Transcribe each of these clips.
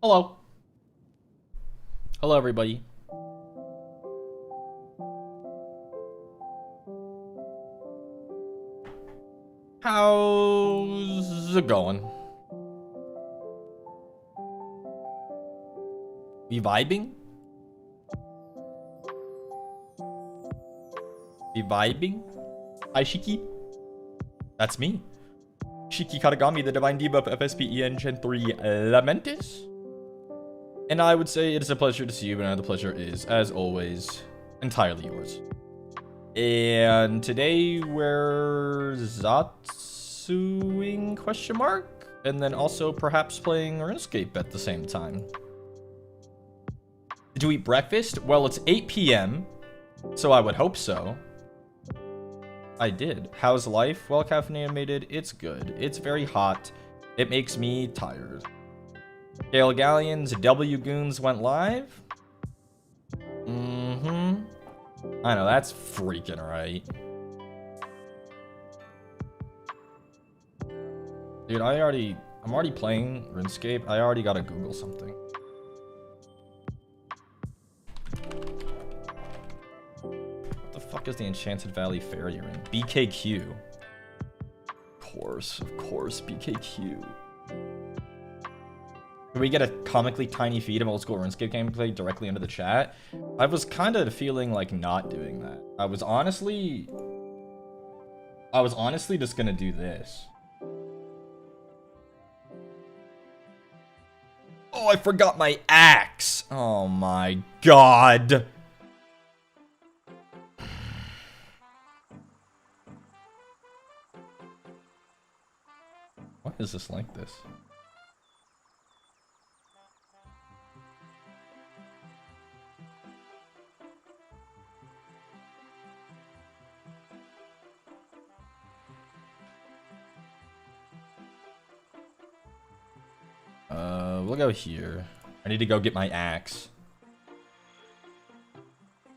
Hello. Hello, everybody. How's it going? We vibing? We vibing? Hi, Shiki. That's me. Shiki Katagami, the divine debuff FSPEN Gen 3 LAMENTUS. And I would say it is a pleasure to see you, and the pleasure is, as always, entirely yours. And today we're Zatsuing question mark, and then also perhaps playing RuneScape at the same time. Did you eat breakfast? Well, it's 8 p.m., so I would hope so. I did. How's life? Well, caffeinated, it's good. It's very hot. It makes me tired. Caelen Galleon's W Goons went live. I know, that's freaking right. Dude, I'm already playing RuneScape. I already gotta Google something. What the fuck is the Enchanted Valley Fairy Ring? BKQ. Of course, BKQ. Can we get a comically tiny feed of old school RuneScape gameplay directly into the chat? I was kind of feeling like not doing that. I was honestly just gonna do this. Oh, I forgot my axe. Oh my god. Why is this like this? We'll go here. I need to go get my axe.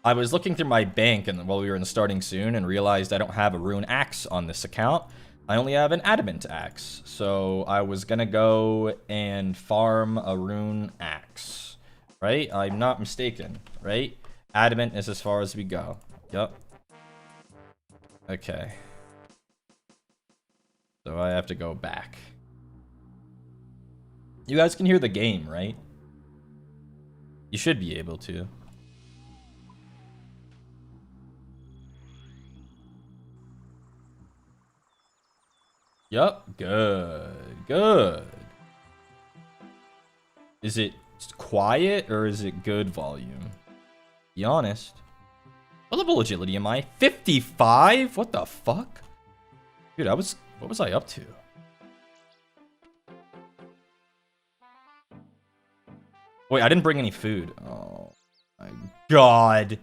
I was looking through my bank and while we were in starting soon and realized I don't have a rune axe on this account. I only have an adamant axe. So I was gonna go and farm a rune axe. Right? I'm not mistaken, right? Adamant is as far as we go. Yup. Okay. So I have to go back. You guys can hear the game, right? You should be able to. Yup, good. Is it quiet or is it good volume? Be honest. What level agility am I? 55? What the fuck? Dude, what was I up to? Wait, I didn't bring any food. Oh my god.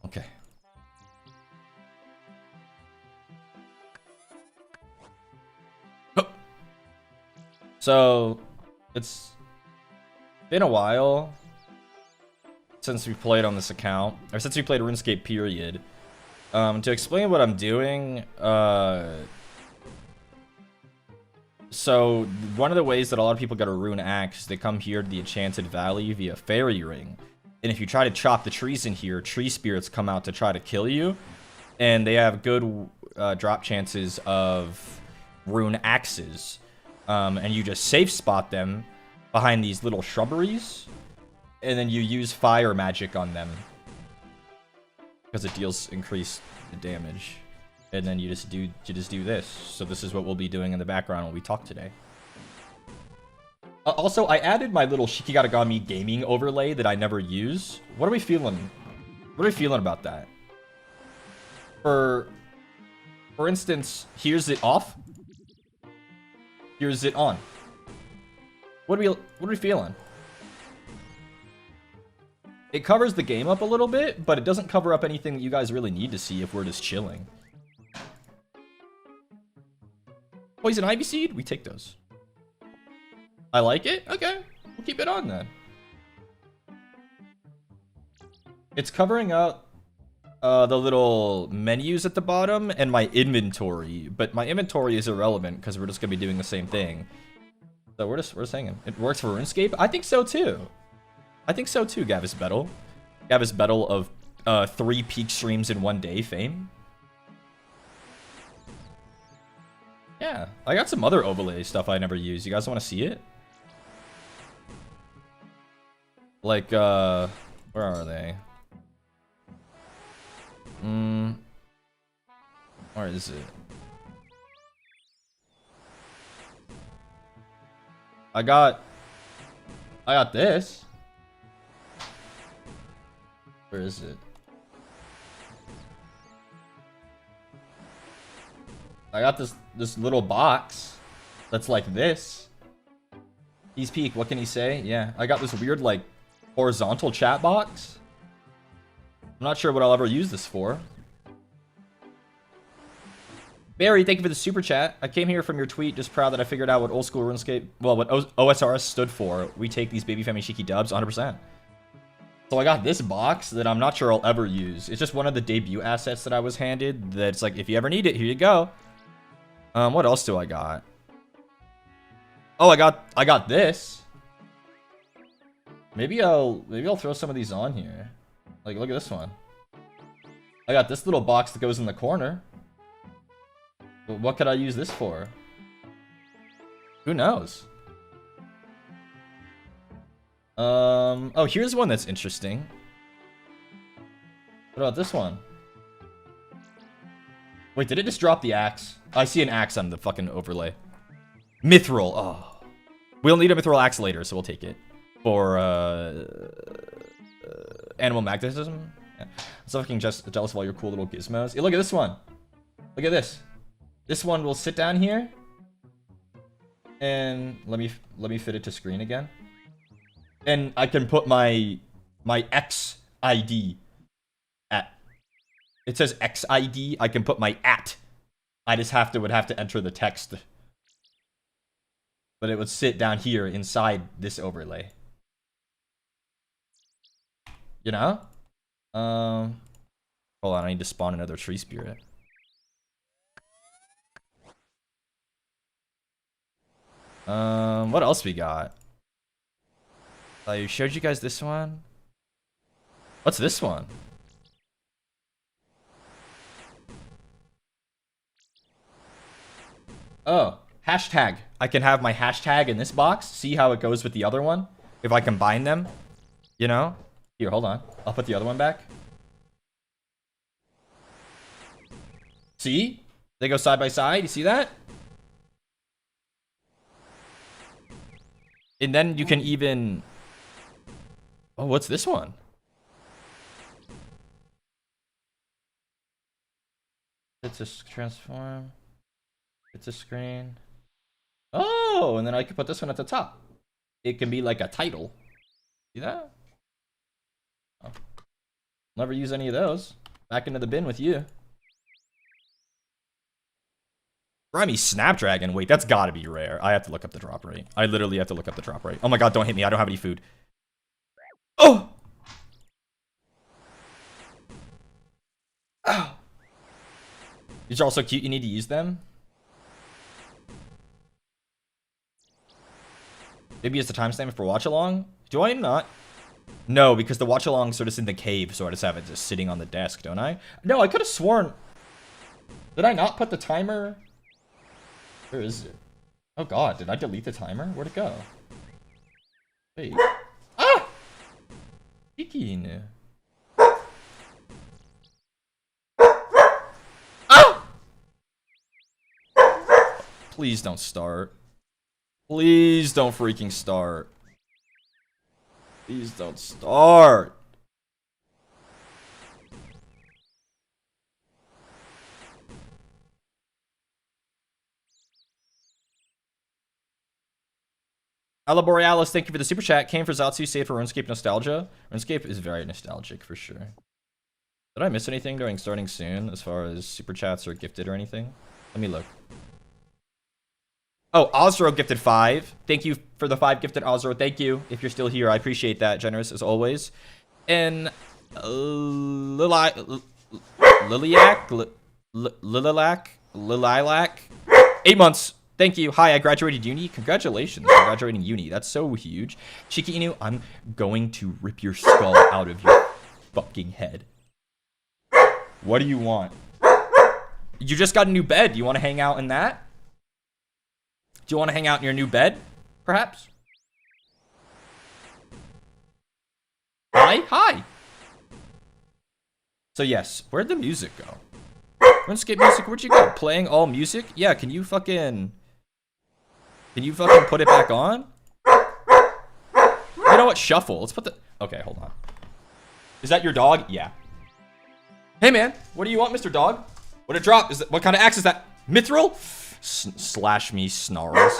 Okay. So, it's been a while since we played on this account, or since we played RuneScape, period. To explain what I'm doing, so one of the ways that a lot of people get a rune axe is they come here to the Enchanted Valley via Fairy Ring. And if you try to chop the trees in here, tree spirits come out to try to kill you. And they have good drop chances of rune axes. And you just safe spot them behind these little shrubberies. And then you use fire magic on them. Because it deals increased damage. And then you just do this. So this is what we'll be doing in the background when we talk today. Also, I added my little Shiki Katagami gaming overlay that I never use. What are we feeling? What are we feeling about that? For instance, here's it off. Here's it on. What are we feeling? It covers the game up a little bit, but it doesn't cover up anything that you guys really need to see if we're just chilling. Poison Ivy Seed? We take those. I like it? Okay. We'll keep it on then. It's covering up the little menus at the bottom and my inventory. But my inventory is irrelevant because we're just going to be doing the same thing. So we're just hanging. It works for RuneScape? I think so too. I think so too, Gavis Bettle. Gavis Bettle of 3 peak streams in 1 day fame. Yeah, I got some other overlay stuff I never use. You guys want to see it? Like, where are they? Where is it? I got this. Where is it? I got this little box that's like this. He's peak. What can he say? Yeah, I got this weird like horizontal chat box. I'm not sure what I'll ever use this for. Barry, thank you for the super chat. I came here from your tweet, just proud that I figured out what old school RuneScape, well, what OSRS stood for. We take these baby family Shiki dubs 100%. So I got this box that I'm not sure I'll ever use. It's just one of the debut assets that I was handed. That's like, if you ever need it, here you go. What else do I got? Oh, I got this. Maybe I'll throw some of these on here. Like, look at this one. I got this little box that goes in the corner. But what could I use this for? Who knows? Oh, here's one that's interesting. What about this one? Wait, did it just drop the axe? I see an axe on the fucking overlay. Mithril. Oh. We'll need a mithril axe later, so we'll take it. For, animal magnetism? Yeah. I'm so fucking jealous of all your cool little gizmos. Hey, look at this one. Look at this. This one will sit down here. And let me fit it to screen again. And I can put my X ID at. It says X ID. I can put my at. I just would have to enter the text. But it would sit down here inside this overlay. You know? Hold on, I need to spawn another tree spirit. What else we got? I showed you guys this one. What's this one? Oh, hashtag. I can have my hashtag in this box. See how it goes with the other one? If I combine them, you know? Here, hold on. I'll put the other one back. See? They go side by side. You see that? And then you can even... Oh, what's this one? It's a transform. It's a screen. Oh, and then I can put this one at the top. It can be like a title. See that? Oh. Never use any of those. Back into the bin with you. Grimy Snapdragon. Wait, that's gotta be rare. I have to look up the drop rate. I literally have to look up the drop rate. Oh my god, don't hit me. I don't have any food. Oh! Oh! These are also cute. You need to use them. Maybe it's the timestamp for watch along. Do I not? No, because the watch alongs are just in the cave, so I just have it just sitting on the desk, don't I? No, I could have sworn. Did I not put the timer? Where is it? Oh god, did I delete the timer? Where'd it go? Wait. Ah! Shiki. Ah! Please don't start. Please don't freaking start. Please don't start. Ella Borealis, thank you for the super chat. Came for Zatsu, save for RuneScape nostalgia. RuneScape is very nostalgic for sure. Did I miss anything during starting soon as far as super chats or gifted or anything? Let me look. Oh, Ozro gifted 5. Thank you for the 5 gifted, Ozro. Thank you. If you're still here, I appreciate that. Generous as always. And Lilac, 8 months. Thank you. Hi, I graduated uni. Congratulations on graduating uni. That's so huge. Shiki Inu, I'm going to rip your skull out of your fucking head. What do you want? You just got a new bed. You want to hang out in that? Do you want to hang out in your new bed, perhaps? Hi, hi. So yes, where'd the music go? RuneScape music, where'd you go? Playing all music? Yeah, can you fucking put it back on? You know what? Shuffle. Let's put the... Okay, hold on. Is that your dog? Yeah. Hey, man. What do you want, Mr. Dog? What a drop. What kind of axe is that? Mithril? Slash me snarls.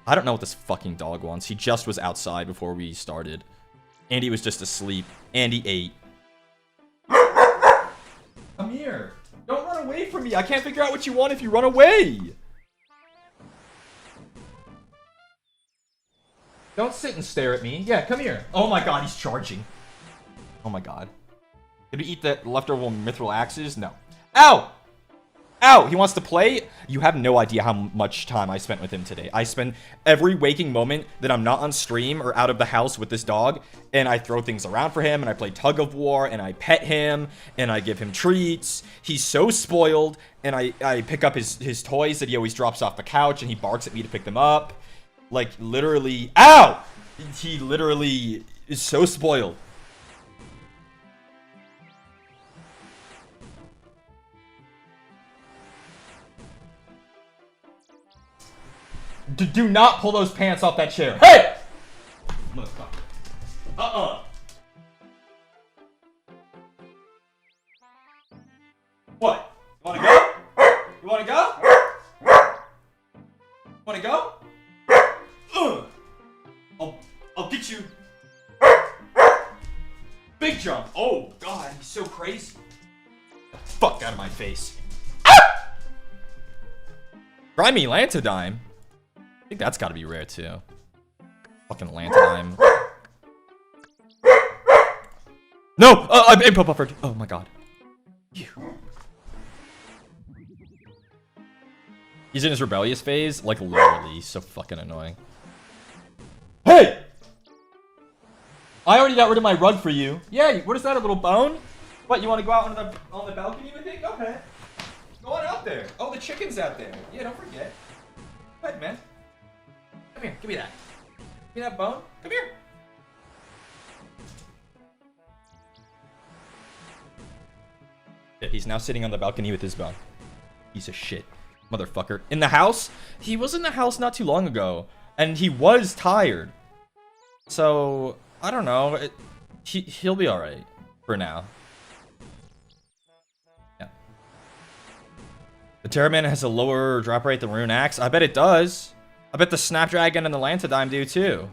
I don't know what this fucking dog wants. He just was outside before we started. And he was just asleep. And he ate. Come here. Don't run away from me. I can't figure out what you want if you run away. Don't sit and stare at me. Yeah, come here. Oh my god, he's charging. Oh my god. Did we eat the leftover mithril axes? No. Ow! Ow! He wants to play? You have no idea how much time I spent with him today. I spend every waking moment that I'm not on stream or out of the house with this dog, and I throw things around for him, and I play tug of war, and I pet him, and I give him treats. He's so spoiled, and I pick up his toys that he always drops off the couch, and he barks at me to pick them up. Like, literally... Ow! He literally is so spoiled. Do not pull those pants off that chair. Hey! Motherfucker. What? You wanna go? You wanna go? Wanna go? I'll get you. Big jump. Oh god, he's so crazy. Get the fuck out of my face. Grimy Lantidime. I think that's gotta be rare too. Fucking Lantidime. No! I'm input buffered. Oh my god. You. He's in his rebellious phase. Like literally, so fucking annoying. Hey! I already got rid of my rug for you. Yeah, what is that, a little bone? What, you want to go out on the balcony with it? Okay. Go on out there. Oh, the chicken's out there. Yeah, don't forget. Go ahead, man. Come here, give me that. Give me that bone. Come here. Yeah, he's now sitting on the balcony with his bone. Piece of shit. Motherfucker. In the house? He was in the house not too long ago. And he was tired. So, I don't know. He'll be alright. For now. Yeah. The Terraman has a lower drop rate than Rune Axe. I bet it does. I bet the Snapdragon and the Lantidime do too.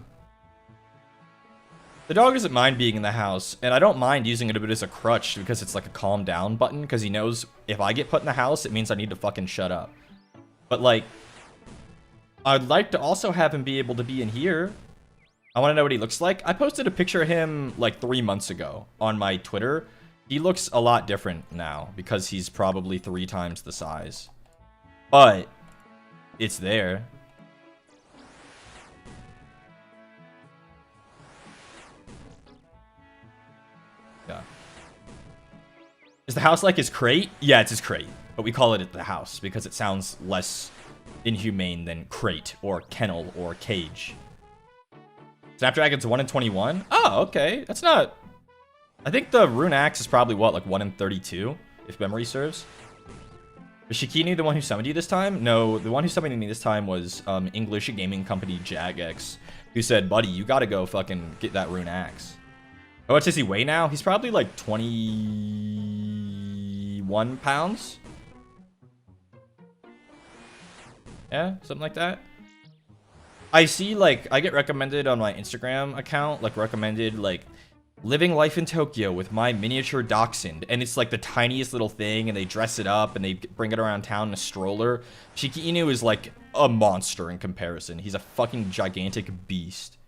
The dog doesn't mind being in the house. And I don't mind using it a bit as a crutch. Because it's like a calm down button. Because he knows if I get put in the house, it means I need to fucking shut up. But like... I'd like to also have him be able to be in here. I want to know what he looks like. I posted a picture of him like 3 months ago on my Twitter. He looks a lot different now because he's probably 3 times the size. But it's there. Yeah. Is the house like his crate? Yeah, it's his crate. But we call it the house because it sounds less inhumane than crate or kennel or cage. Snapdragon's 1 in 21. Oh, okay. That's not... I think the Rune Axe is probably, what, like 1 in 32? If memory serves. Was Shiki the one who summoned you this time? No, the one who summoned me this time was English gaming company Jagex, who said, buddy, you gotta go fucking get that Rune Axe. How much does he weigh now? He's probably like 21 pounds. Yeah, something like that. I see, like, I get recommended on my Instagram account, like, recommended, like, living life in Tokyo with my miniature dachshund. And it's, like, the tiniest little thing, and they dress it up, and they bring it around town in a stroller. Shiki Inu is, like, a monster in comparison. He's a fucking gigantic beast.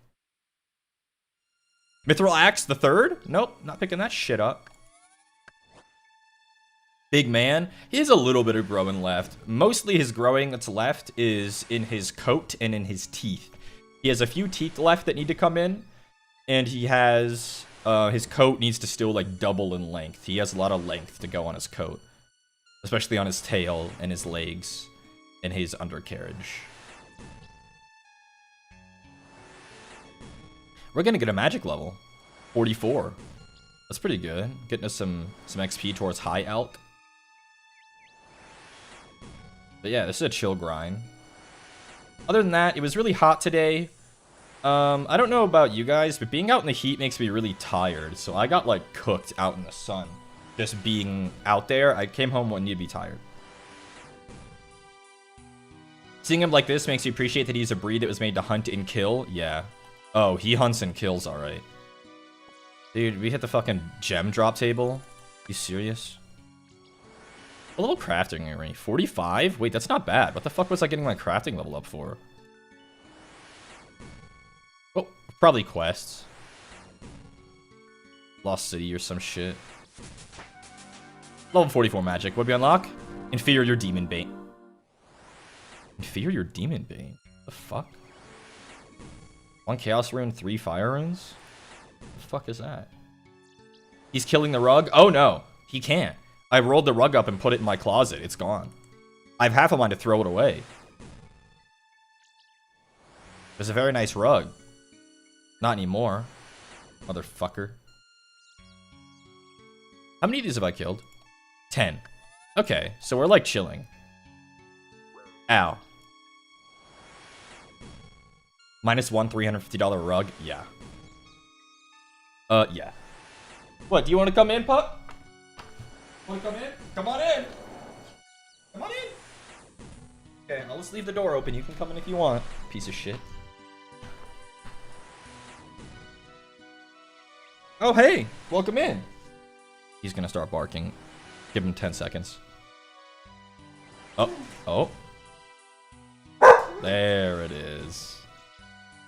Mithril Axe the third? Nope, not picking that shit up. big man. He has a little bit of growing left. Mostly his growing that's left is in his coat and in his teeth. He has a few teeth left that need to come in, and he has his coat needs to still like double in length. He has a lot of length to go on his coat, especially on his tail and his legs and his undercarriage. We're gonna get a magic level, 44. That's pretty good. Getting us some XP towards high elk. But yeah, this is a chill grind. Other than that, it was really hot today. I don't know about you guys, but being out in the heat makes me really tired. So I got like cooked out in the sun. Just being out there, I came home wanting to be tired. Seeing him like this makes you appreciate that he's a breed that was made to hunt and kill. Yeah. Oh, he hunts and kills, alright. Dude, we hit the fucking gem drop table. You serious? A little crafting area. 45? Wait, that's not bad. What the fuck was I getting my crafting level up for? Oh, probably quests. Lost City or some shit. Level 44 magic. What do we unlock? Inferior Demon Bait. Inferior Demon Bait? The fuck? 1 Chaos Rune, 3 Fire Runes? What the fuck is that? He's killing the rug? Oh no, he can't. I rolled the rug up and put it in my closet. It's gone. I have half a mind to throw it away. It's a very nice rug. Not anymore. Motherfucker. How many of these have I killed? 10. Okay, so we're like chilling. Ow. -1 $350 rug? Yeah. Yeah. What, do you want to come in, pup? Want to come in? Come on in! Come on in! Okay, I'll just leave the door open. You can come in if you want. Piece of shit. Oh, hey! Welcome in! He's gonna start barking. Give him 10 seconds. Oh. Oh. There it is.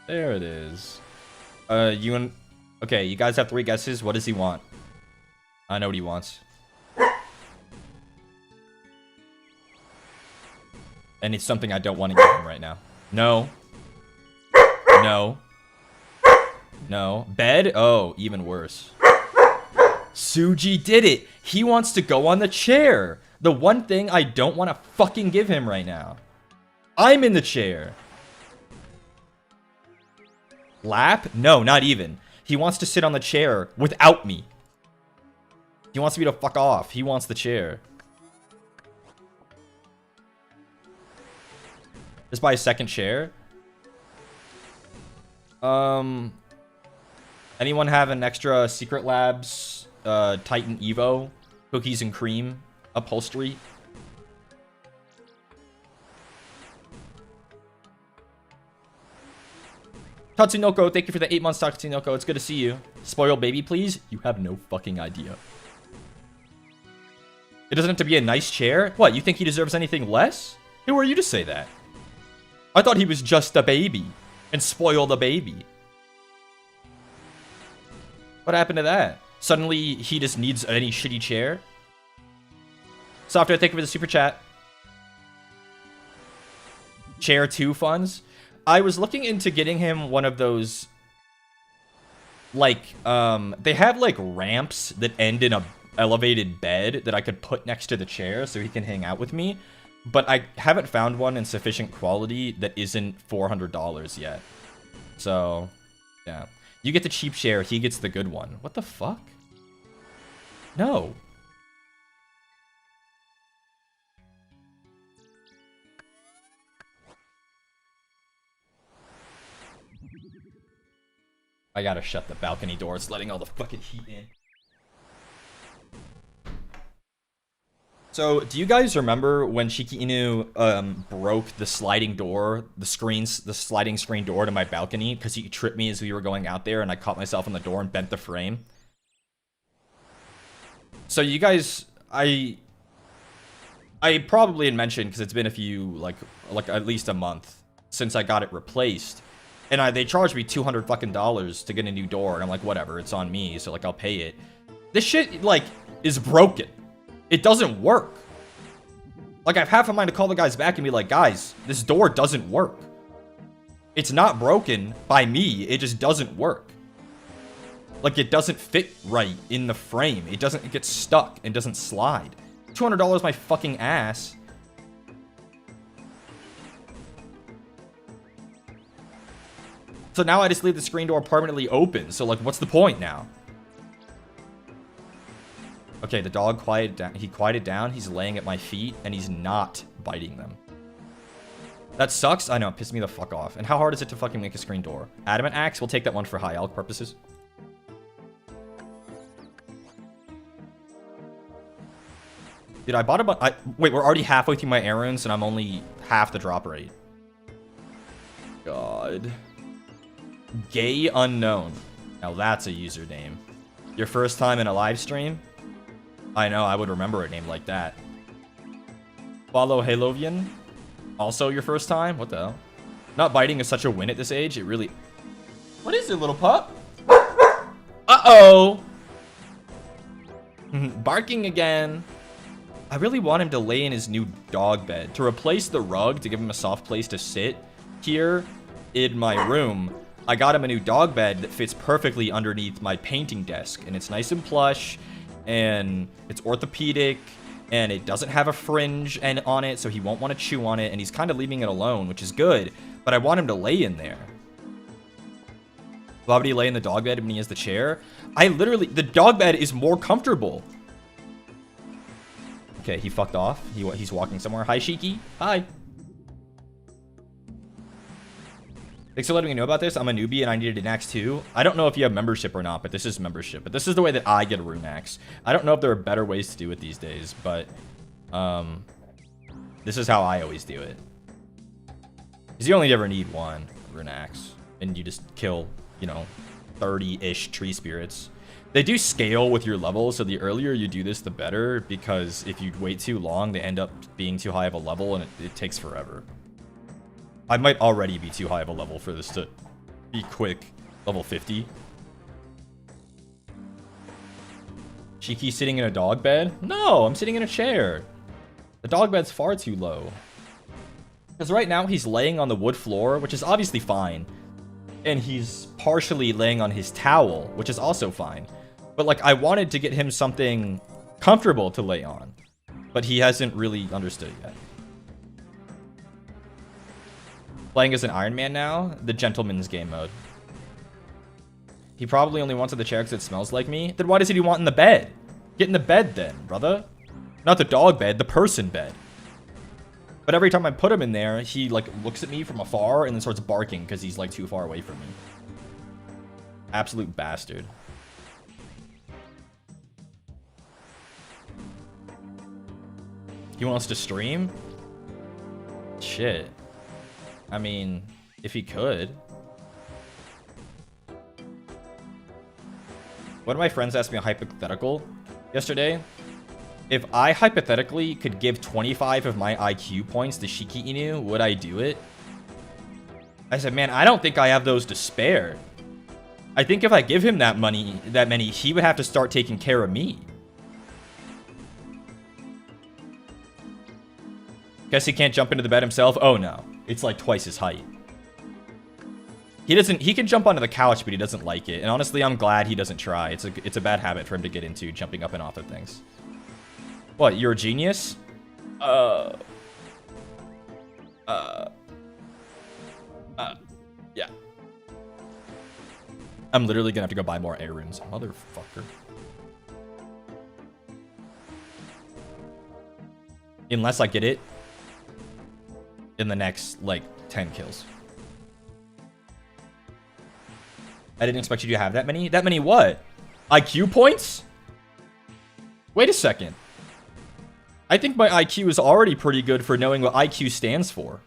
There it is. Okay, you guys have 3 guesses. What does he want? I know what he wants. And it's something I don't want to give him right now. No. No. No. Bed? Oh, even worse. Suji did it. He wants to go on the chair. The one thing I don't want to fucking give him right now. I'm in the chair. Lap? No, not even. He wants to sit on the chair without me. He wants me to fuck off. He wants the chair. Just buy a second chair. Anyone have an extra Secret Labs Titan Evo cookies and cream upholstery? Tatsunoko, thank you for the 8 months, Tatsunoko. It's good to see you. Spoiled baby, please? You have no fucking idea. It doesn't have to be a nice chair? What, you think he deserves anything less? Who are you to say that? I thought he was just a baby. And spoil the baby. What happened to that? Suddenly, he just needs any shitty chair? Software, thank you for the super chat. Chair 2 funds? I was looking into getting him one of those, like, they have, like, ramps that end in a elevated bed that I could put next to the chair so he can hang out with me. But I haven't found one in sufficient quality that isn't $400 yet. So, yeah. You get the cheap chair, he gets the good one. What the fuck? No. I gotta shut the balcony door. It's letting all the fucking heat in. So, do you guys remember when Shiki Inu broke the sliding door, the sliding screen door to my balcony because he tripped me as we were going out there and I caught myself on the door and bent the frame? So you guys, I probably had mentioned because it's been a few, like at least a month since I got it replaced. And they charged me $200 fucking to get a new door, and I'm like, whatever, it's on me, so like I'll pay it. This shit like is broken. It doesn't work. Like, I have half a mind to call the guys back and be like, guys, this door doesn't work. It's not broken by me. It just doesn't work. Like, it doesn't fit right in the frame. It gets stuck and doesn't slide. $200 my fucking ass. So now I just leave the screen door permanently open. So, like, what's the point now? Okay, the dog quieted down. He quieted down. He's laying at my feet, and he's not biting them. That sucks. I know, it pissed me the fuck off. And how hard is it to fucking make a screen door? Adamant axe, we'll take that one for high elk purposes. Dude, I bought a bunch. Wait, we're already halfway through my errands, and I'm only half the drop rate. God. Gay unknown. Now that's a username. Your first time in a live stream? I know, I would remember a name like that. Follow Halovian? Also your first time? What the hell? Not biting is such a win at this age. It really... What is it, little pup? Uh-oh! Barking again. I really want him to lay in his new dog bed. To replace the rug, to give him a soft place to sit here in my room, I got him a new dog bed that fits perfectly underneath my painting desk. And it's nice and plush, and it's orthopedic, and it doesn't have a fringe on it, so he won't want to chew on it, and he's kind of leaving it alone, which is good, but I want him to lay in there. Why would he lay in the dog bed when he has the chair? The dog bed is more comfortable. Okay, he fucked off. He's walking somewhere. Hi, Shiki. Hi. Thanks for letting me know about this. I'm a newbie and I needed an axe too. I don't know if you have membership or not, but this is membership. But this is the way that I get a rune axe. I don't know if there are better ways to do it these days, but this is how I always do it. Because you only ever need one rune axe, and you just kill, you know, 30-ish tree spirits. They do scale with your level, so the earlier you do this, the better, because if you wait too long, they end up being too high of a level, and it takes forever. I might already be too high of a level for this to be quick. Level 50. Shiki sitting in a dog bed? No, I'm sitting in a chair. The dog bed's far too low. Because right now he's laying on the wood floor, which is obviously fine. And he's partially laying on his towel, which is also fine. But like, I wanted to get him something comfortable to lay on. But he hasn't really understood yet. Playing as an Iron Man now? The gentleman's game mode. He probably only wanted the chair because it smells like me. Then why does he want in the bed? Get in the bed then, brother. Not the dog bed, the person bed. But every time I put him in there, he like looks at me from afar and then starts barking because he's like too far away from me. Absolute bastard. He wants to stream? Shit. I mean, if he could. One of my friends asked me a hypothetical yesterday. If I hypothetically could give 25 of my IQ points to Shiki Inu, would I do it? I said, man, I don't think I have those to spare. I think if I give him that many, he would have to start taking care of me. Guess he can't jump into the bed himself? Oh no. It's like twice his height. He can jump onto the couch, but he doesn't like it. And honestly, I'm glad he doesn't try. It's a bad habit for him to get into, jumping up and off of things. What, you're a genius? Yeah. I'm literally gonna have to go buy more air runes. Motherfucker. Unless I get it in the next, like, 10 kills. I didn't expect you to have that many. That many what? IQ points? Wait a second. I think my IQ is already pretty good for knowing what IQ stands for.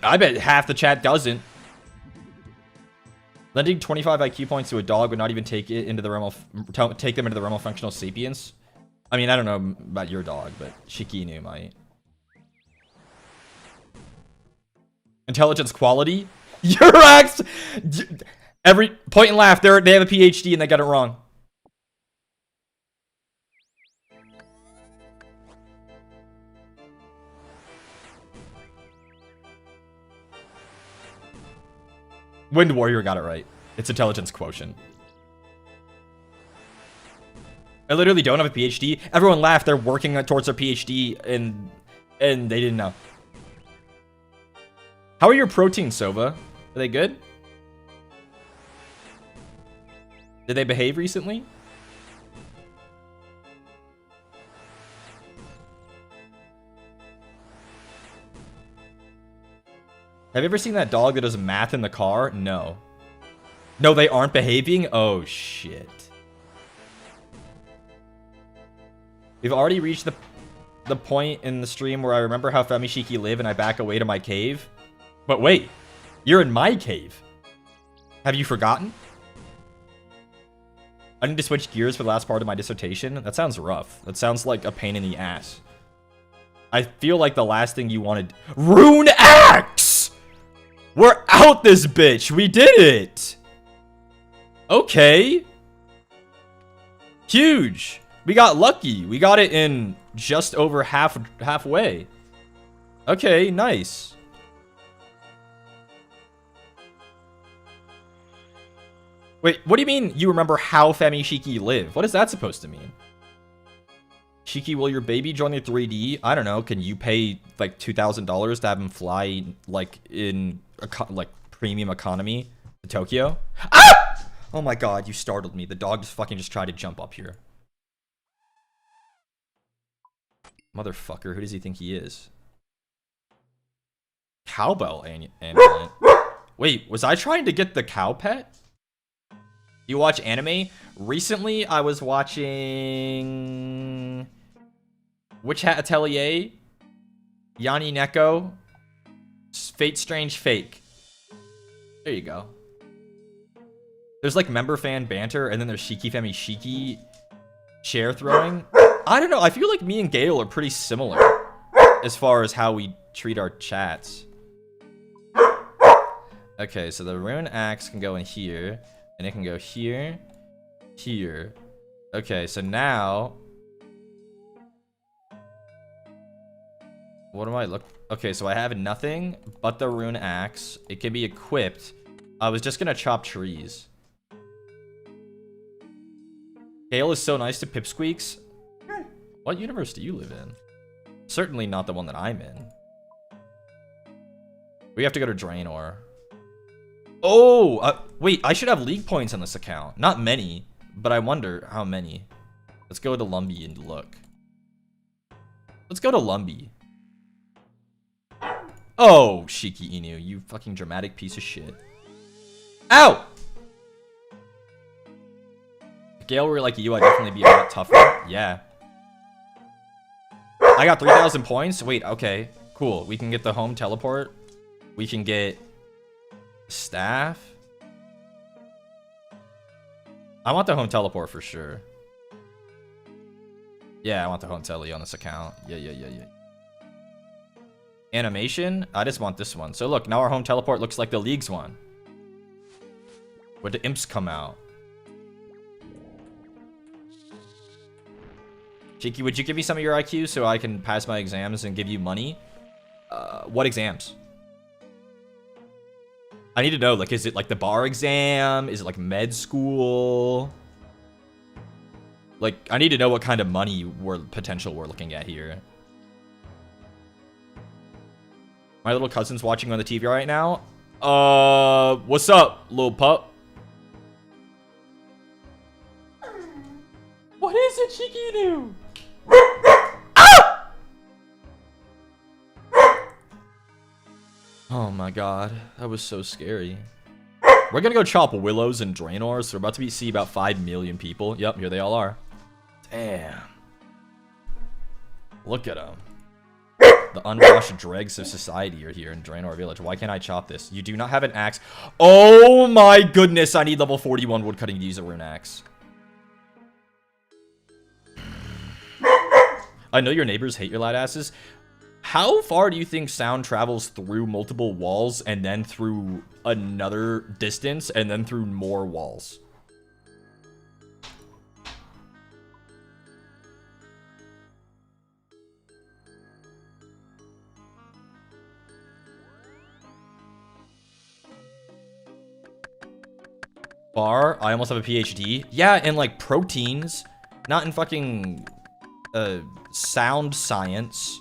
I bet half the chat doesn't. Lending 25 IQ points to a dog would not even take them into the realm of functional sapience. I mean, I don't know about your dog, but Shiki Inu might. Intelligence quality? Urax! Every point and laugh, they have a PhD and they got it wrong. Wind Warrior got it right. It's intelligence quotient. I literally don't have a PhD. Everyone laughed. They're working towards their PhD and they didn't know. How are your proteins, Sova? Are they good? Did they behave recently? Have you ever seen that dog that does math in the car? No. No, they aren't behaving? Oh, shit. We've already reached the point in the stream where I remember how Femi Shiki live and I back away to my cave. But wait, you're in my cave. Have you forgotten? I need to switch gears for the last part of my dissertation. That sounds rough. That sounds like a pain in the ass. I feel like the last thing you wanted... Rune Axe! We're out this bitch! We did it! Okay. Huge. We got lucky. We got it in just over halfway. Okay, nice. Wait, what do you mean you remember how Femi Shiki live? What is that supposed to mean? Shiki, will your baby join the 3D? I don't know. Can you pay like $2,000 to have him fly like in like premium economy to Tokyo? Ah! Oh my god, you startled me. The dog just fucking just tried to jump up here. Motherfucker, who does he think he is? Cowbell amulet. Wait, was I trying to get the cow pet? You watch anime? Recently, I was watching... Witch Hat Atelier, Yanni Neko, Fate Strange Fake. There you go. There's like member fan banter, and then there's Shiki Femi Shiki chair throwing. I don't know. I feel like me and Gale are pretty similar as far as how we treat our chats. Okay, so the rune axe can go in here, and it can go here, here. Okay, so now... What am I look? Okay, so I have nothing but the rune axe. It can be equipped. I was just gonna chop trees. Gale is so nice to Pipsqueaks. What universe do you live in? Certainly not the one that I'm in. We have to go to Draenor. Oh, wait, I should have league points on this account. Not many, but I wonder how many. Let's go to Lumbee and look. Let's go to Lumbee. Oh, Shiki Inu, you fucking dramatic piece of shit. Ow! If Gale were like you, I'd definitely be a lot tougher. Yeah. I got 3,000 points. Wait, okay. Cool. We can get the home teleport. We can get staff. I want the home teleport for sure. Yeah, I want the home telly on this account. Yeah. Animation? I just want this one. So look, now our home teleport looks like the League's one. Where the imps come out. Shiki, would you give me some of your IQ so I can pass my exams and give you money? What exams? I need to know, like, is it like the bar exam? Is it like med school? Like, I need to know what kind of money potential we're looking at here. My little cousin's watching on the TV right now. What's up, little pup? What is it, Shiki? Ah! Oh my god, that was so scary. We're gonna go chop willows in Draenor, so we're about to see about 5 million people. Yep, here they all are. Damn. Look at them. The unwashed dregs of society are here in Draenor Village. Why can't I chop this? You do not have an axe. Oh my goodness, I need level 41 woodcutting to use a rune axe. I know your neighbors hate your loud asses. How far do you think sound travels through multiple walls and then through another distance and then through more walls? Bar, I almost have a PhD. Yeah, in like proteins, not in fucking sound science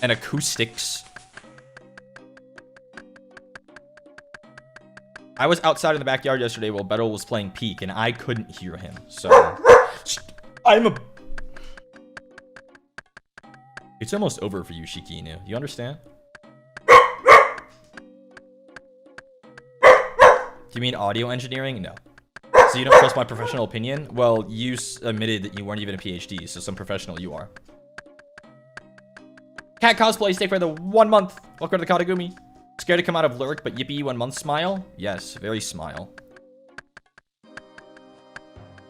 and acoustics. I was outside in the backyard yesterday while Beto was playing Peak, and I couldn't hear him. So it's almost over for you, Shiki. You understand? Do you mean audio engineering? No. So you don't trust my professional opinion? Well, you admitted that you weren't even a PhD, so some professional you are. Cat cosplay, stay for the 1 month. Welcome to the Katagami. Scared to come out of lurk, but yippee 1 month smile? Yes, very smile.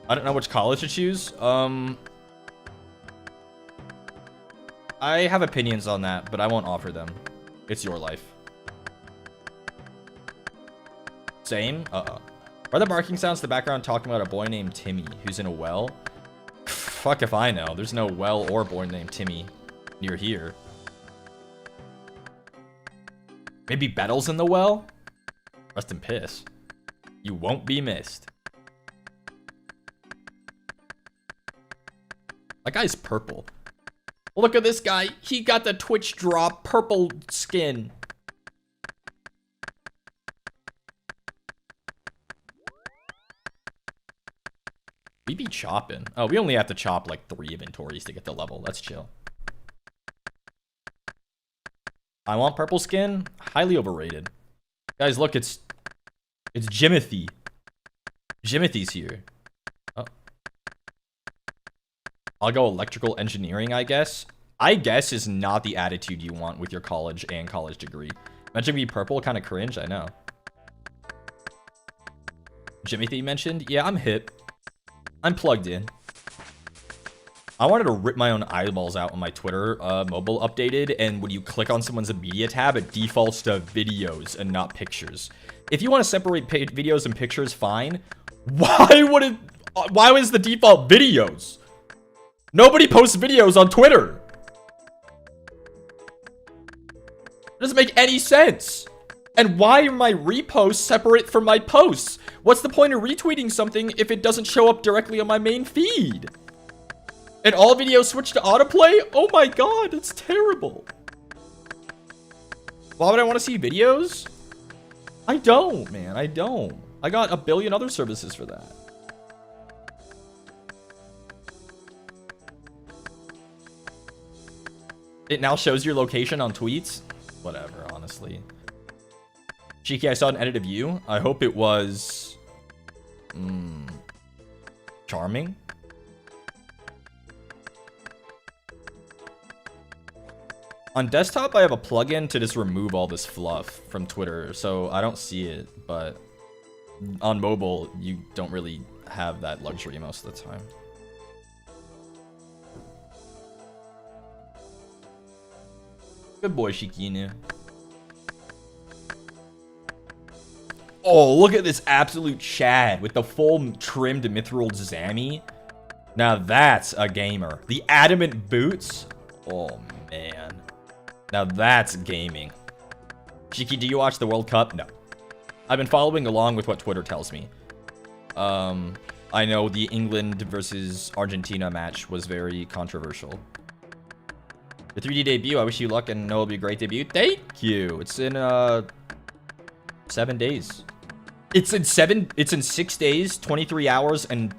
I don't know which college to choose. I have opinions on that, but I won't offer them. It's your life. Same? Are the barking sounds in the background talking about a boy named Timmy who's in a well? Fuck if I know. There's no well or boy named Timmy near here. Maybe Bettle's in the well? Rest in piss. You won't be missed. That guy's purple. Look at this guy. He got the Twitch drop purple skin. We be chopping. Oh, we only have to chop like 3 inventories to get the level. Let's chill. I want purple skin. Highly overrated. Guys, look, it's Jimothy. Jimothy's here. Oh. I'll go electrical engineering, I guess. I guess is not the attitude you want with your college and college degree. Imagine me purple, kind of cringe, I know. Jimothy mentioned? Yeah, I'm hip. I'm plugged in. I wanted to rip my own eyeballs out when my Twitter mobile updated, and when you click on someone's media tab, it defaults to videos and not pictures. If you want to separate videos and pictures, fine. Why was the default videos? Nobody posts videos on Twitter. It doesn't make any sense. And why are my reposts separate from my posts? What's the point of retweeting something if it doesn't show up directly on my main feed? And all videos switch to autoplay? Oh my god, it's terrible. Why would I want to see videos? I don't, man. I don't. I got a billion other services for that. It now shows your location on tweets? Whatever, honestly. Shiki, I saw an edit of you. I hope it was... charming? On desktop, I have a plugin to just remove all this fluff from Twitter, so I don't see it, but on mobile, you don't really have that luxury most of the time. Good boy, Shikinu. Oh, look at this absolute Chad with the full trimmed mithril Zammy. Now that's a gamer. The adamant boots. Oh, man. Now that's gaming. Shiki, do you watch the World Cup? No. I've been following along with what Twitter tells me. I know the England versus Argentina match was very controversial. The 3D debut, I wish you luck and know it'll be a great debut. Thank you. It's in 7 days. It's in 6 days, 23 hours, and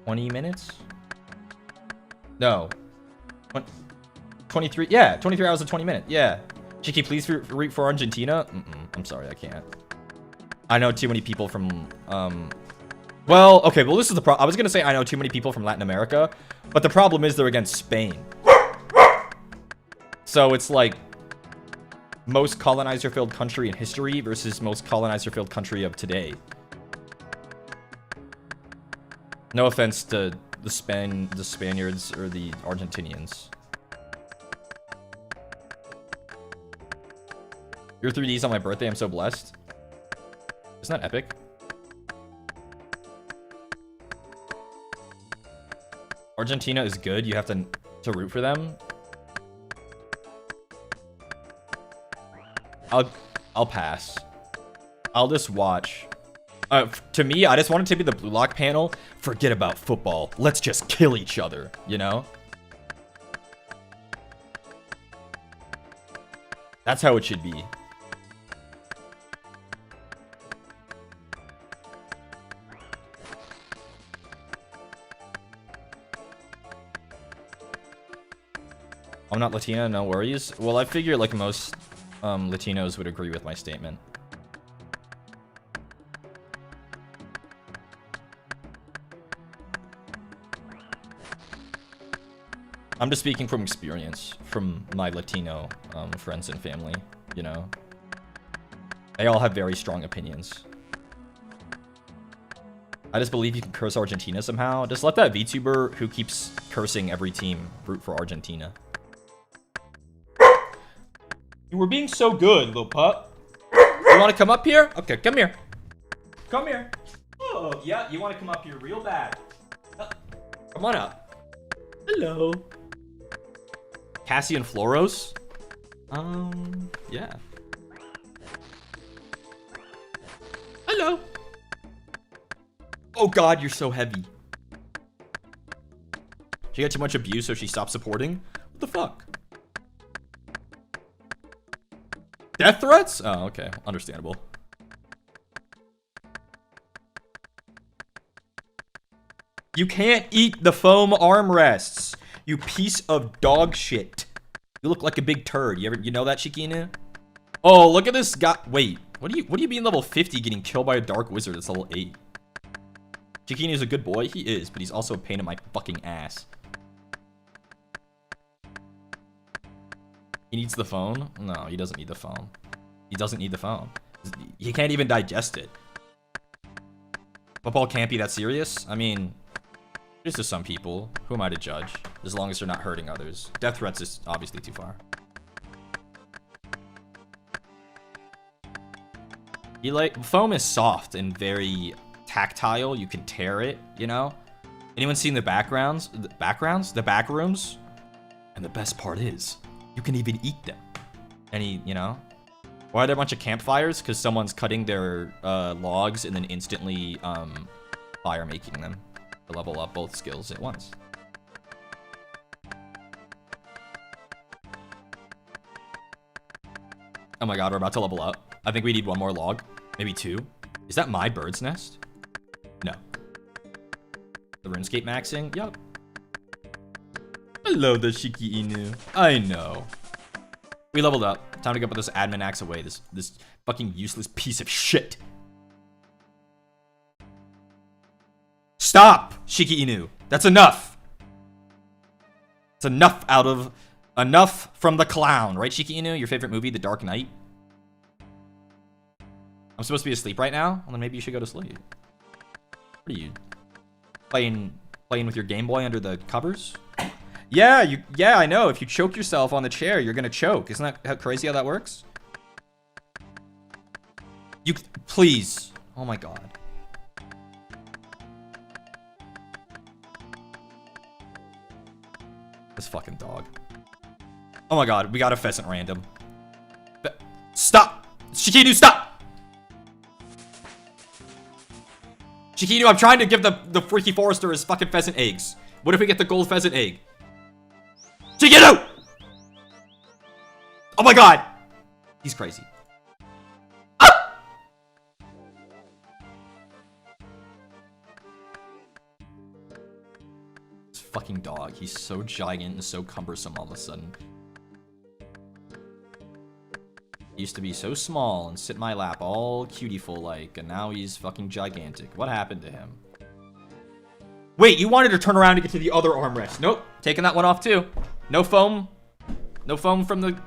20 minutes? No. 23, yeah, 23 hours and 20 minutes, yeah. Shiki, please root for Argentina? I'm sorry, I can't. I know too many people from, well, okay, well, this is the problem. I was gonna say I know too many people from Latin America, but the problem is they're against Spain. So it's like most colonizer-filled country in history versus most colonizer-filled country of today. No offense to the Spaniards or the Argentinians. Your 3Ds on my birthday, I'm so blessed. Isn't that epic? Argentina is good. You have to root for them. I'll pass. I'll just watch. To me, I just want it to be the blue lock panel. Forget about football. Let's just kill each other, you know? That's how it should be. I'm not Latina, no worries. Well, I figure like most Latinos would agree with my statement. I'm just speaking from experience, from my Latino friends and family, you know? They all have very strong opinions. I just believe you can curse Argentina somehow. Just let that VTuber who keeps cursing every team root for Argentina. You were being so good, little pup. You want to come up here? Okay, come here. Come here. Oh, yeah, you want to come up here real bad. Come on up. Hello. Cassie and Floros? Yeah. Hello. Oh god, you're so heavy. She got too much abuse, so she stopped supporting? What the fuck? Death threats? Oh, okay. Understandable. You can't eat the foam armrests. You piece of dog shit. You look like a big turd. You know that, Shiki? Oh, look at this guy. Wait, what do you mean level 50 getting killed by a dark wizard that's level 8? Shiki is a good boy. He is, but he's also a pain in my fucking ass. He needs the phone? No, he doesn't need the phone. He doesn't need the phone. He can't even digest it. Football can't be that serious. I mean, there's just some people. Who am I to judge? As long as they're not hurting others. Death threats is obviously too far. Foam is soft and very tactile. You can tear it, you know? Anyone seen the backgrounds? The back rooms? And the best part is, you can even eat them. You know? Why are there a bunch of campfires? Because someone's cutting their logs and then instantly fire making them to level up both skills at once. Oh my god, we're about to level up. I think we need one more log. Maybe 2. Is that my bird's nest? No. The RuneScape maxing? Yup. Hello, the Shiki Inu. I know. We leveled up. Time to go put this admin axe away. This fucking useless piece of shit. Stop, Shiki Inu. That's enough. It's enough from the clown, right, Shiki Inu? Your favorite movie, The Dark Knight? I'm supposed to be asleep right now? Well, then maybe you should go to sleep. What are you playing with your Game Boy under the covers? Yeah, I know. If you choke yourself on the chair, you're gonna choke. Isn't that how crazy how that works? Please. Oh my god. This fucking dog. Oh my god, we got a pheasant random. Stop! Shikinu, stop! Shikinu, I'm trying to give the freaky forester his fucking pheasant eggs. What if we get the gold pheasant egg? Shikinu! Oh my god! He's crazy. Ah! This fucking dog. He's so giant and so cumbersome all of a sudden. He used to be so small and sit in my lap all cutie-full-like, and now he's fucking gigantic. What happened to him? Wait, you wanted to turn around to get to the other armrest. Nope, taking that one off too. No foam. No foam from the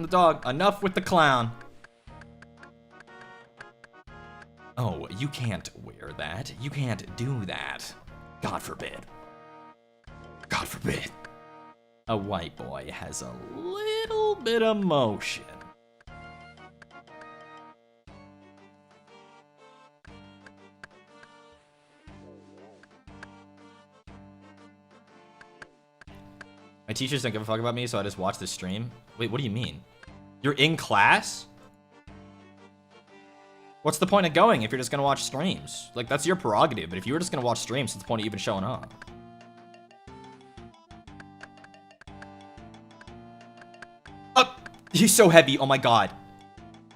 dog. Enough with the clown. Oh, you can't wear that. You can't do that. God forbid. God forbid. A white boy has a little bit of motion. My teachers don't give a fuck about me, so I just watch this stream. Wait, what do you mean? You're in class? What's the point of going if you're just gonna watch streams? Like, that's your prerogative, but if you were just gonna watch streams, what's the point of even showing up? Oh, he's so heavy, oh my god.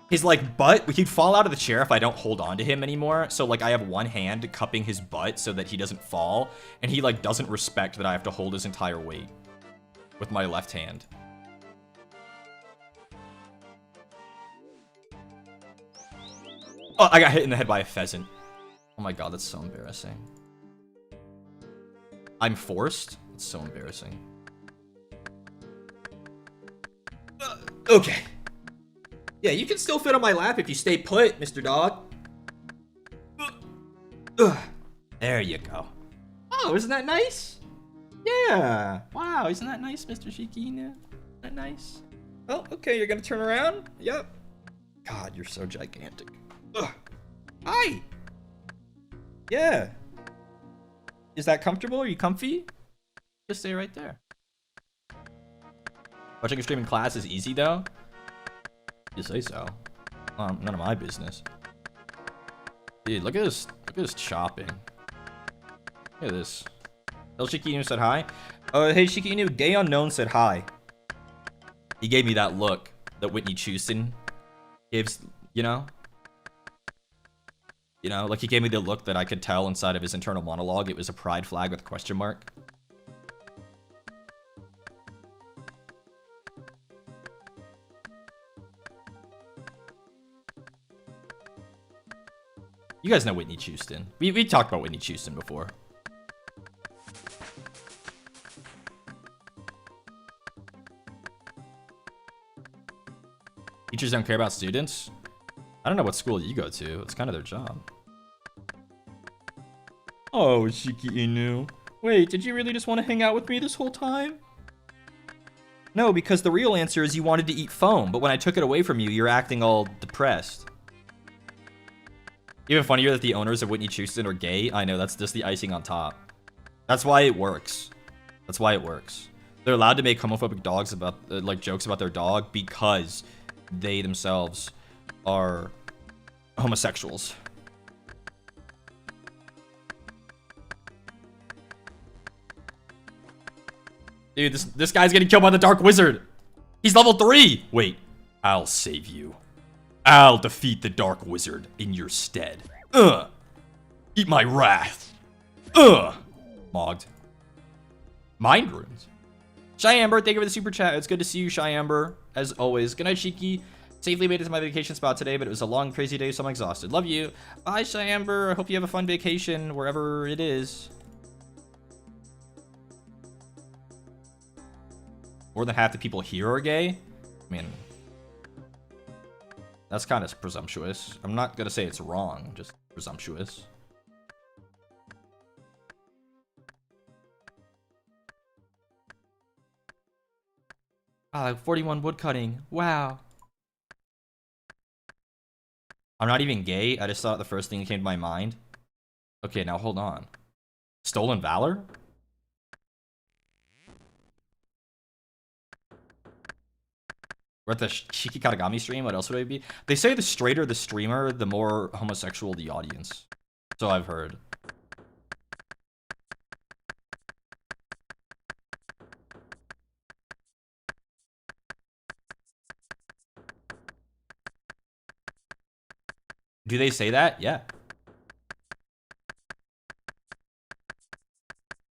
His, like, butt, he'd fall out of the chair if I don't hold on to him anymore. So, like, I have one hand cupping his butt so that he doesn't fall. And he, like, doesn't respect that I have to hold his entire weight with my left hand. Oh, I got hit in the head by a pheasant. Oh my god, that's so embarrassing. I'm forced? It's so embarrassing. Okay. Yeah, you can still fit on my lap if you stay put, Mr. Dog. There you go. Oh, isn't that nice? Yeah. Wow, isn't that nice, Mr. Shiki? Isn't that nice? Oh, okay, you're gonna turn around? Yep. God, you're so gigantic. Ugh. Hi. Yeah. Is that comfortable? Are you comfy? Just stay right there. Watching a stream in class is easy, though. You say so. None of my business. Dude, look at this. Look at this chopping. Look at this. El Shiki Inu said hi. Hey Shiki Inu, Gay Unknown said hi. He gave me that look that Whitney Houston gives, you know? You know, like he gave me the look that I could tell inside of his internal monologue. It was a pride flag with a question mark. You guys know Whitney Houston. We talked about Whitney Houston before. Teachers don't care about students? I don't know what school you go to. It's kind of their job. Oh, Shiki Inu. Wait, did you really just want to hang out with me this whole time? No, because the real answer is you wanted to eat foam, but when I took it away from you, you're acting all depressed. Even funnier that the owners of Whitney Houston are gay. I know, that's just the icing on top. That's why it works. That's why it works. They're allowed to make homophobic dogs about, like, jokes about their dog because they themselves are homosexuals. Dude, this guy's getting killed by the Dark Wizard. He's level 3. Wait, I'll save you. I'll defeat the Dark Wizard in your stead. Eat my wrath. Mogged. Mind runes. Shy Amber, thank you for the super chat. It's good to see you, Shy Amber, as always. Good night, Shiki. Safely made it to my vacation spot today, but it was a long, crazy day, so I'm exhausted. Love you. Bye, Shy Amber. I hope you have a fun vacation, wherever it is. More than half the people here are gay? I mean, that's kind of presumptuous. I'm not gonna say it's wrong, just presumptuous. Ah, 41 woodcutting. Wow. I'm not even gay. I just thought the first thing that came to my mind. Okay, now hold on. Stolen Valor? We're at the Shiki Katagami stream. What else would it be? They say the straighter the streamer, the more homosexual the audience. So I've heard. Do they say that? Yeah.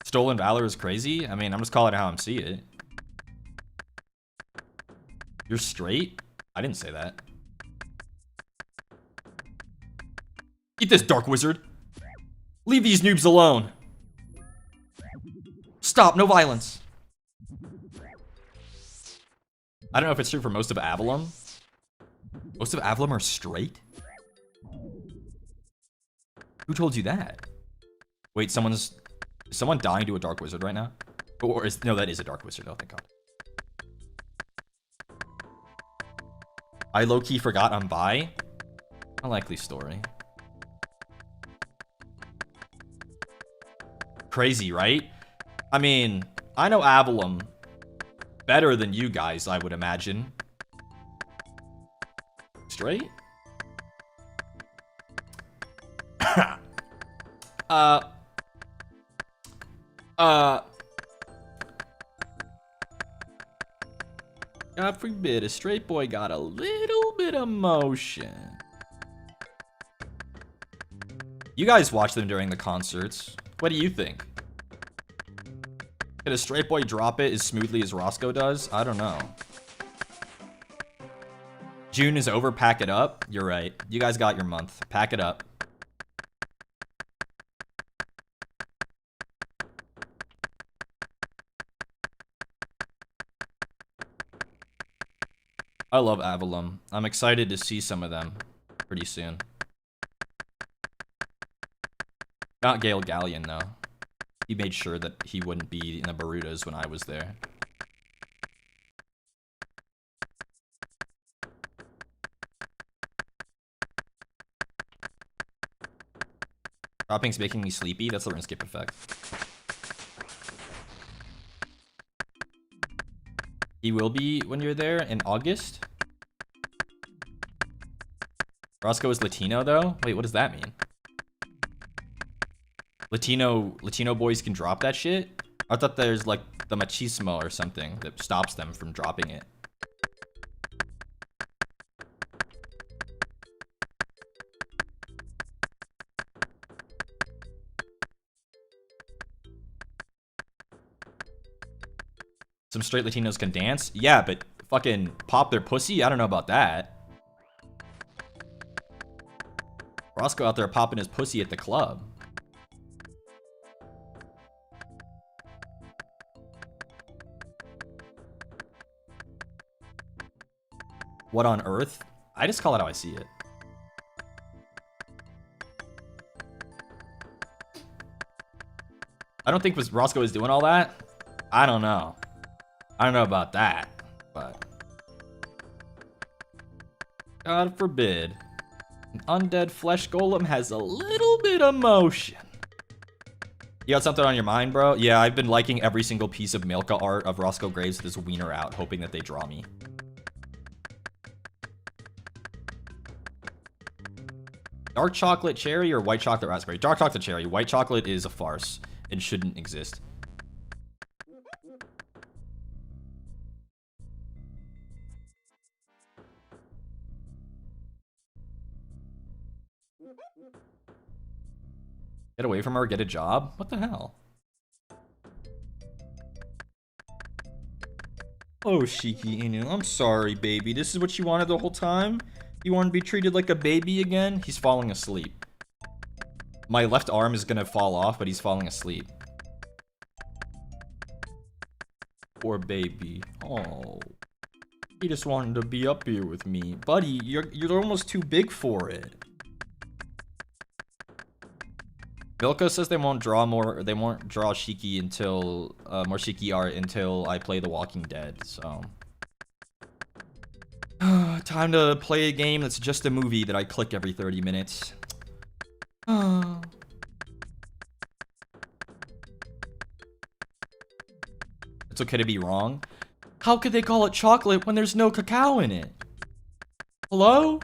Stolen Valor is crazy? I mean, I'm just calling it how I'm seeing it. You're straight? I didn't say that. Eat this, Dark Wizard. Leave these noobs alone. Stop, no violence. I don't know if it's true for most of Avalon. Most of Avalon are straight? Who told you that? Wait, is someone dying to a Dark Wizard right now? Or no, that is a Dark Wizard. Oh, thank God. I low-key forgot I'm bi. Unlikely story. Crazy, right? I mean, I know Avalon better than you guys, I would imagine. Straight? God forbid, a straight boy got a little bit of motion. You guys watch them during the concerts. What do you think? Can a straight boy drop it as smoothly as Roscoe does? I don't know. June is over, pack it up. You're right. You guys got your month. Pack it up. I love Avalon. I'm excited to see some of them pretty soon. Not Gale Galleon, though. He made sure that he wouldn't be in the Barutas when I was there. Dropping's making me sleepy. That's the RuneScape effect. He will be when you're there in August. Roscoe is Latino, though? Wait, what does that mean? Latino boys can drop that shit? I thought there's like the machismo or something that stops them from dropping it. Some straight Latinos can dance? Yeah, but fucking pop their pussy? I don't know about that. Roscoe out there popping his pussy at the club. What on earth? I just call it how I see it. I don't think Roscoe is doing all that. I don't know. I don't know about that, but God forbid. An undead flesh golem has a little bit of motion. You got something on your mind, bro? Yeah, I've been liking every single piece of Milka art of Roscoe Graves with his wiener out, hoping that they draw me. Dark chocolate cherry or white chocolate raspberry? Dark chocolate cherry. White chocolate is a farce and shouldn't exist. Get away from her, get a job? What the hell? Oh, Shiki, I'm sorry, baby. This is what you wanted the whole time? You want to be treated like a baby again? He's falling asleep. My left arm is gonna fall off, but he's falling asleep. Poor baby. Oh. He just wanted to be up here with me. Buddy, you're almost too big for it. Milka says they won't draw Shiki until more Shiki art until I play The Walking Dead, so time to play a game that's just a movie that I click every 30 minutes. It's okay to be wrong. How could they call it chocolate when there's no cacao in it? Hello?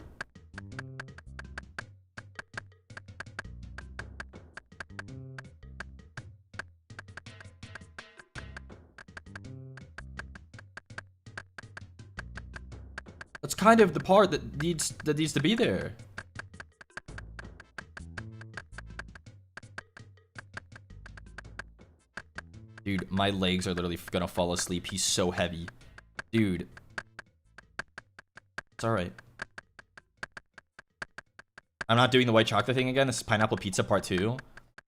That's kind of the part that needs to be there. Dude, my legs are literally gonna fall asleep. He's so heavy. Dude. It's alright. I'm not doing the white chocolate thing again. This is pineapple pizza part 2.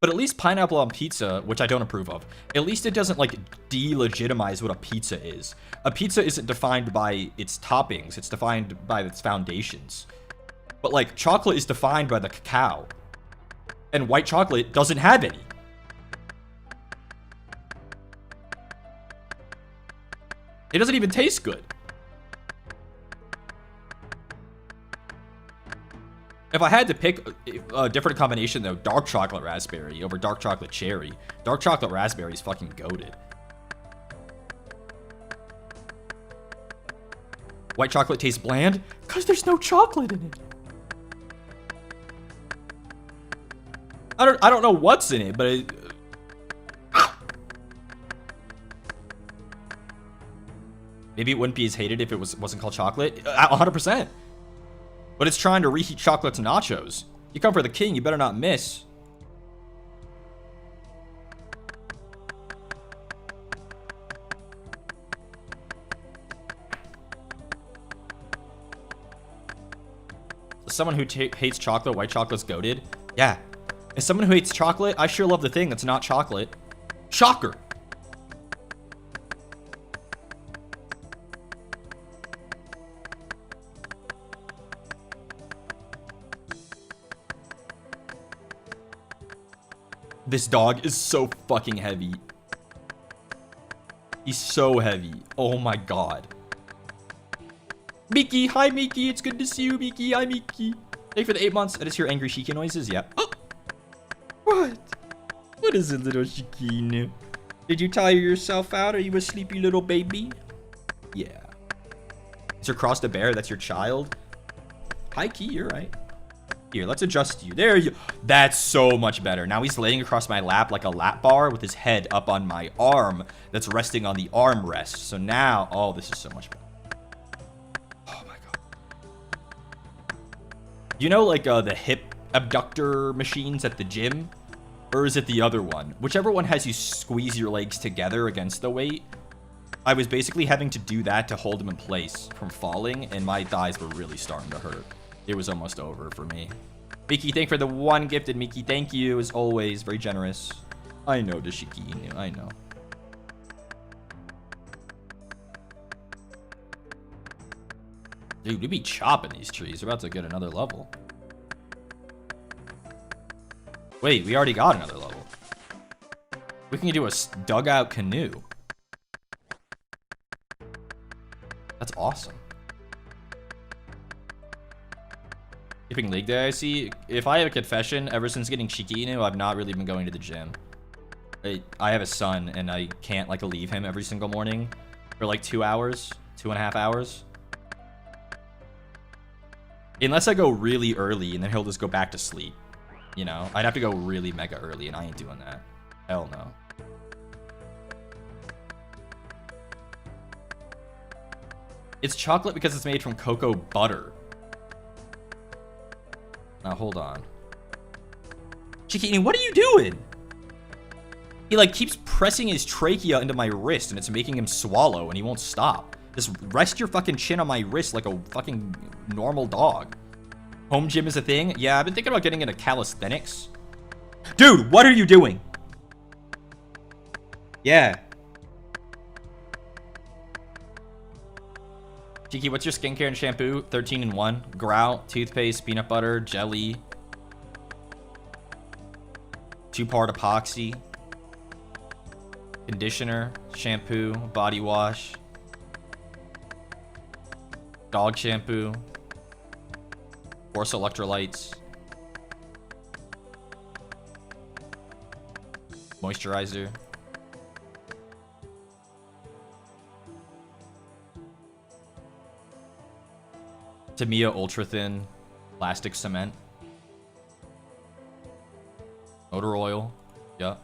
But at least pineapple on pizza, which I don't approve of, at least it doesn't like delegitimize what a pizza is. A pizza isn't defined by its toppings, it's defined by its foundations. But like chocolate is defined by the cacao. And white chocolate doesn't have any. It doesn't even taste good. If I had to pick a different combination though, dark chocolate raspberry over dark chocolate cherry. Dark chocolate raspberry is fucking goated. White chocolate tastes bland? Cause there's no chocolate in it. I don't know what's in it, but maybe it wouldn't be as hated if it wasn't called chocolate. 100%. But it's trying to reheat chocolate to nachos. You come for the king, you better not miss. Someone who hates chocolate, white chocolate's goated. Yeah. As someone who hates chocolate, I sure love the thing that's not chocolate. Shocker. This dog is so fucking heavy. He's so heavy. Oh my god. Miki, hi Miki, it's good to see you, Miki. Hi Miki. Thank you for the 8 months. I just hear angry Shiki noises. Yeah. Oh. What? What is it, little Shiki? Did you tire yourself out? Are you a sleepy little baby? Yeah. Is your cross the bear? That's your child? Hi Key, you're right. Here, let's adjust you. There you. That's so much better. Now he's laying across my lap like a lap bar with his head up on my arm that's resting on the armrest. So now, oh, this is so much better. Oh my god. You know, like the hip abductor machines at the gym? Or is it the other one? Whichever one has you squeeze your legs together against the weight. I was basically having to do that to hold him in place from falling, and my thighs were really starting to hurt. It was almost over for me. Miki, thank you for the 1 gifted, Miki. Thank you, as always. Very generous. I know, Dashiki. I know. Dude, we be chopping these trees. We're about to get another level. Wait, we already got another level. We can do a dugout canoe. That's awesome. Skipping leg day, I see. If I have a confession, ever since getting Shiki, I've not really been going to the gym. I have a son, and I can't, like, leave him every single morning for, like, 2 hours, 2.5 hours. Unless I go really early, and then he'll just go back to sleep. You know? I'd have to go really mega early, and I ain't doing that. Hell no. It's chocolate because it's made from cocoa butter. Now, hold on. Shiki, what are you doing? He, like, keeps pressing his trachea into my wrist, and it's making him swallow, and he won't stop. Just rest your fucking chin on my wrist like a fucking normal dog. Home gym is a thing? Yeah, I've been thinking about getting into calisthenics. Dude, what are you doing? Yeah. Shiki, what's your skincare and shampoo? 13 in 1. Grout, toothpaste, peanut butter, jelly. 2-part epoxy. Conditioner, shampoo, body wash. Dog shampoo. Force electrolytes. Moisturizer. Tamiya ultra thin plastic cement. Motor oil. Yup.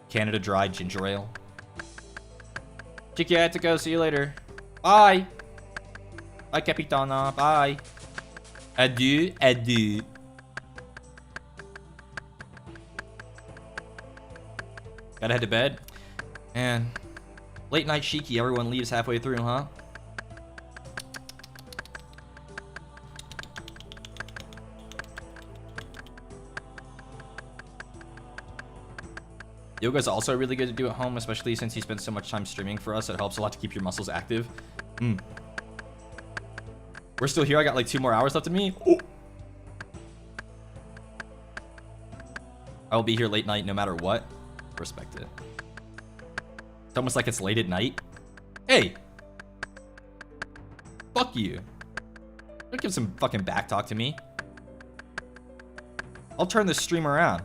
Canada Dry ginger ale. Chiki, I have to go. See you later. Bye. Bye, Capitana. Bye. Adieu. Adieu. Gotta head to bed. Man. Late night Shiki. Everyone leaves halfway through, huh? Yoga is also really good to do at home, especially since you spend so much time streaming for us. It helps a lot to keep your muscles active. We're still here. I got like 2 more hours left of me. Oh. I will be here late night no matter what. Respect it. It's almost like it's late at night. Hey. Fuck you. Don't give some fucking back talk to me. I'll turn this stream around.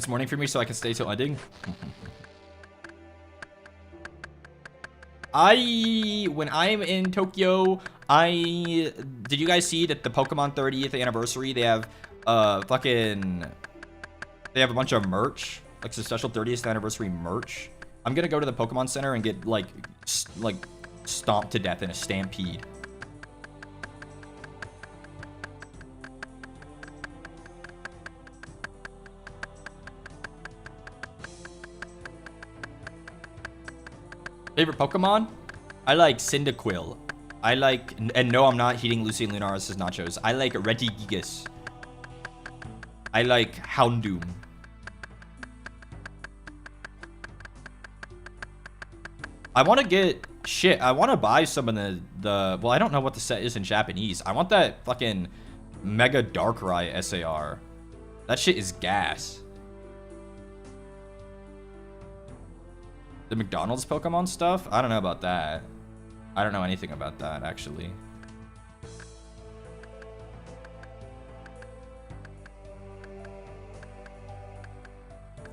It's morning for me, so I can stay till ending. When I'm in Tokyo, did you guys see that the Pokemon 30th anniversary, they have they have a bunch of merch, like some special 30th anniversary merch. I'm gonna go to the Pokemon Center and get like stomped to death in a stampede. Favorite Pokemon? I like Cyndaquil. And no, I'm not eating Lucy and Lunaris' nachos. I like Regigigas. I like Houndoom. I want to get shit. I want to buy some of the. Well, I don't know what the set is in Japanese. I want that fucking Mega Darkrai SAR. That shit is gas. The McDonald's Pokemon stuff? I don't know about that. I don't know anything about that, actually.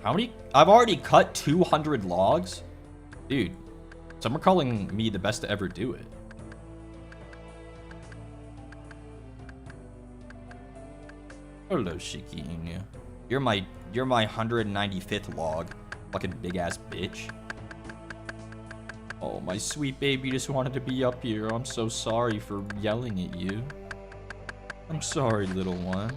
How many? I've already cut 200 logs? Dude, some are calling me the best to ever do it. Hello, Shiki. You're my 195th log. Fucking big ass bitch. Oh, my sweet baby just wanted to be up here. I'm so sorry for yelling at you. I'm sorry, little one.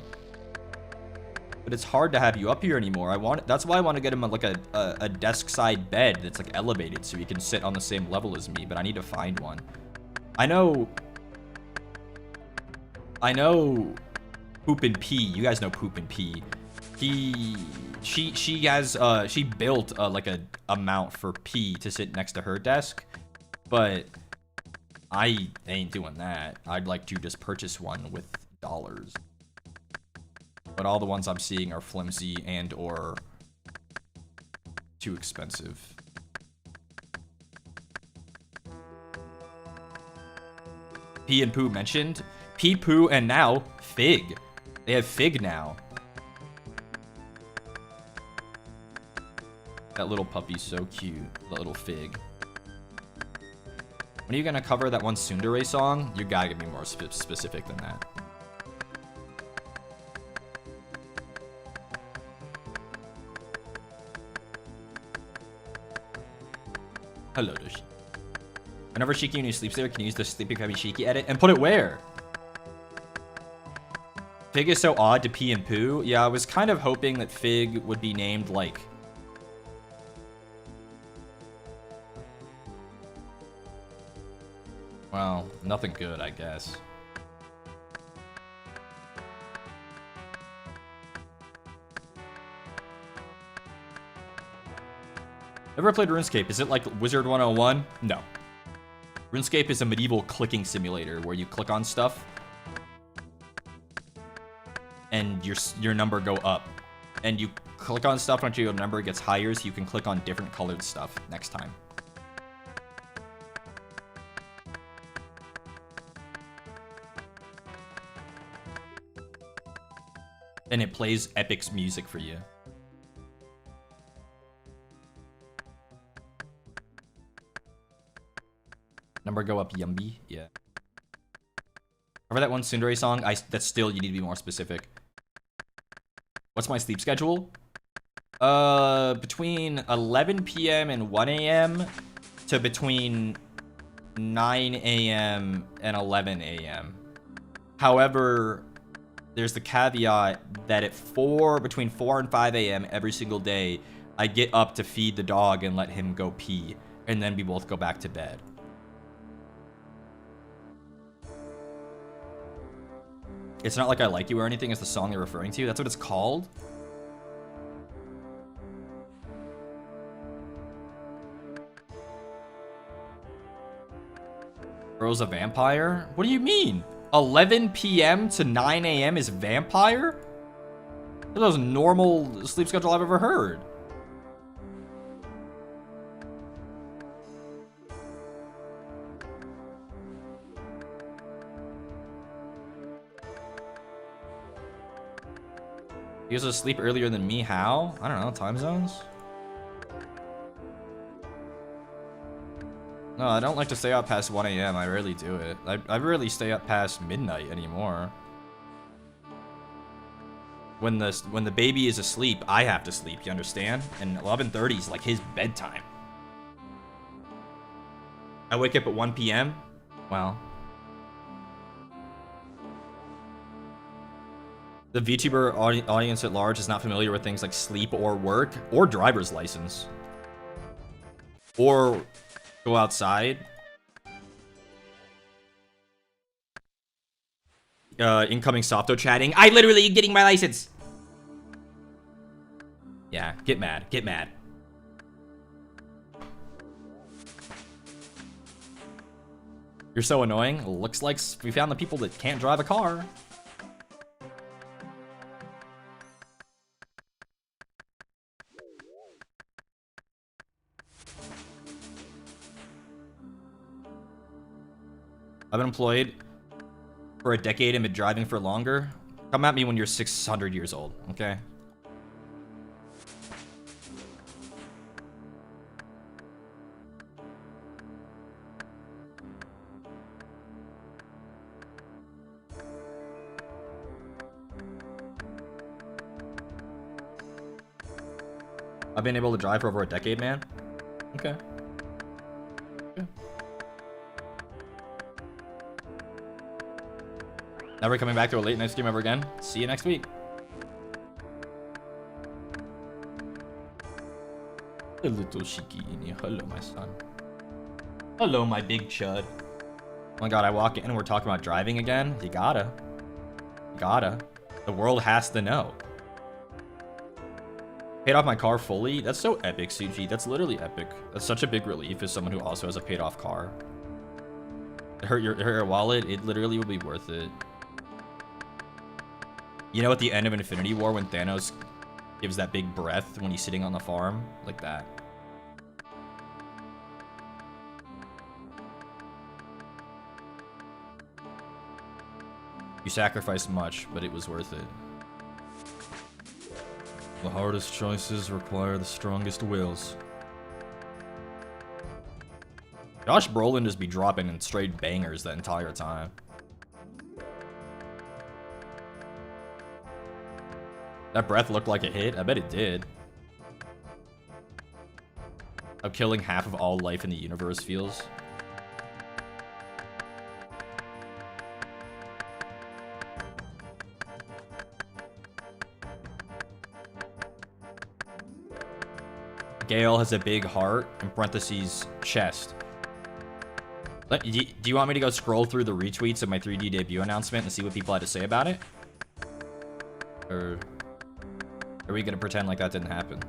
But it's hard to have you up here anymore. That's why I want to get him a desk side bed that's like elevated so he can sit on the same level as me, but I need to find one. I know Poop and Pee. You guys know Poop and Pee. She built like a mount for P to sit next to her desk, but I ain't doing that. I'd like to just purchase one with dollars, but all the ones I'm seeing are flimsy and or too expensive. P and Poo mentioned. P, Poo, and now Fig. They have Fig now. That little puppy's so cute. The little Fig. When are you gonna cover that one Tsundere song? You gotta get me more specific than that. Hello, Doshi. Whenever Shiki when he sleeps there, can you use the Sleeping Baby Shiki edit and put it where? Fig is so odd to Pee and Poo. Yeah, I was kind of hoping that Fig would be named like... Well, nothing good, I guess. Never played RuneScape. Is it like Wizard 101? No. RuneScape is a medieval clicking simulator where you click on stuff and your number go up. And you click on stuff until your number gets higher so you can click on different colored stuff next time. And it plays Epic's music for you. Number go up, Yumby. Yeah. Remember that one Tsundere song? That's still, you need to be more specific. What's my sleep schedule? Between 11 p.m. and 1 a.m. to between 9 a.m. and 11 a.m. However, there's the caveat that at between 4 and 5 a.m. every single day, I get up to feed the dog and let him go pee, and then we both go back to bed. It's Not Like I Like You or anything is the song they're referring to. That's what it's called? Bro's a vampire? What do you mean? 11 p.m. to 9 a.m. is vampire? That's the most normal sleep schedule I've ever heard. He was asleep earlier than me. How? I don't know. Time zones? No, I don't like to stay up past 1 a.m. I rarely do it. I rarely stay up past midnight anymore. When the baby is asleep, I have to sleep, you understand? And 11:30 is like his bedtime. I wake up at 1 p.m. Well, the VTuber audience at large is not familiar with things like sleep or work or driver's license. Or go outside. Incoming Softo chatting. I literally am getting my license. Yeah, get mad. Get mad. You're so annoying. Looks like we found the people that can't drive a car. I've been employed for a decade and been driving for longer. Come at me when you're 600 years old, okay? I've been able to drive for over a decade, man. Okay. Never coming back to a late night stream ever again. See you next week. A little Shiki in you. Hello, my son. Hello, my big chud. Oh my god, I walk in and we're talking about driving again. You gotta. You gotta. The world has to know. Paid off my car fully? That's so epic, CG. That's literally epic. That's such a big relief as someone who also has a paid off car. It hurt your wallet? It literally will be worth it. You know, at the end of Infinity War when Thanos gives that big breath when he's sitting on the farm? Like that. You sacrificed much, but it was worth it. The hardest choices require the strongest wills. Josh Brolin just be dropping in straight bangers the entire time. That breath looked like it hit. I bet it did. How killing half of all life in the universe feels. Gale has a big heart, in parentheses, chest. Do you want me to go scroll through the retweets of my 3D debut announcement and see what people had to say about it? Or are we gonna pretend like that didn't happen?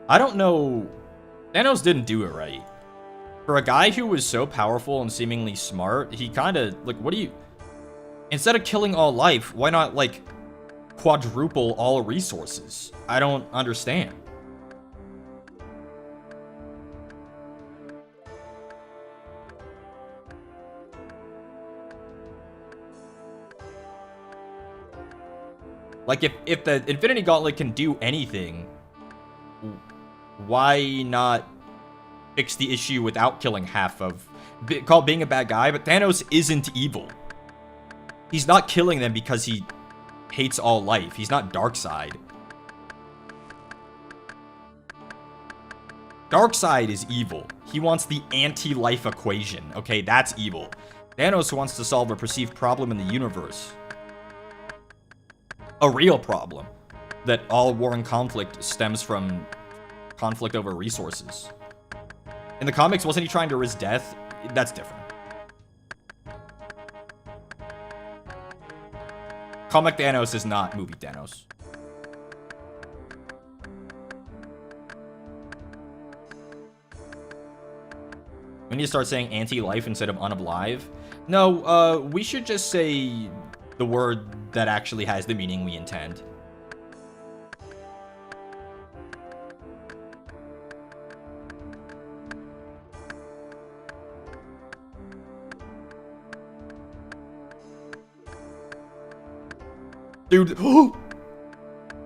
I don't know. Thanos didn't do it right. For a guy who was so powerful and seemingly smart, he kind of, like, what do you... Instead of killing all life, why not, like, quadruple all resources? I don't understand. Like, if the Infinity Gauntlet can do anything, why not fix the issue without killing half of... Called being a bad guy, but Thanos isn't evil. He's not killing them because he hates all life. He's not Darkseid. Darkseid is evil. He wants the anti-life equation. Okay, that's evil. Thanos wants to solve a perceived problem in the universe. A real problem. That all war and conflict stems from conflict over resources. In the comics, wasn't he trying to risk death? That's different. Comic Thanos is not movie Thanos. We need to start saying anti-life instead of unalive. No, we should just say the word that actually has the meaning we intend. Dude,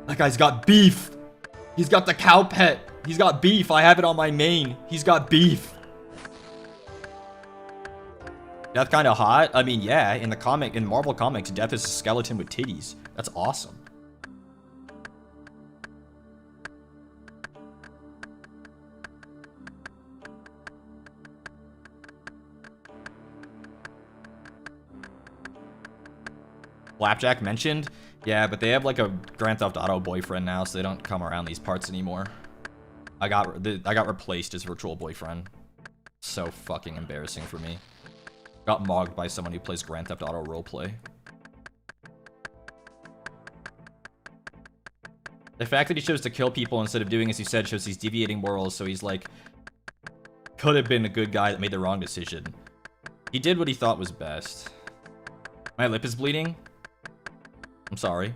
that guy's got beef. He's got the cow pet. He's got beef. I have it on my main. He's got beef. Death kind of hot. I mean, yeah, in Marvel Comics, Death is a skeleton with titties. That's awesome. Flapjack mentioned? Yeah, but they have like a Grand Theft Auto boyfriend now, so they don't come around these parts anymore. I got replaced as virtual boyfriend. So fucking embarrassing for me. Got mogged by someone who plays Grand Theft Auto roleplay. The fact that he chose to kill people instead of doing as he said shows he's deviating morals, so he's like, could have been a good guy that made the wrong decision. He did what he thought was best. My lip is bleeding. I'm sorry.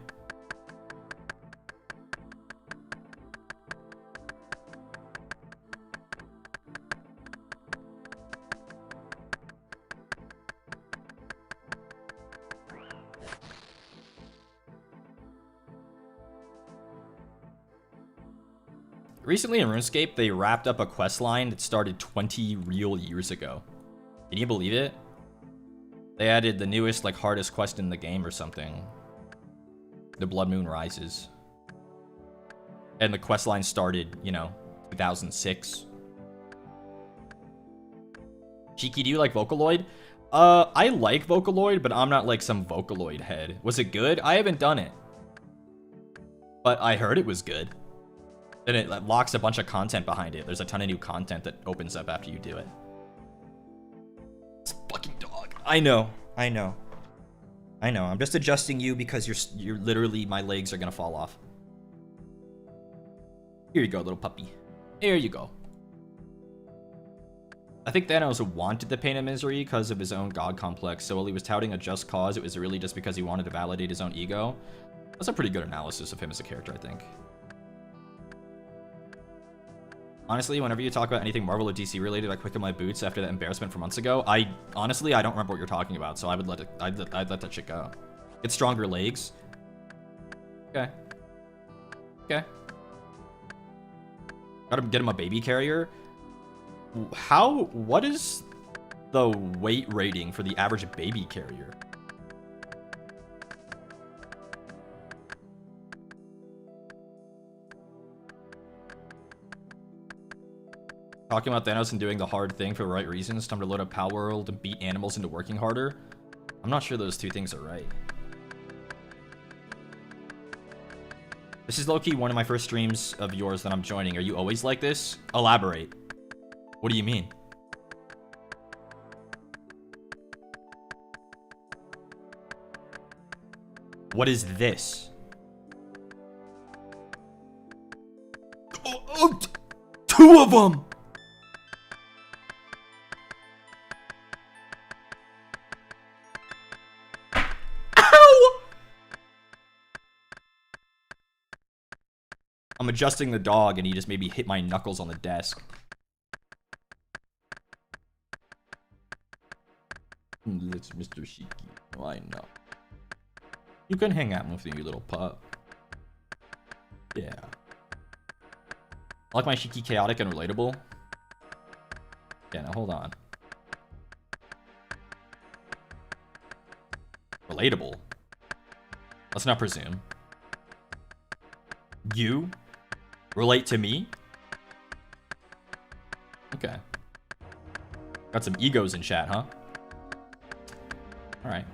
Recently in RuneScape, they wrapped up a quest line that started 20 real years ago. Can you believe it? They added the newest, like, hardest quest in the game or something. The Blood Moon Rises. And the quest line started, you know, 2006. Shiki, do you like Vocaloid? I like Vocaloid, but I'm not like some Vocaloid head. Was it good? I haven't done it. But I heard it was good. And it locks a bunch of content behind it. There's a ton of new content that opens up after you do it. This fucking dog. I know. I'm just adjusting you because you're literally, my legs are gonna fall off. Here you go, little puppy. Here you go. I think Thanos wanted the pain and misery because of his own god complex, so while he was touting a just cause, it was really just because he wanted to validate his own ego. That's a pretty good analysis of him as a character, I think. Honestly, whenever you talk about anything Marvel or DC related, I quicken my boots after that embarrassment from months ago. Honestly, I don't remember what you're talking about, so I'd let that shit go. Get stronger legs. Okay. Gotta get him a baby carrier. What is the weight rating for the average baby carrier? Talking about Thanos and doing the hard thing for the right reasons. Time to load up Power World and beat animals into working harder. I'm not sure those two things are right. This is low-key one of my first streams of yours that I'm joining. Are you always like this? Elaborate. What do you mean? What is this? Two of them! I'm adjusting the dog and he just maybe hit my knuckles on the desk. It's Mr. Shiki. Why not? You can hang out with me, you little pup. Yeah. I like my Shiki chaotic and relatable. Yeah, now hold on. Relatable? Let's not presume. You relate to me? Okay. Got some egos in chat, huh? Alright.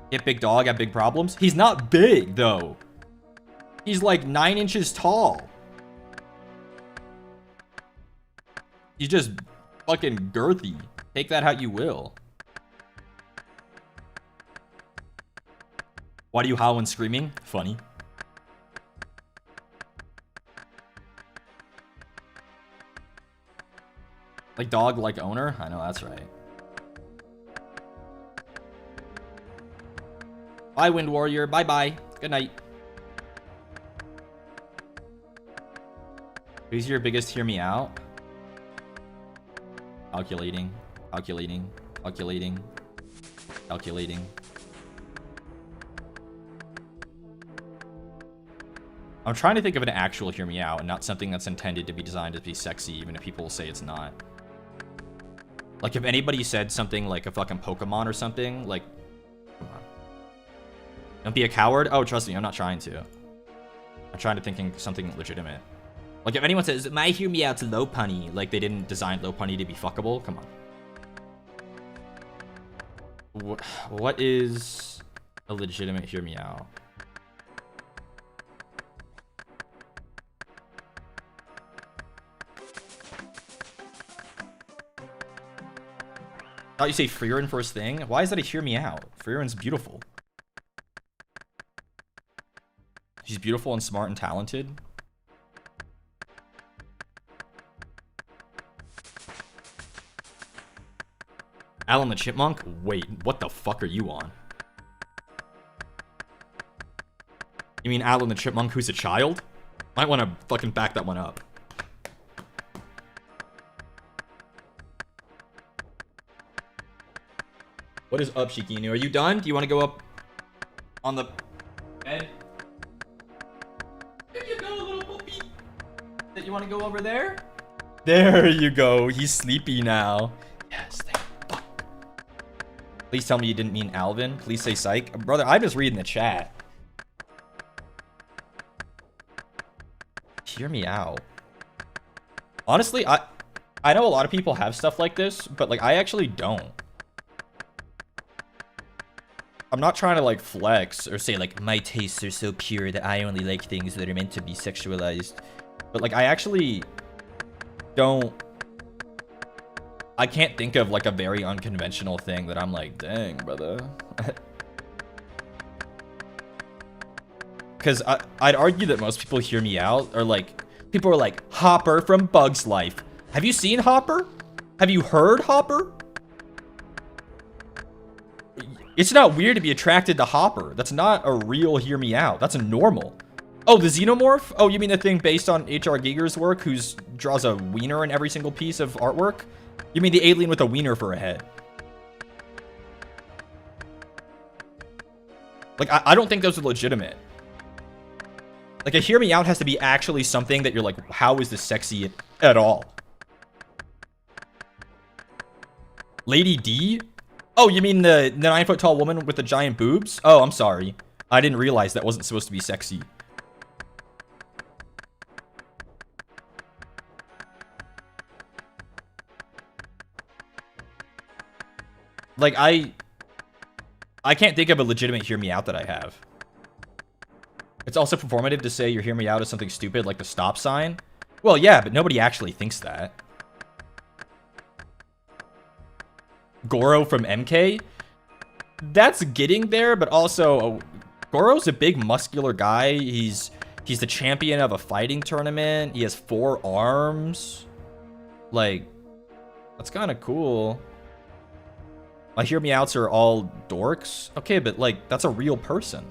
Get big dog, have big problems? He's not big, though. He's like 9 inches tall. He's just fucking girthy. Take that how you will. Why do you howl when screaming? Funny. Like dog, like owner? I know, that's right. Bye, Wind Warrior. Bye-bye. Good night. Who's your biggest hear me out? Calculating. I'm trying to think of an actual hear me out and not something that's intended to be designed to be sexy, even if people say it's not. Like, if anybody said something like a fucking Pokemon or something, like, come on. Don't be a coward? Oh, trust me, I'm not trying to. I'm trying to think of something legitimate. Like, if anyone says, my hear me out's low punny, like they didn't design low punny to be fuckable, come on. What is a legitimate hear me out? Thought you say Freerin first thing? Why is that a hear me out? Freerin's beautiful. She's beautiful and smart and talented. Alan the Chipmunk? Wait, what the fuck are you on? You mean Alan the Chipmunk who's a child? Might want to fucking back that one up. What is up, Shiki? Are you done? Do you want to go up on the bed? There you go, little puppy. You want to go over there? There you go. He's sleepy now. Yes, thank fuck. Please tell me you didn't mean Alvin. Please say psych. Brother, I'm just reading the chat. Hear me out. Honestly, I know a lot of people have stuff like this, but like I actually don't. I'm not trying to like flex or say like my tastes are so pure that I only like things that are meant to be sexualized. But like I actually don't. I can't think of like a very unconventional thing that I'm like, dang, brother. Because I'd argue that most people hear me out are like, people are like, Hopper from Bug's Life. Have you seen Hopper? Have you heard Hopper? It's not weird to be attracted to Hopper. That's not a real hear me out. That's a normal. Oh, the Xenomorph? Oh, you mean the thing based on H.R. Giger's work, who's draws a wiener in every single piece of artwork? You mean the alien with a wiener for a head? Like, I don't think those are legitimate. Like, a hear me out has to be actually something that you're like, how is this sexy at all? Lady D? Oh, you mean the 9-foot-tall woman with the giant boobs? Oh, I'm sorry. I didn't realize that wasn't supposed to be sexy. Like, I can't think of a legitimate hear me out that I have. It's also performative to say your hear me out is something stupid like the stop sign. Well, yeah, but nobody actually thinks that. Goro from MK? That's getting there, but also Goro's a big muscular guy. He's the champion of a fighting tournament. He has 4 arms. Like, that's kind of cool. My hear me outs are all dorks. Okay, but like, that's a real person.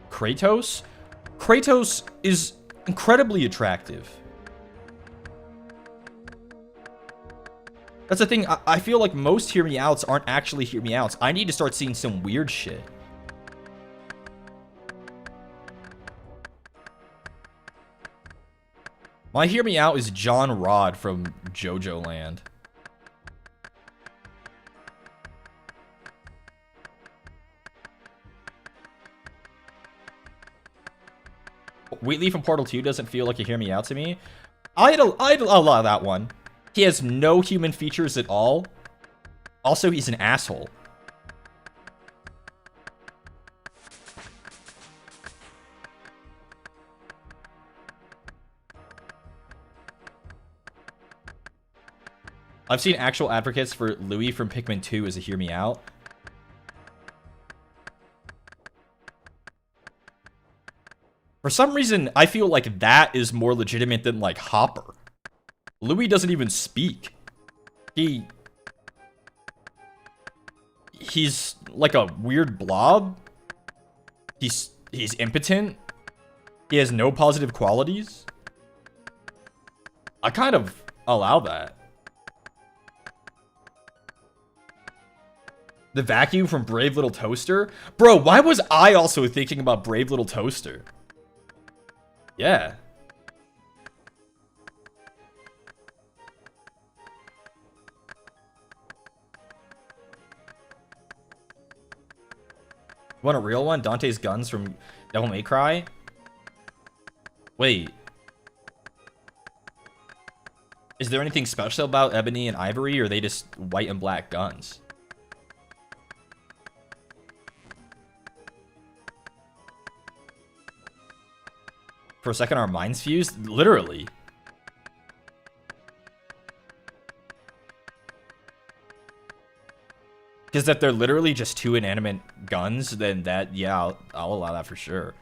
Kratos? Kratos is incredibly attractive. That's the thing. I feel like most hear me outs aren't actually hear me outs. I need to start seeing some weird shit. My hear me out is John Rod from JoJo Land. Wheatley from Portal 2 doesn't feel like a hear me out to me. I'd allow that one. He has no human features at all. Also, he's an asshole. I've seen actual advocates for Louis from Pikmin 2 as a hear me out. For some reason, I feel like that is more legitimate than, like, Hopper. Louis doesn't even speak. He's like a weird blob. He's impotent. He has no positive qualities. I kind of allow that. The vacuum from Brave Little Toaster? Bro, why was I also thinking about Brave Little Toaster? Yeah. Want a real one? Dante's guns from Devil May Cry? Wait. Is there anything special about Ebony and Ivory, or are they just white and black guns? For a second, our minds fused? Literally. Because if they're literally just two inanimate guns, then that, yeah, I'll allow that for sure.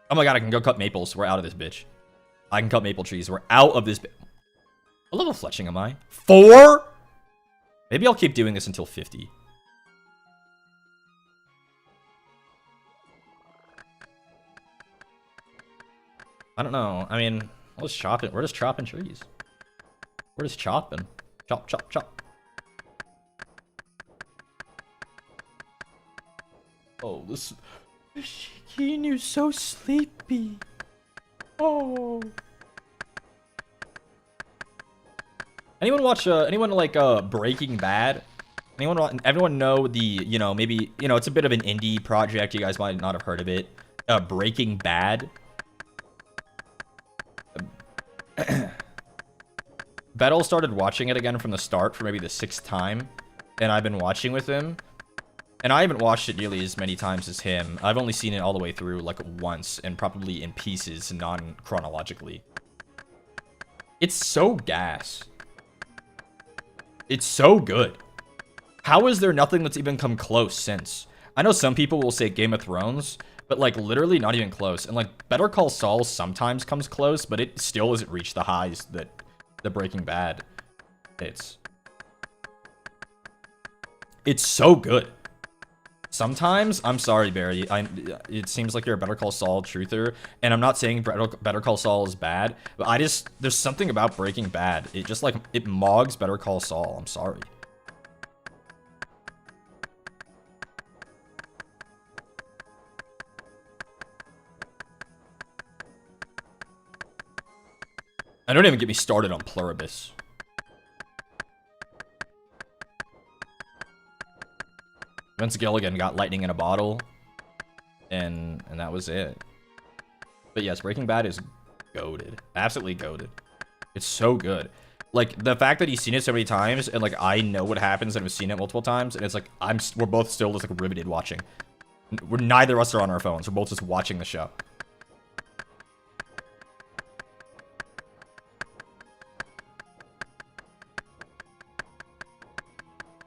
Oh my god, I can go cut maples. We're out of this bitch. I can cut maple trees. We're out of this bitch. What level fletching am I? 4? Maybe I'll keep doing this until 50. I don't know. I mean, we'll just chop it. We're just chopping trees. We're just chopping. Chop, chop, chop. Oh, this... Shiki, you're so sleepy. Oh. Anyone watch, anyone like, Breaking Bad? Everyone know the, you know, maybe, you know, it's a bit of an indie project. You guys might not have heard of it. Breaking Bad. Bettel started watching it again from the start for maybe the 6th time. And I've been watching with him. And I haven't watched it nearly as many times as him. I've only seen it all the way through, like, once. And probably in pieces, non-chronologically. It's so gas. It's so good. How is there nothing that's even come close since? I know some people will say Game of Thrones, but, like, literally not even close. And, like, Better Call Saul sometimes comes close, but it still hasn't reached the highs that the Breaking Bad hits. It's so good. Sometimes, I'm sorry, Barry, it seems like you're a Better Call Saul truther, and I'm not saying Better Call Saul is bad, but there's something about Breaking Bad. It just, like, it mogs Better Call Saul. I'm sorry. And don't even get me started on Pluribus. Vince Gilligan got lightning in a bottle, and that was it. But yes, Breaking Bad is goated, absolutely goated. It's so good. Like, the fact that he's seen it so many times, and like I know what happens and have seen it multiple times, and it's like we're both still just like riveted watching. Neither of us are on our phones. We're both just watching the show.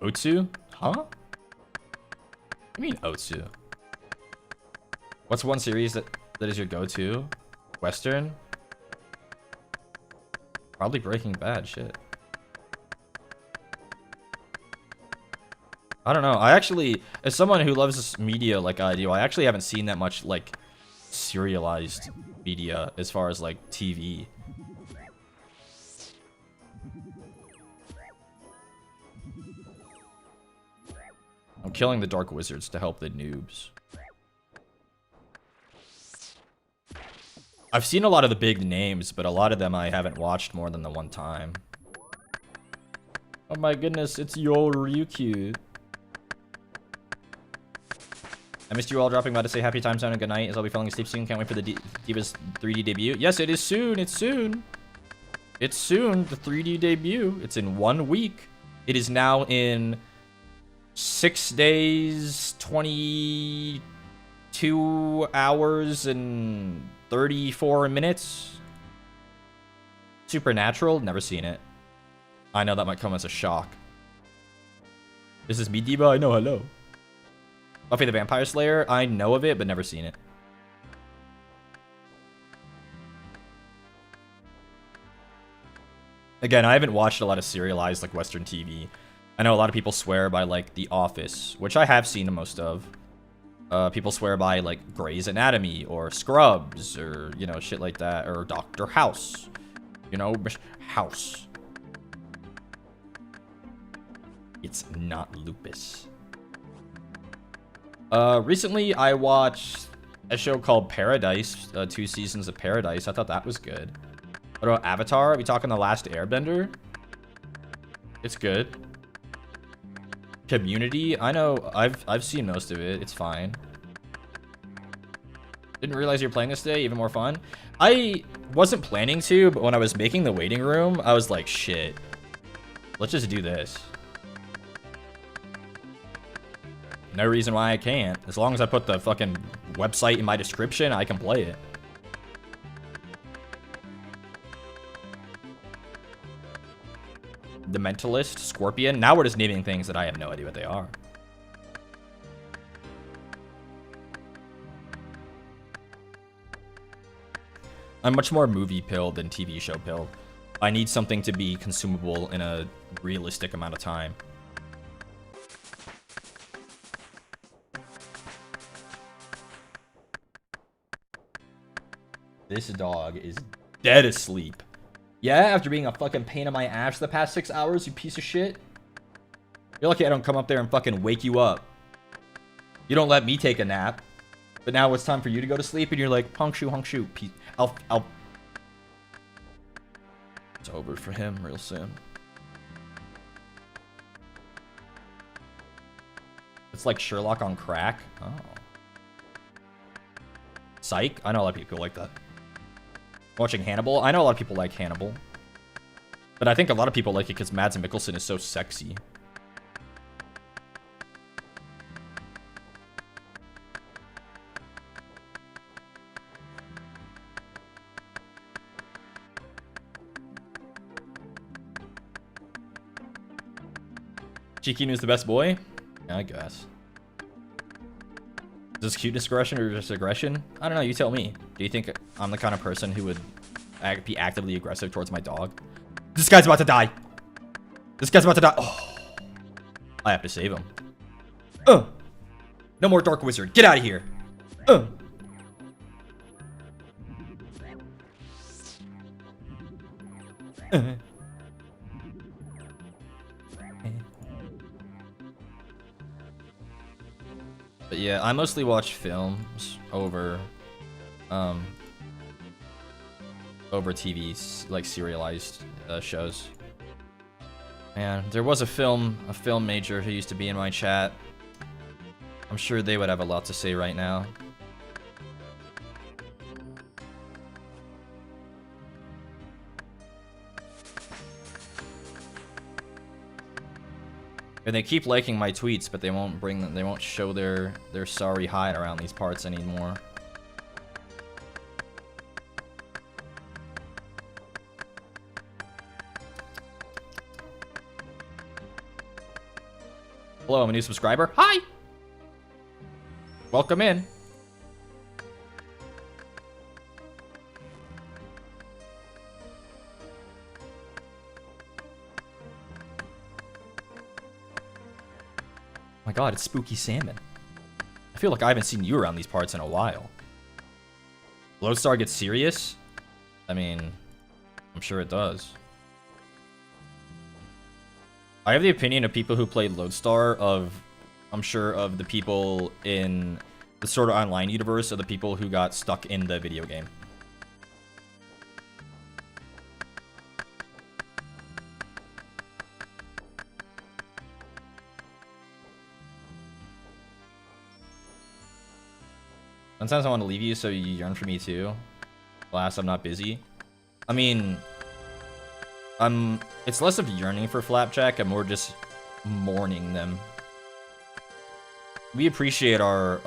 Otsu? Huh? What do you mean Otsu? What's one series that is your go-to? Western? Probably Breaking Bad, shit. I don't know. I actually, as someone who loves this media like I do, I actually haven't seen that much, like, serialized media as far as, like, TV. I'm killing the Dark Wizards to help the noobs. I've seen a lot of the big names, but a lot of them I haven't watched more than the one time. Oh my goodness, it's Ryukyu. I missed you all dropping by to say happy time zone and good night, as I'll be falling asleep soon. Can't wait for the Diva's 3D debut. Yes, it is soon. It's soon. It's soon, the 3D debut. It's in 1 week. It is now in 6 days, 22 hours, and 34 minutes. Supernatural, never seen it. I know that might come as a shock. This is me, Diva. I know, hello. Buffy the Vampire Slayer, I know of it, but never seen it. Again, I haven't watched a lot of serialized, like, Western TV. I know a lot of people swear by, like, The Office, which I have seen most of. people swear by like Grey's Anatomy or Scrubs or, you know, shit like that, or Dr. House, you know, House. It's not lupus. Recently I watched a show called Paradise, 2 seasons of Paradise. I thought that was good. What about Avatar? Are we talking The Last Airbender? It's good. Community? I know, I've seen most of it. It's fine. Didn't realize you were playing this today. Even more fun. I wasn't planning to, but when I was making the waiting room, I was like, shit. Let's just do this. No reason why I can't. As long as I put the fucking website in my description, I can play it. The Mentalist, Scorpion. Now we're just naming things that I have no idea what they are. I'm much more movie pilled than TV show pilled. I need something to be consumable in a realistic amount of time. This dog is dead asleep. Yeah, after being a fucking pain in my ass the past 6 hours, you piece of shit. You're lucky I don't come up there and fucking wake you up. You don't let me take a nap. But now it's time for you to go to sleep and you're like, honk shoe, I'll... It's over for him real soon. It's like Sherlock on crack. Oh. Psych? I know a lot of people like that. Watching Hannibal? I know a lot of people like Hannibal. But I think a lot of people like it because Mads Mikkelsen is so sexy. Shiki is the best boy? Yeah, I guess. Is this cuteness aggression or just aggression? I don't know, you tell me. Do you think I'm the kind of person who would be actively aggressive towards my dog? This guy's about to die. This guy's about to die. Oh, I have to save him. No more Dark Wizard. Get out of here. But yeah, I mostly watch films over TVs, like serialized shows. Man, there was a film major who used to be in my chat. I'm sure they would have a lot to say right now. And they keep liking my tweets, but they won't bring them. They won't show their sorry hide around these parts anymore. Hello, I'm a new subscriber. Hi. Welcome in. Oh my god, it's Spooky Salmon. I feel like I haven't seen you around these parts in a while. Lodestar gets serious? I mean, I'm sure it does. I have the opinion of people who played Lodestar of, I'm sure, of the people in the Sword Art Online universe of the people who got stuck in the video game. Sometimes I want to leave you so you yearn for me too. Alas, I'm not busy. I mean, it's less of yearning for Flapjack and more just mourning them. We appreciate our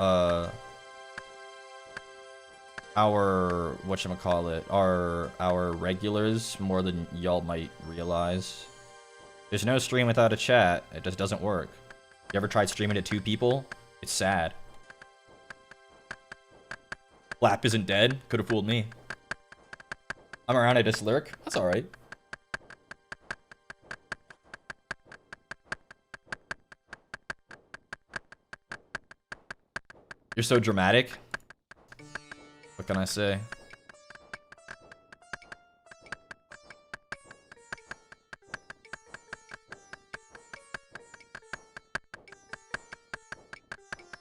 whatchamacallit, our regulars more than y'all might realize. There's no stream without a chat. It just doesn't work. You ever tried streaming to 2 people? It's sad. Flap isn't dead. Could have fooled me. I'm around, I just lurk. That's alright. You're so dramatic. What can I say?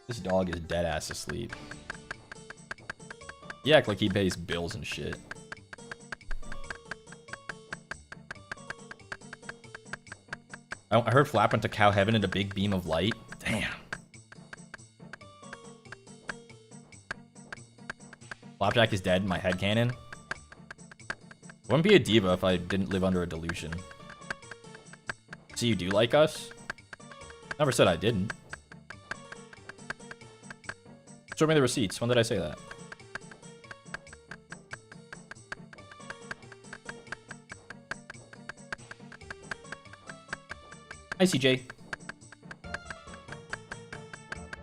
This dog is dead ass asleep. He act like he pays bills and shit. I heard Flap went to cow heaven in a big beam of light. Damn. Flapjack is dead in my headcanon. Wouldn't be a diva if I didn't live under a delusion. So you do like us? Never said I didn't. Show me the receipts. When did I say that? Hi, CJ.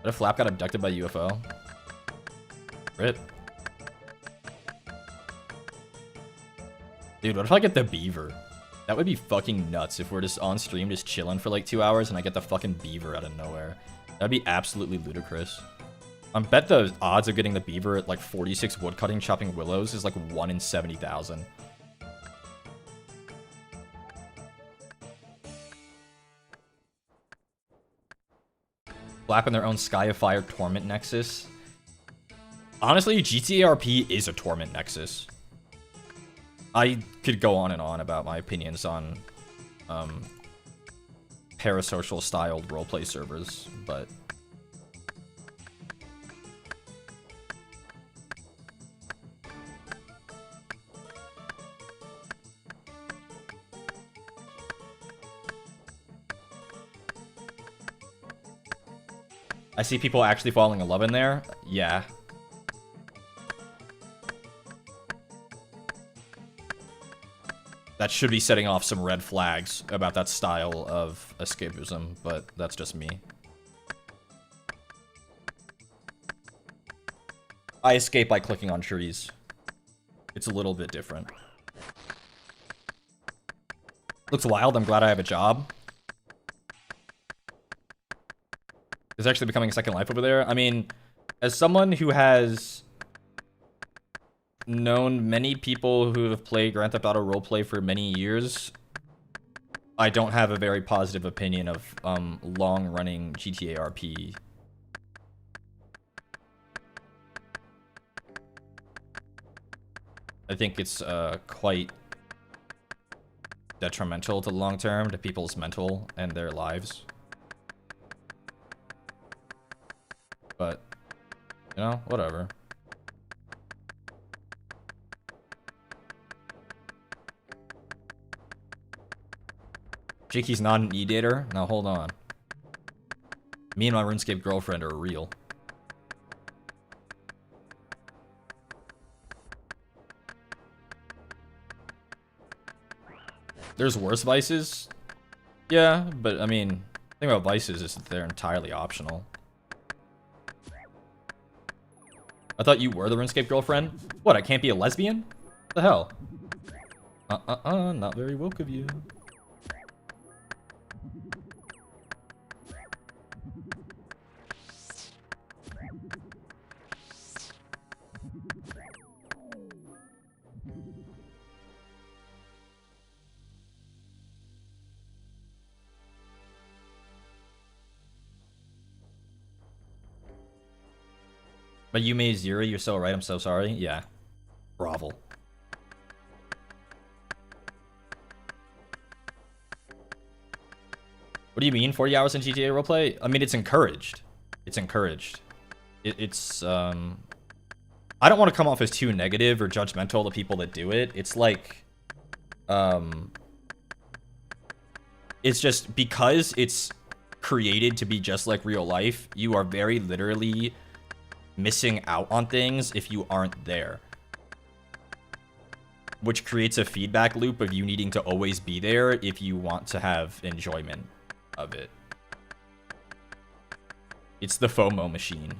What if Flap got abducted by UFO? Rip. Dude, what if I get the beaver? That would be fucking nuts if we're just on stream just chilling for like 2 hours and I get the fucking beaver out of nowhere. That'd be absolutely ludicrous. I bet the odds of getting the beaver at like 46 woodcutting chopping willows is like 1 in 70,000. Flapping their own Sky of Fire Torment Nexus. Honestly, GTA RP is a Torment Nexus. I could go on and on about my opinions on parasocial styled roleplay servers, but I see people actually falling in love in there. Yeah. That should be setting off some red flags about that style of escapism, but that's just me. I escape by clicking on trees. It's a little bit different. Looks wild. I'm glad I have a job. There's actually becoming a second life over there. I mean, as someone who has known many people who have played Grand Theft Auto roleplay for many years, I don't have a very positive opinion of long-running GTA RP. I think it's quite detrimental to the long term to people's mental and their lives. But, you know, whatever. Shiki's not an e-dater? Now hold on. Me and my RuneScape girlfriend are real. There's worse vices? Yeah, but I mean, the thing about vices is that they're entirely optional. I thought you were the RuneScape girlfriend? What, I can't be a lesbian? What the hell? Not very woke of you. But you made Zero, you're so right, I'm so sorry. Yeah. Bravo. What do you mean, 40 hours in GTA roleplay? I mean, it's encouraged. It's encouraged. It's, I don't want to come off as too negative or judgmental to people that do it. It's like, it's just because it's created to be just like real life, you are very literally missing out on things if you aren't there, which creates a feedback loop of you needing to always be there if you want to have enjoyment of it. It's the FOMO machine.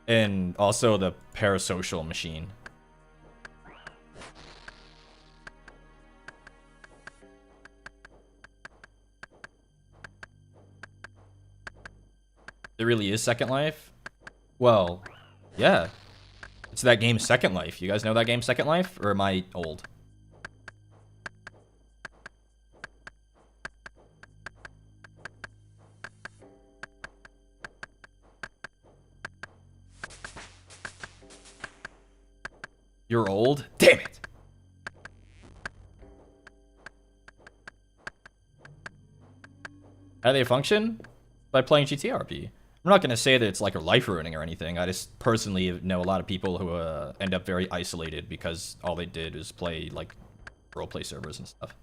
And also the parasocial machine. It really is Second Life? Well, yeah. It's that game Second Life. You guys know that game Second Life? Or am I old? You're old? Damn it! How do they function? By playing GTRP. I'm not going to say that it's like a life ruining or anything. I just personally know a lot of people who end up very isolated because all they did was play like roleplay servers and stuff.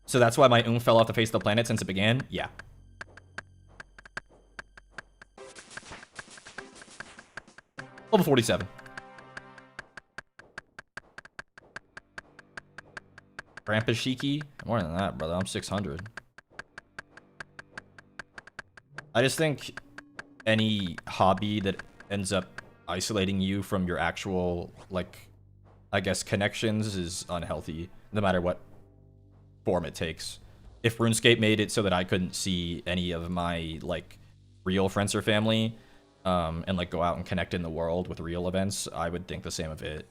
So that's why my fell off the face of the planet since it began? Yeah. Level 47. Grandpa Shiki? More than that, brother. I'm 600. I just think any hobby that ends up isolating you from your actual, like, I guess, connections is unhealthy, no matter what form it takes. If RuneScape made it so that I couldn't see any of my, like, real friends or family, and, like, go out and connect in the world with real events, I would think the same of it.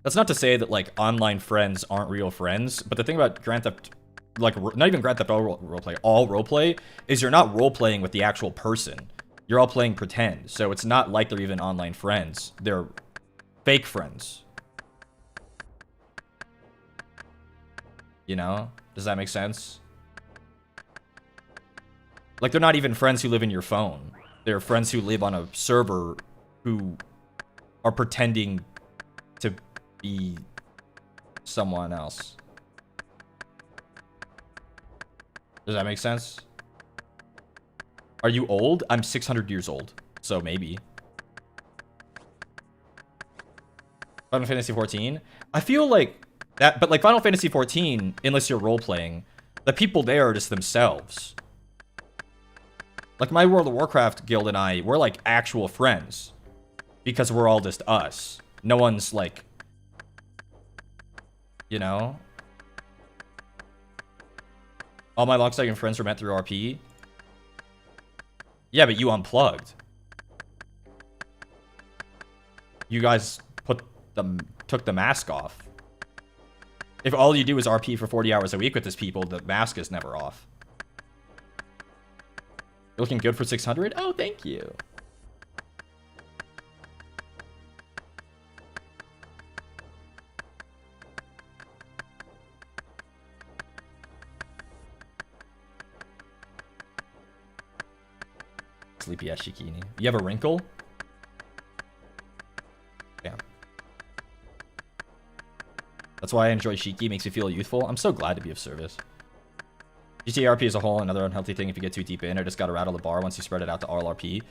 That's not to say that, like, online friends aren't real friends, but the thing about Grand Theft, like, not even Grand Theft Auto roleplay, all roleplay, is you're not roleplaying with the actual person. You're all playing pretend, so it's not like they're even online friends. They're fake friends. You know? Does that make sense? Like, they're not even friends who live in your phone. They're friends who live on a server who are pretending to be someone else. Does that make sense? Are you old? I'm 600 years old, so maybe. Final Fantasy 14? I feel like that, but like Final Fantasy 14, unless you're role-playing, the people there are just themselves. Like my World of Warcraft guild and I, we're like actual friends. Because we're all just us. No one's like, you know? All my long-standing friends were met through RP. Yeah, but you unplugged. You guys took the mask off. If all you do is RP for 40 hours a week with these people, the mask is never off. You're looking good for 600? Oh, thank you. Sleepy ass Shiki. You have a wrinkle? Damn. That's why I enjoy Shiki. Makes me feel youthful. I'm so glad to be of service. GTRP as a whole, another unhealthy thing if you get too deep in. I just gotta rattle the bar once you spread it out to all RP.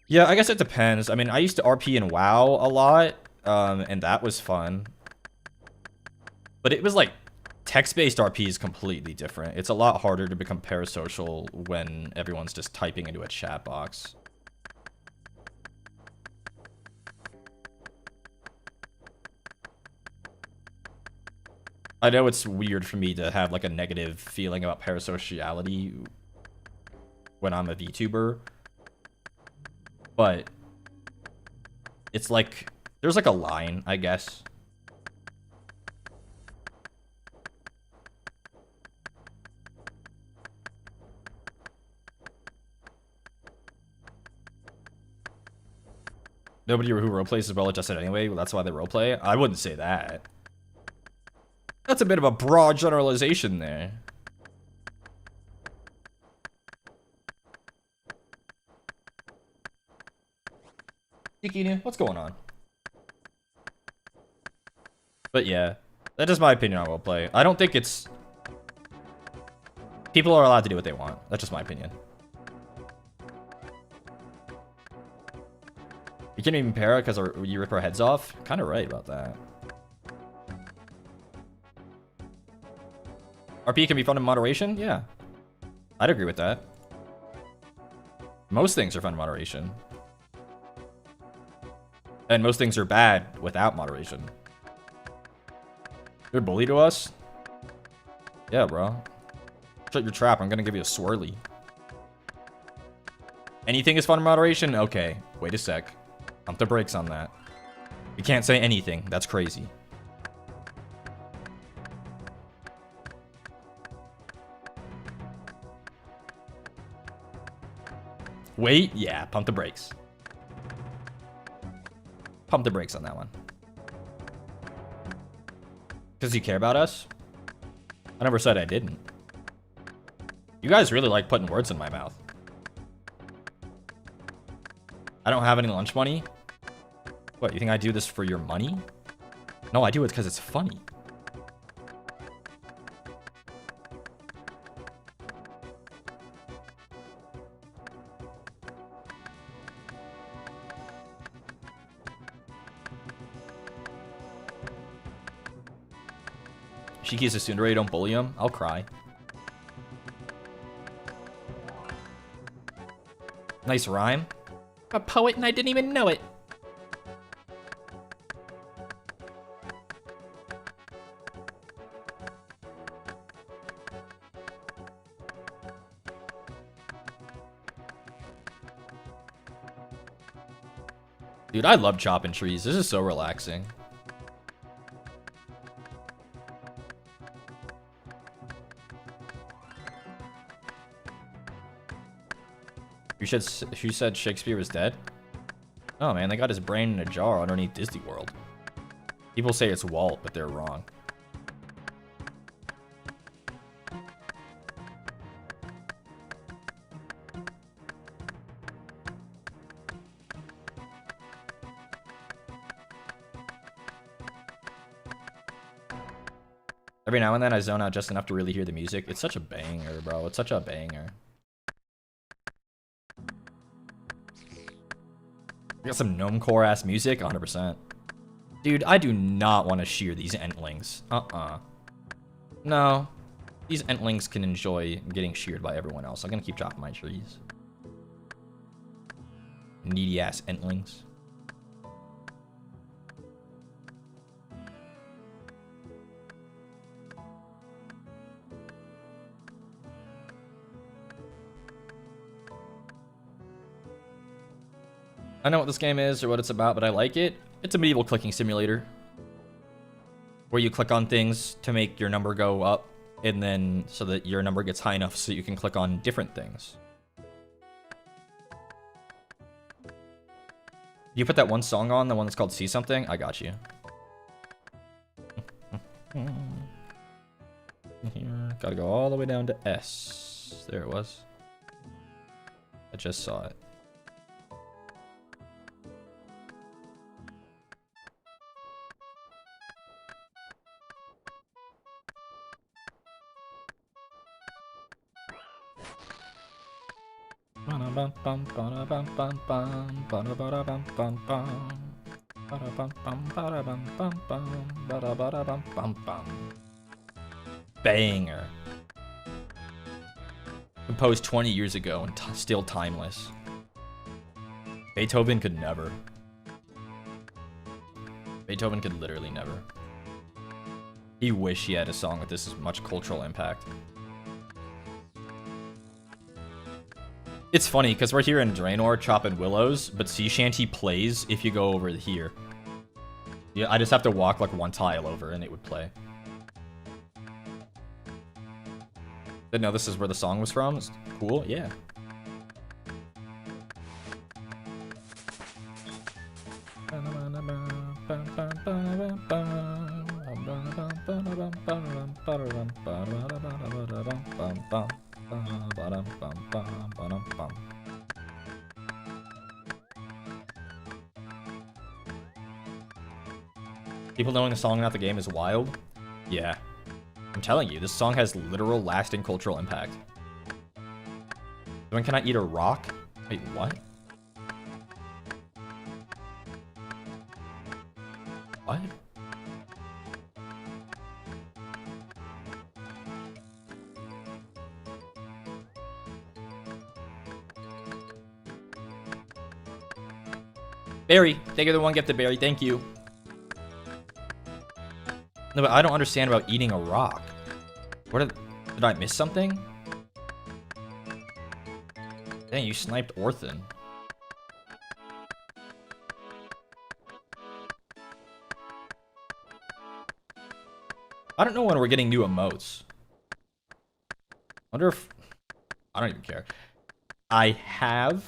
Yeah, I guess it depends. I mean, I used to RP in WoW a lot, and that was fun. But it was like text-based RP is completely different. It's a lot harder to become parasocial when everyone's just typing into a chat box. I know it's weird for me to have like a negative feeling about parasociality when I'm a VTuber, but it's like there's like a line, I guess. Nobody who roleplays is well adjusted anyway. Well, that's why they roleplay. I wouldn't say that. That's a bit of a broad generalization there. Shiki, what's going on? But yeah, that's just my opinion on roleplay. I don't think it's... People are allowed to do what they want. That's just my opinion. You can't even para because you rip our heads off? Kind of right about that. RP can be fun in moderation? Yeah. I'd agree with that. Most things are fun in moderation. And most things are bad without moderation. You're a bully to us? Yeah, bro. Shut your trap. I'm gonna give you a swirly. Anything is fun in moderation? Okay. Wait a sec. Pump the brakes on that. You can't say anything. That's crazy. Wait. Yeah, pump the brakes. Pump the brakes on that one. Because you care about us? I never said I didn't. You guys really like putting words in my mouth. I don't have any lunch money? What, you think I do this for your money? No, I do it because it's funny. Shiki's a tsundere, don't bully him. I'll cry. Nice rhyme. I'm a poet and I didn't even know it. Dude, I love chopping trees. This is so relaxing. She said Shakespeare was dead? Oh man, they got his brain in a jar underneath Disney World. People say it's Walt, but they're wrong. Every now and then I zone out just enough to really hear the music. It's such a banger, bro. It's such a banger. Got some gnome core ass music, 100%. Dude, I do not want to shear these entlings. No. These entlings can enjoy getting sheared by everyone else. I'm gonna keep chopping my trees. Needy ass entlings. I know what this game is or what it's about, but I like it. It's a medieval clicking simulator where you click on things to make your number go up, and then so that your number gets high enough so you can click on different things. You put that one song on, the one that's called See Something? I got you. Here, gotta go all the way down to S. There it was. I just saw it. Banger. Composed 20 years ago and still timeless. Beethoven could never. Beethoven could literally never. He wished he had a song with this much cultural impact. It's funny, because we're here in Draenor chopping willows, but Sea Shanty plays if you go over here. Yeah, I just have to walk like one tile over and it would play. Didn't know this is where the song was from. It's cool, yeah. People knowing the song, not the game, is wild. Yeah. I'm telling you, this song has literal lasting cultural impact. When can I eat a rock? Wait, what? What? Barry, thank you for the one gifted, Barry. Thank you. No, but I don't understand about eating a rock. Did I miss something? Dang, you sniped Orphan. I don't know when we're getting new emotes. Wonder if... I don't even care. I have,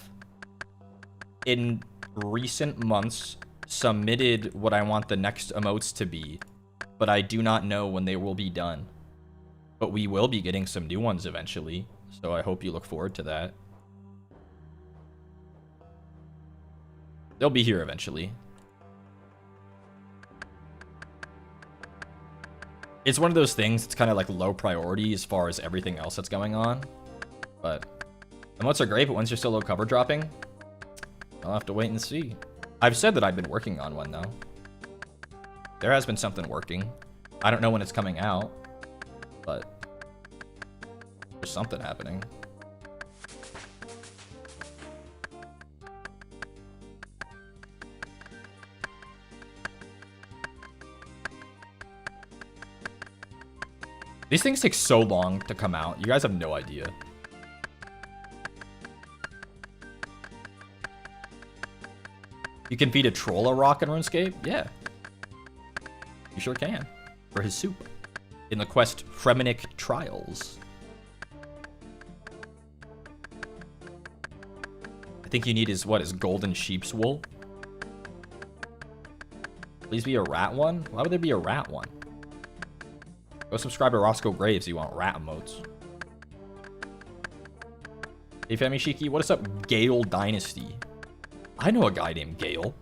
in recent months, submitted what I want the next emotes to be, but I do not know when they will be done. But we will be getting some new ones eventually, so I hope you look forward to that. They'll be here eventually. It's one of those things, it's kind of like low priority as far as everything else that's going on. But emotes are great, but once you're still low cover dropping, I'll have to wait and see. I've said that I've been working on one, though. There has been something working. I don't know when it's coming out, but there's something happening. These things take so long to come out. You guys have no idea. You can feed a troll a rock in RuneScape? Yeah. You sure can. For his soup. In the quest Fremenic Trials. I think you need his, what, his golden sheep's wool? Please be a rat one? Why would there be a rat one? Go subscribe to Roscoe Graves if you want rat emotes. Hey Femi Shiki, what is up, Gale Dynasty? I know a guy named Gale.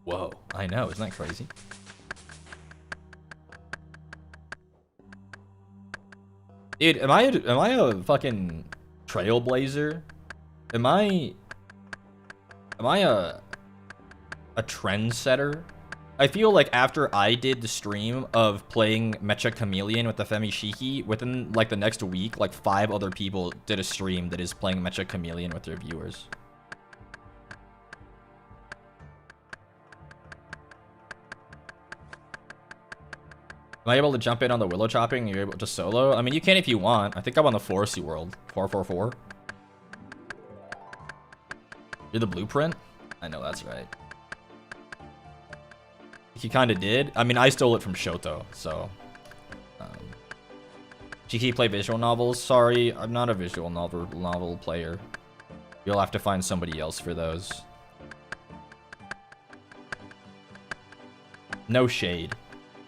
Whoa, I know, isn't that crazy? Dude, am I a fucking trailblazer? Am I a trendsetter? I feel like after I did the stream of playing Mecha Chameleon with the Femi Shiki, within like the next week, like 5 other people did a stream that is playing Mecha Chameleon with their viewers. Am I able to jump in on the willow chopping? You're able to solo? I mean, you can if you want. I think I'm on the Foresty world. 444. You're the blueprint? I know that's right. He kind of did. I mean, I stole it from Shoto, so. Shiki play visual novels? Sorry, I'm not a visual novel player. You'll have to find somebody else for those. No shade,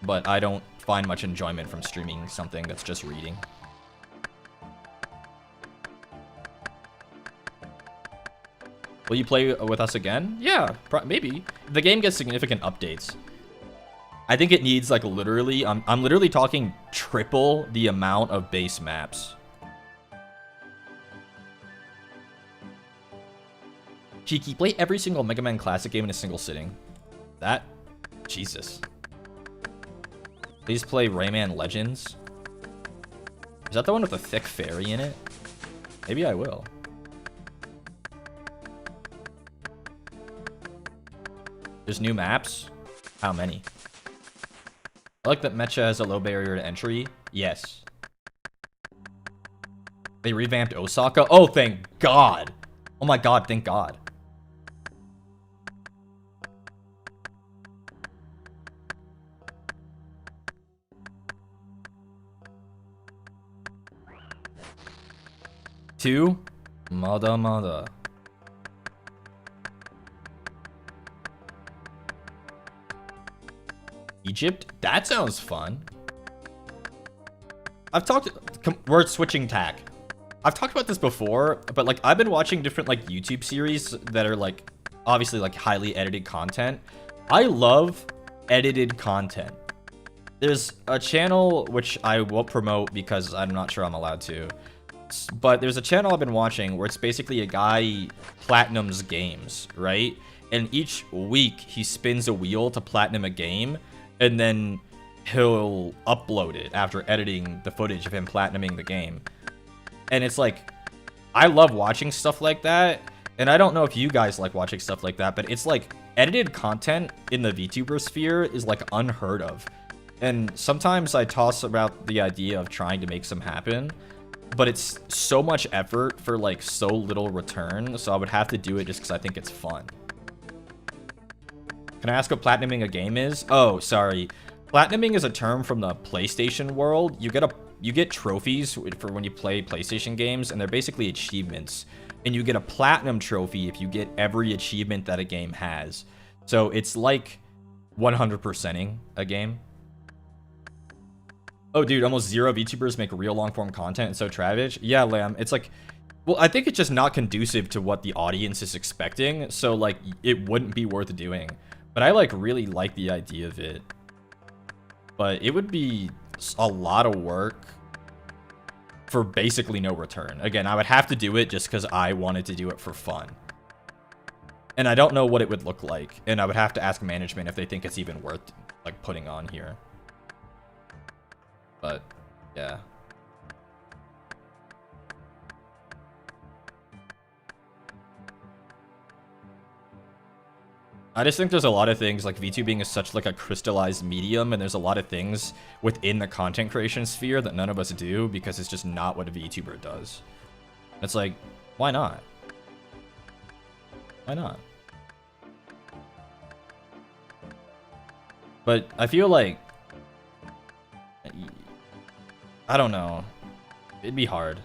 but I don't find much enjoyment from streaming something that's just reading. Will you play with us again? Yeah, maybe. The game gets significant updates. I think it needs like literally, I'm literally talking triple the amount of base maps. Cheeky, play every single Mega Man Classic game in a single sitting. That, Jesus. Please play Rayman Legends. Is that the one with the thick fairy in it? Maybe I will. There's new maps? How many? I like that Mecha has a low barrier to entry. Yes. They revamped Osaka? Oh, thank God. Oh my God, thank God. Two? Mada. Egypt? That sounds fun. We're switching tack. I've talked about this before, but like I've been watching different like YouTube series that are like obviously like highly edited content. I love edited content. There's a channel which I won't promote because I'm not sure I'm allowed to. But there's a channel I've been watching where it's basically a guy platinums games, right? And each week he spins a wheel to platinum a game, and then he'll upload it after editing the footage of him platinuming the game. And it's like, I love watching stuff like that. And I don't know if you guys like watching stuff like that, but it's like edited content in the VTuber sphere is like unheard of. And sometimes I toss about the idea of trying to make some happen, but it's so much effort for like so little return. So I would have to do it just because I think it's fun. Can I ask what platinuming a game is? Oh, sorry. Platinuming is a term from the PlayStation world. You get trophies for when you play PlayStation games, and they're basically achievements. And you get a platinum trophy if you get every achievement that a game has. So it's like 100%ing a game. Oh, dude, almost zero VTubers make real long-form content. It's so tragic. Yeah, Lamb. It's like, well, I think it's just not conducive to what the audience is expecting. So, like, it wouldn't be worth doing. But I, like, really like the idea of it. But it would be a lot of work for basically no return. Again, I would have to do it just because I wanted to do it for fun. And I don't know what it would look like. And I would have to ask management if they think it's even worth, like, putting on here. But, yeah. I just think there's a lot of things, like VTubing is such like a crystallized medium, and there's a lot of things within the content creation sphere that none of us do because it's just not what a VTuber does. It's like, why not? Why not? But I feel like, I don't know. It'd be hard.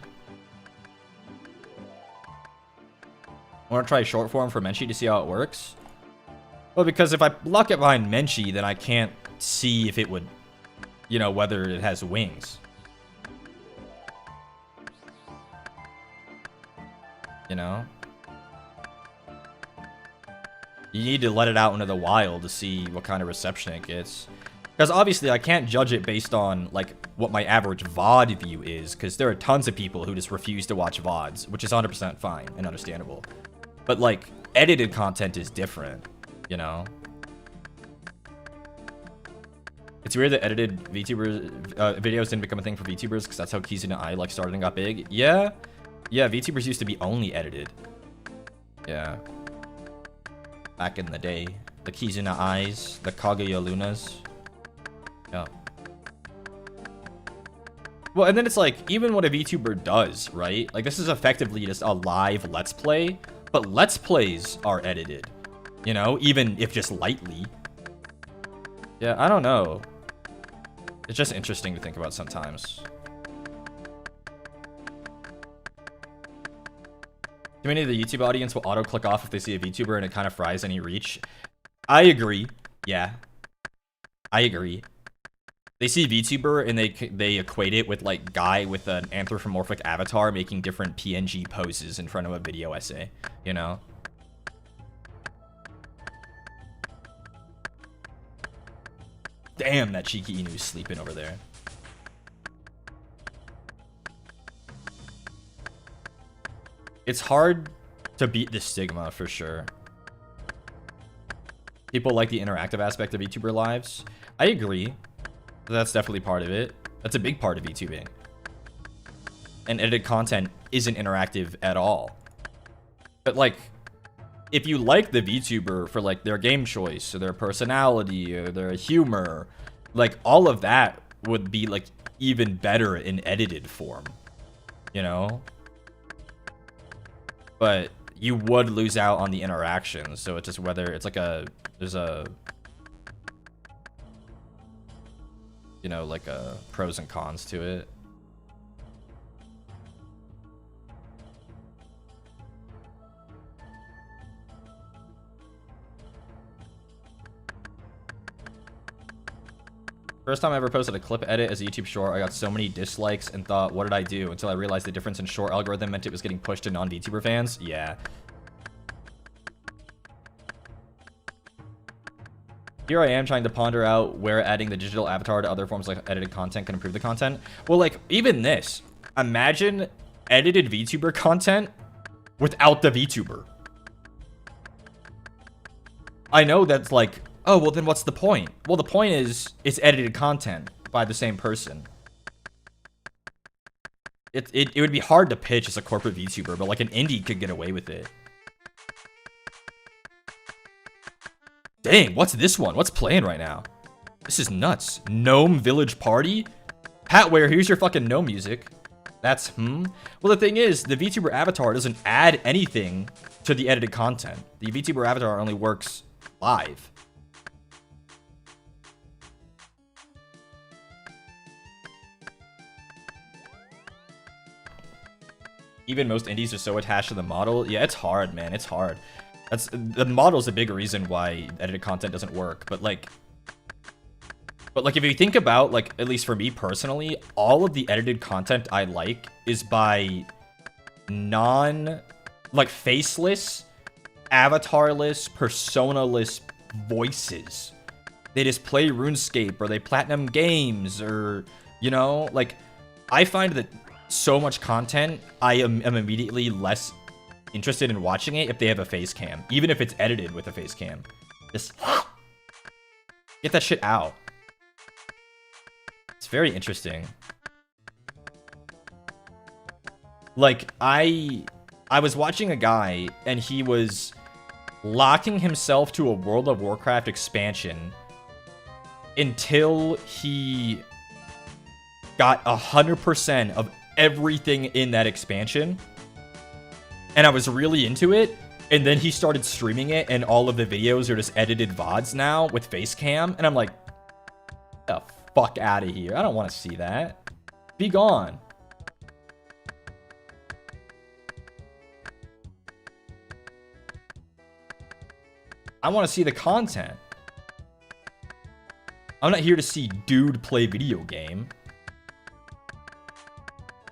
I want to try short form for Menchie to see how it works. Well, because if I lock it behind Menchie, then I can't see if it would, you know, whether it has wings. You know? You need to let it out into the wild to see what kind of reception it gets. Because obviously I can't judge it based on, like, what my average VOD view is, because there are tons of people who just refuse to watch VODs, which is 100% fine and understandable. But, like, edited content is different. You know, it's weird that edited VTubers videos didn't become a thing for VTubers because that's how Kizuna Ai like started and got big. Yeah, VTubers used to be only edited. Yeah, back in the day, the Kizuna Ais, the Kaguya Lunas. Yeah. Well, and then it's like, even what a VTuber does, right? Like, this is effectively just a live Let's Play, but Let's Plays are edited. You know, even if just lightly. Yeah, I don't know. It's just interesting to think about sometimes. Too many of the YouTube audience will auto-click off if they see a VTuber and it kind of fries any reach. I agree. Yeah. I agree. They see VTuber and they equate it with, like, guy with an anthropomorphic avatar making different PNG poses in front of a video essay. You know? Damn, that Shiki Inu's sleeping over there. It's hard to beat the stigma, for sure. People like the interactive aspect of VTuber lives. I agree. That's definitely part of it. That's a big part of VTubing. And edited content isn't interactive at all. But, like, if you like the VTuber for, like, their game choice or their personality or their humor, like, all of that would be, like, even better in edited form, you know? But you would lose out on the interaction, so it's just whether it's like there's a, you know, like a pros and cons to it. First time I ever posted a clip edit as a YouTube short, I got so many dislikes and thought, what did I do? Until I realized the difference in short algorithm meant it was getting pushed to non-VTuber fans. Yeah. Here I am trying to ponder out where adding the digital avatar to other forms like edited content can improve the content. Well, like, even this. Imagine edited VTuber content without the VTuber. I know that's like, oh, well, then what's the point? Well, the point is, it's edited content by the same person. It would be hard to pitch as a corporate VTuber, but like an indie could get away with it. Dang, what's this one? What's playing right now? This is nuts. Gnome Village Party? Patware, here's your fucking gnome music. That's, Well, the thing is, the VTuber avatar doesn't add anything to the edited content. The VTuber avatar only works live. Even most indies are so attached to the model. Yeah, it's hard, man. It's hard. The model's a big reason why edited content doesn't work. But like, if you think about, like, at least for me personally, all of the edited content I like is by like, faceless, avatarless, personaless voices. They just play RuneScape, or they platinum games, or, you know, like, I find that so much content, I am immediately less interested in watching it if they have a face cam, even if it's edited with a face cam. Just get that shit out. It's very interesting. Like, I was watching a guy, and he was locking himself to a World of Warcraft expansion until he got 100% of everything in that expansion. And I was really into it. And then he started streaming it, and all of the videos are just edited VODs now with face cam. And I'm like, get the fuck out of here. I don't want to see that. Be gone. I want to see the content. I'm not here to see dude play video game.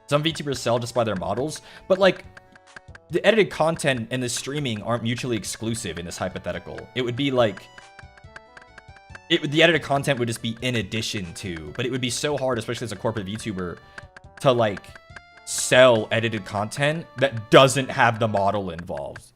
Some VTubers sell just by their models, but like, the edited content and the streaming aren't mutually exclusive in this hypothetical. It would be like, the edited content would just be in addition to, but it would be so hard, especially as a corporate VTuber, to like sell edited content that doesn't have the model involved.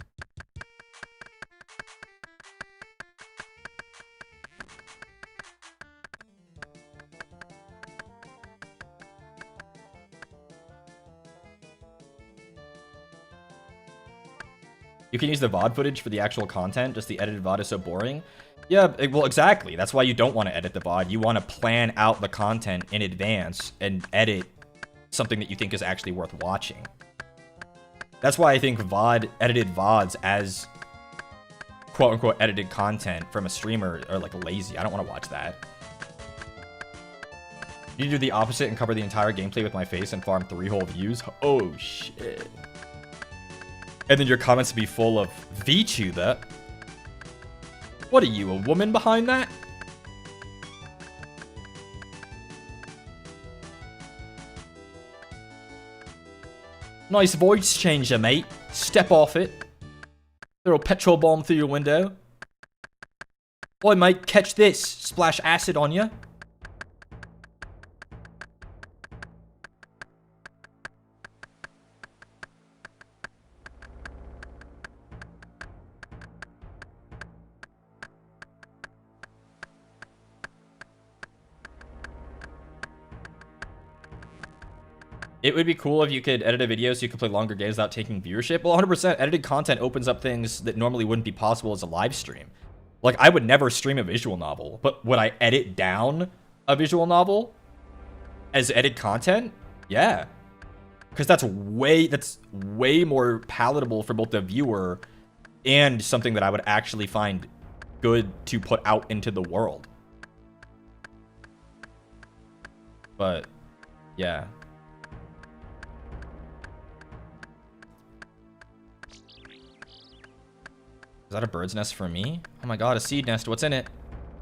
You can use the VOD footage for the actual content, just the edited VOD is so boring. Yeah, well, exactly. That's why you don't want to edit the VOD. You want to plan out the content in advance and edit something that you think is actually worth watching. That's why I think edited VODs as quote-unquote edited content from a streamer are like lazy. I don't want to watch that. You do the opposite and cover the entire gameplay with my face and farm 3 whole views? Oh, shit. And then your comments be full of Vtuber. What are you, a woman behind that? Nice voice changer, mate. Step off it. Throw a petrol bomb through your window. Oi, mate, catch this. Splash acid on you. It would be cool if you could edit a video so you could play longer games without taking viewership. Well, 100% edited content opens up things that normally wouldn't be possible as a live stream. Like, I would never stream a visual novel, but would I edit down a visual novel as edited content? Yeah. Because that's way more palatable for both the viewer and something that I would actually find good to put out into the world. But, yeah. Is that a bird's nest for me? Oh my god, a seed nest. What's in it?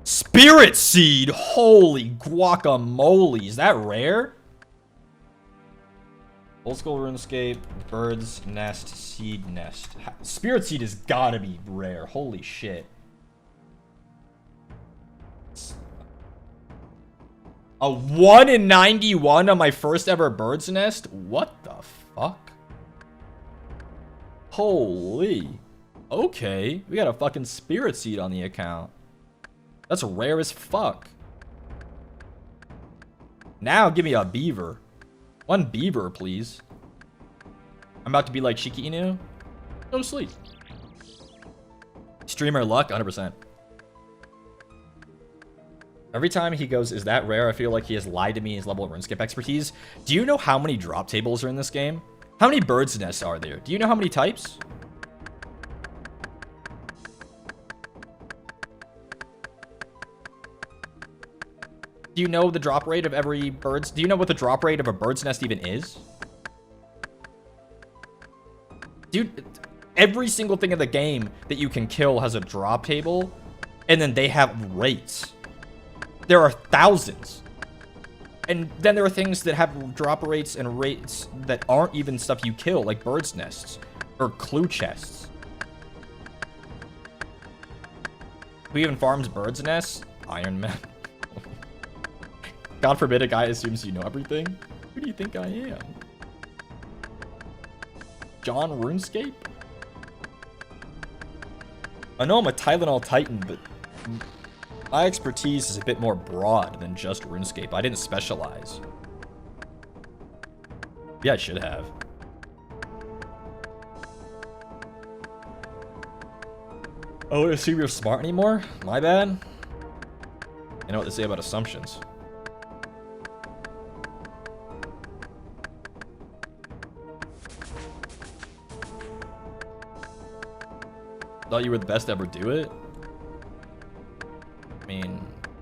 Spirit seed! Holy guacamole. Is that rare? Old school RuneScape, bird's nest, seed nest. Spirit seed has gotta be rare. Holy shit. A 1 in 91 on my first ever bird's nest? What the fuck? Holy. Okay, we got a fucking spirit seed on the account. That's rare as fuck. Now give me a beaver. One beaver, please. I'm about to be like Shiki Inu. Go to sleep. Streamer luck, 100%. Every time he goes, is that rare? I feel like he has lied to me his level of RuneScape expertise. Do you know how many drop tables are in this game? How many birds' nests are there? Do you know how many types? Do you know the drop rate of every bird's? Do you know what the drop rate of a bird's nest even is? Dude, every single thing in the game that you can kill has a drop table, and then they have rates. There are thousands. And then there are things that have drop rates and rates that aren't even stuff you kill, like bird's nests or clue chests. Who even farms bird's nests? Iron Man. God forbid a guy assumes you know everything. Who do you think I am? John RuneScape? I know I'm a Tylenol Titan, but my expertise is a bit more broad than just RuneScape. I didn't specialize. Yeah, I should have. I don't assume you're smart anymore? My bad. I know what to say about assumptions. Thought you were the best to ever do it? I mean,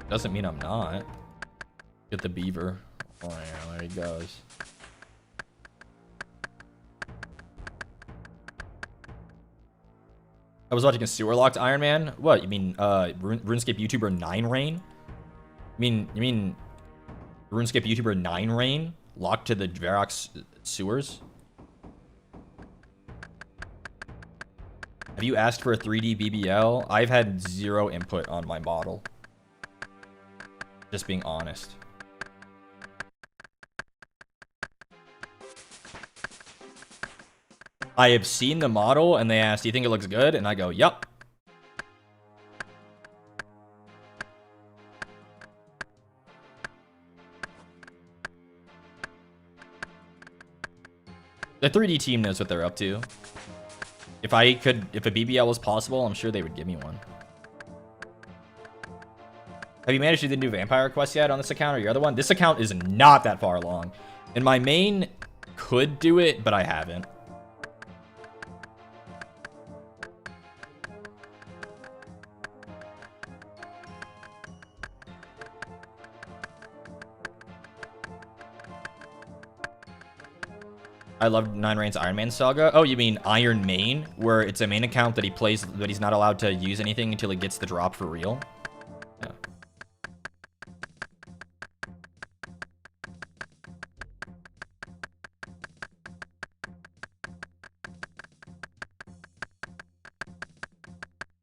doesn't mean I'm not. Get the beaver. Oh yeah, there he goes. I was watching a sewer locked Iron Man. What, you mean RuneScape YouTuber 9 Rain? You mean RuneScape YouTuber 9 Rain locked to the Verox sewers? Have you asked for a 3D BBL? I've had zero input on my model. Just being honest. I have seen the model and they asked, do you think it looks good? And I go, yup. The 3D team knows what they're up to. If a BBL was possible, I'm sure they would give me one. Have you managed to do the new vampire quest yet on this account or your other one? This account is not that far along. And my main could do it, but I haven't. I loved 9 Rain's Iron Man saga. Oh, you mean Iron Main, where it's a main account that he plays, but he's not allowed to use anything until he gets the drop for real? Yeah.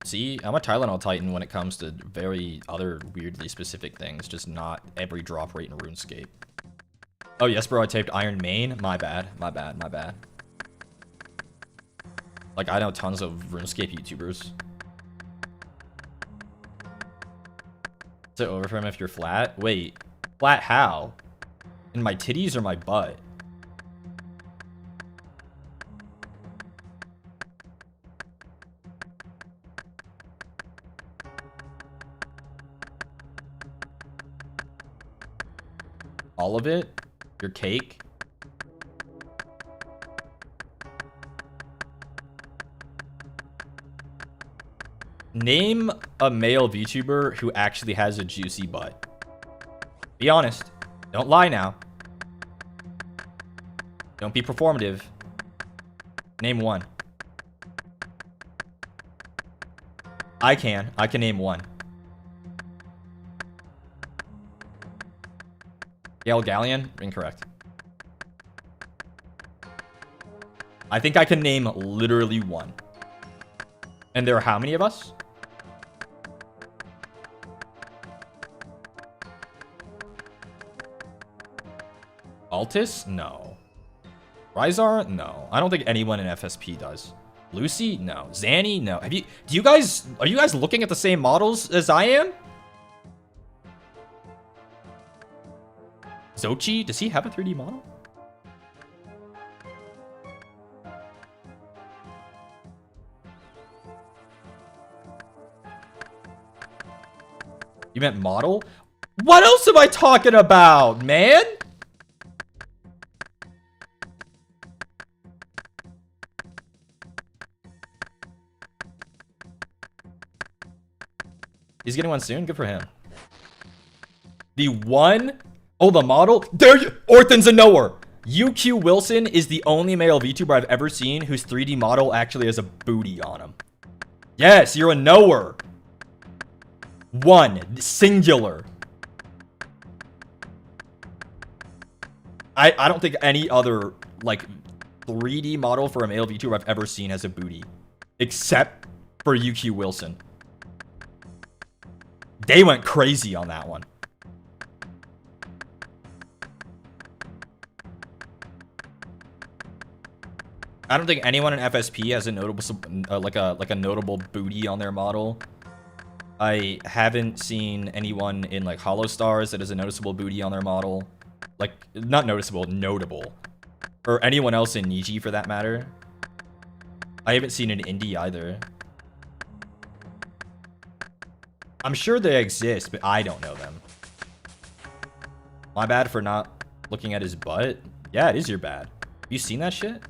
See, I'm a Tylenol Titan when it comes to very other weirdly specific things, just not every drop rate in RuneScape. Oh, yes, bro, I typed Iron Main. My bad. My bad. My bad. Like, I know tons of RuneScape YouTubers. Is it over for him if you're flat? Wait. Flat how? In my titties or my butt? All of it? Your cake? Name a male VTuber who actually has a juicy butt. Be honest. Don't lie now. Don't be performative. Name one. I can name one. Gael Galleon? Incorrect. I think I can name literally one. And there are how many of us? Altus? No. Ryzar? No. I don't think anyone in FSP does. Lucy? No. Zanny? No. Are you guys looking at the same models as I am? Zochi? Does he have a 3D model? You meant model? What else am I talking about, man? He's getting one soon. Good for him. The one... Oh, the model? There you... Orthan's a knower. UQ Wilson is the only male VTuber I've ever seen whose 3D model actually has a booty on him. Yes, you're a knower. One. Singular. I don't think any other, like, 3D model for a male VTuber I've ever seen has a booty. Except for UQ Wilson. They went crazy on that one. I don't think anyone in FSP has a notable, like a notable booty on their model. I haven't seen anyone in like Hollow Stars that has a noticeable booty on their model. Like, not noticeable, notable. Or anyone else in Niji for that matter. I haven't seen an indie either. I'm sure they exist, but I don't know them. My bad for not looking at his butt. Yeah, it is your bad. You seen that shit?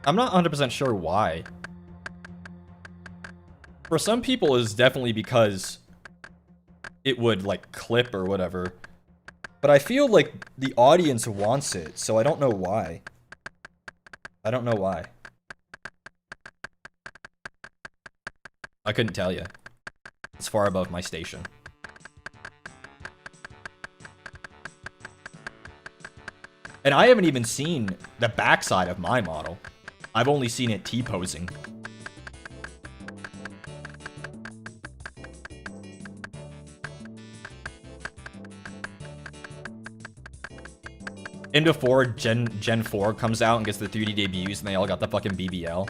I'm not 100% sure why. For some people, it's definitely because it would, like, clip or whatever. But I feel like the audience wants it, so I don't know why. I don't know why. I couldn't tell you. It's far above my station. And I haven't even seen the backside of my model. I've only seen it T-posing. Into 4, Gen 4 comes out and gets the 3D debuts and they all got the fucking BBL.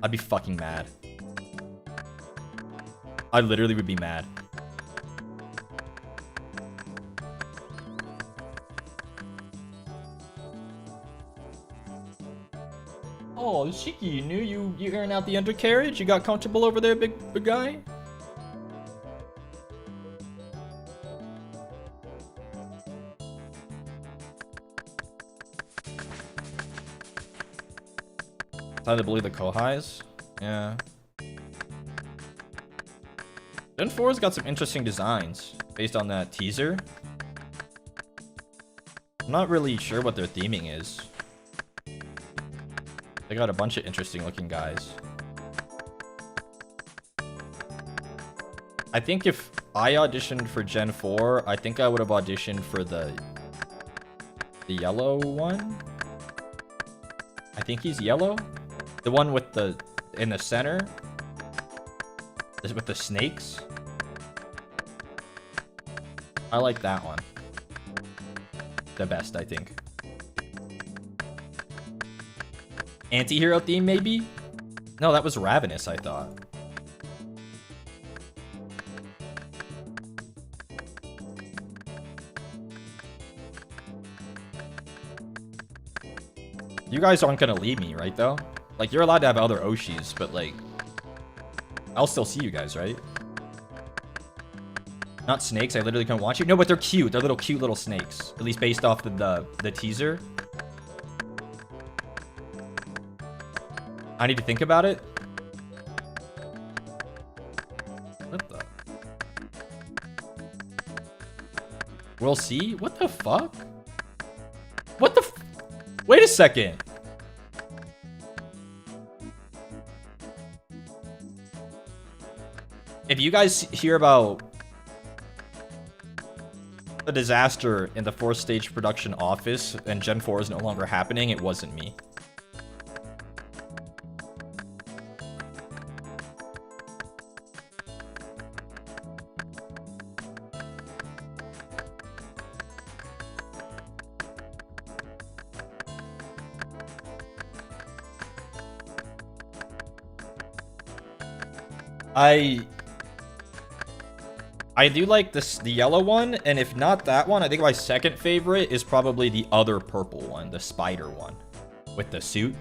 I'd be fucking mad. I literally would be mad. Oh, Shiki, you knew you airing out the undercarriage? You got comfortable over there, big guy? Time to believe the Kohais? Yeah. Gen 4's got some interesting designs based on that teaser. I'm not really sure what their theming is. They got a bunch of interesting looking guys. I think if I auditioned for Gen 4, I think I would have auditioned for the yellow one. I think he's yellow. The one with the in the center. This with the snakes. I like that one. The best, I think. Anti-hero theme, maybe? No, that was Ravenous, I thought. You guys aren't gonna leave me, right, though? Like, you're allowed to have other Oshis, but, like... I'll still see you guys, right? Not snakes, I literally couldn't watch you. No, but they're cute. They're little cute little snakes. At least based off the teaser. I need to think about it. What the? We'll see? What the fuck? What the f- Wait a second. If you guys hear about the disaster in the 4th stage production office and Gen 4 is no longer happening, it wasn't me. I do like this, the yellow one, and if not that one, I think my second favorite is probably the other purple one, the spider one, with the suit.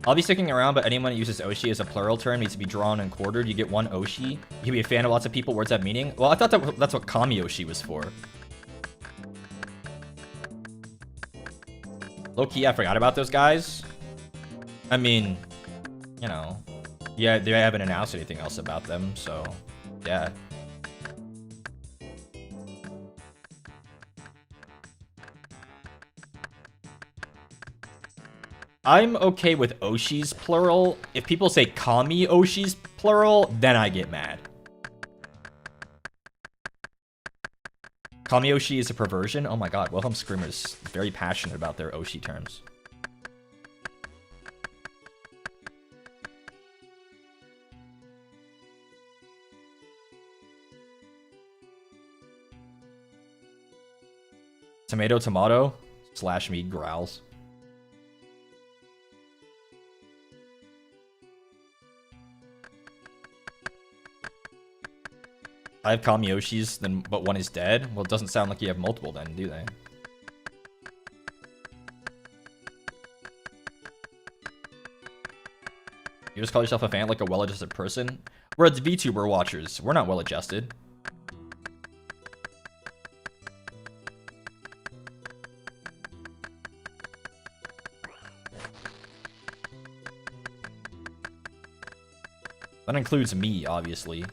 I'll be sticking around, but anyone who uses Oshi as a plural term needs to be drawn and quartered. You get one Oshi. You can be a fan of lots of people. Words have meaning. Well, I thought that's what Kami Oshi was for. Low-key, I forgot about those guys. I mean, you know, yeah, they haven't announced anything else about them, so yeah. I'm okay with Oshi's plural. If people say Kami Oshi's plural, then I get mad. Kami Oshi is a perversion? Oh my god, Wilhelm Screamer's very passionate about their Oshi terms. Tomato, tomato, slash me growls. I have Kamiyoshis, then but one is dead. Well, it doesn't sound like you have multiple then, do they? You just call yourself a fan like a well-adjusted person? We're the Vtuber watchers. We're not well-adjusted. That includes me, obviously.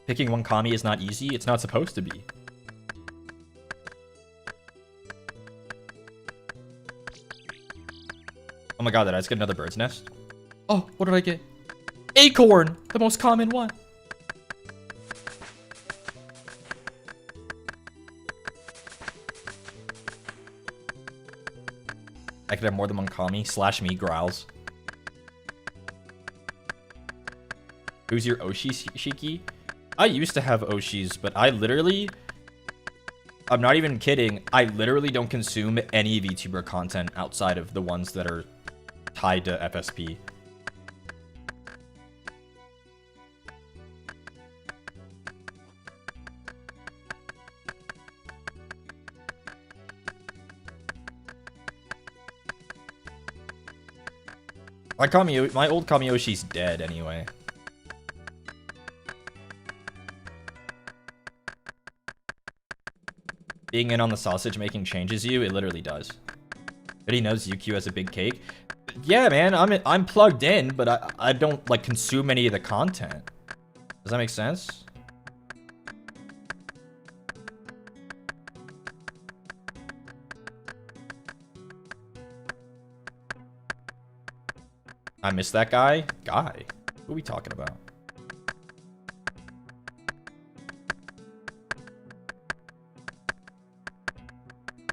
Picking one Kami is not easy. It's not supposed to be. Oh my god, did I just get another bird's nest? Oh, what did I get? Acorn! The most common one. I could have more than one Kami. Slash me growls. Who's your Oshi, Shiki? I used to have Oshis, but I literally... I'm not even kidding. I literally don't consume any VTuber content outside of the ones that are tied to FSP. My old Kamiyoshi's dead anyway. Being in on the sausage making changes you? It literally does. But he knows UQ has a big cake. Yeah, man, I'm plugged in, but I don't like consume any of the content. Does that make sense? I missed that guy. Who are we talking about?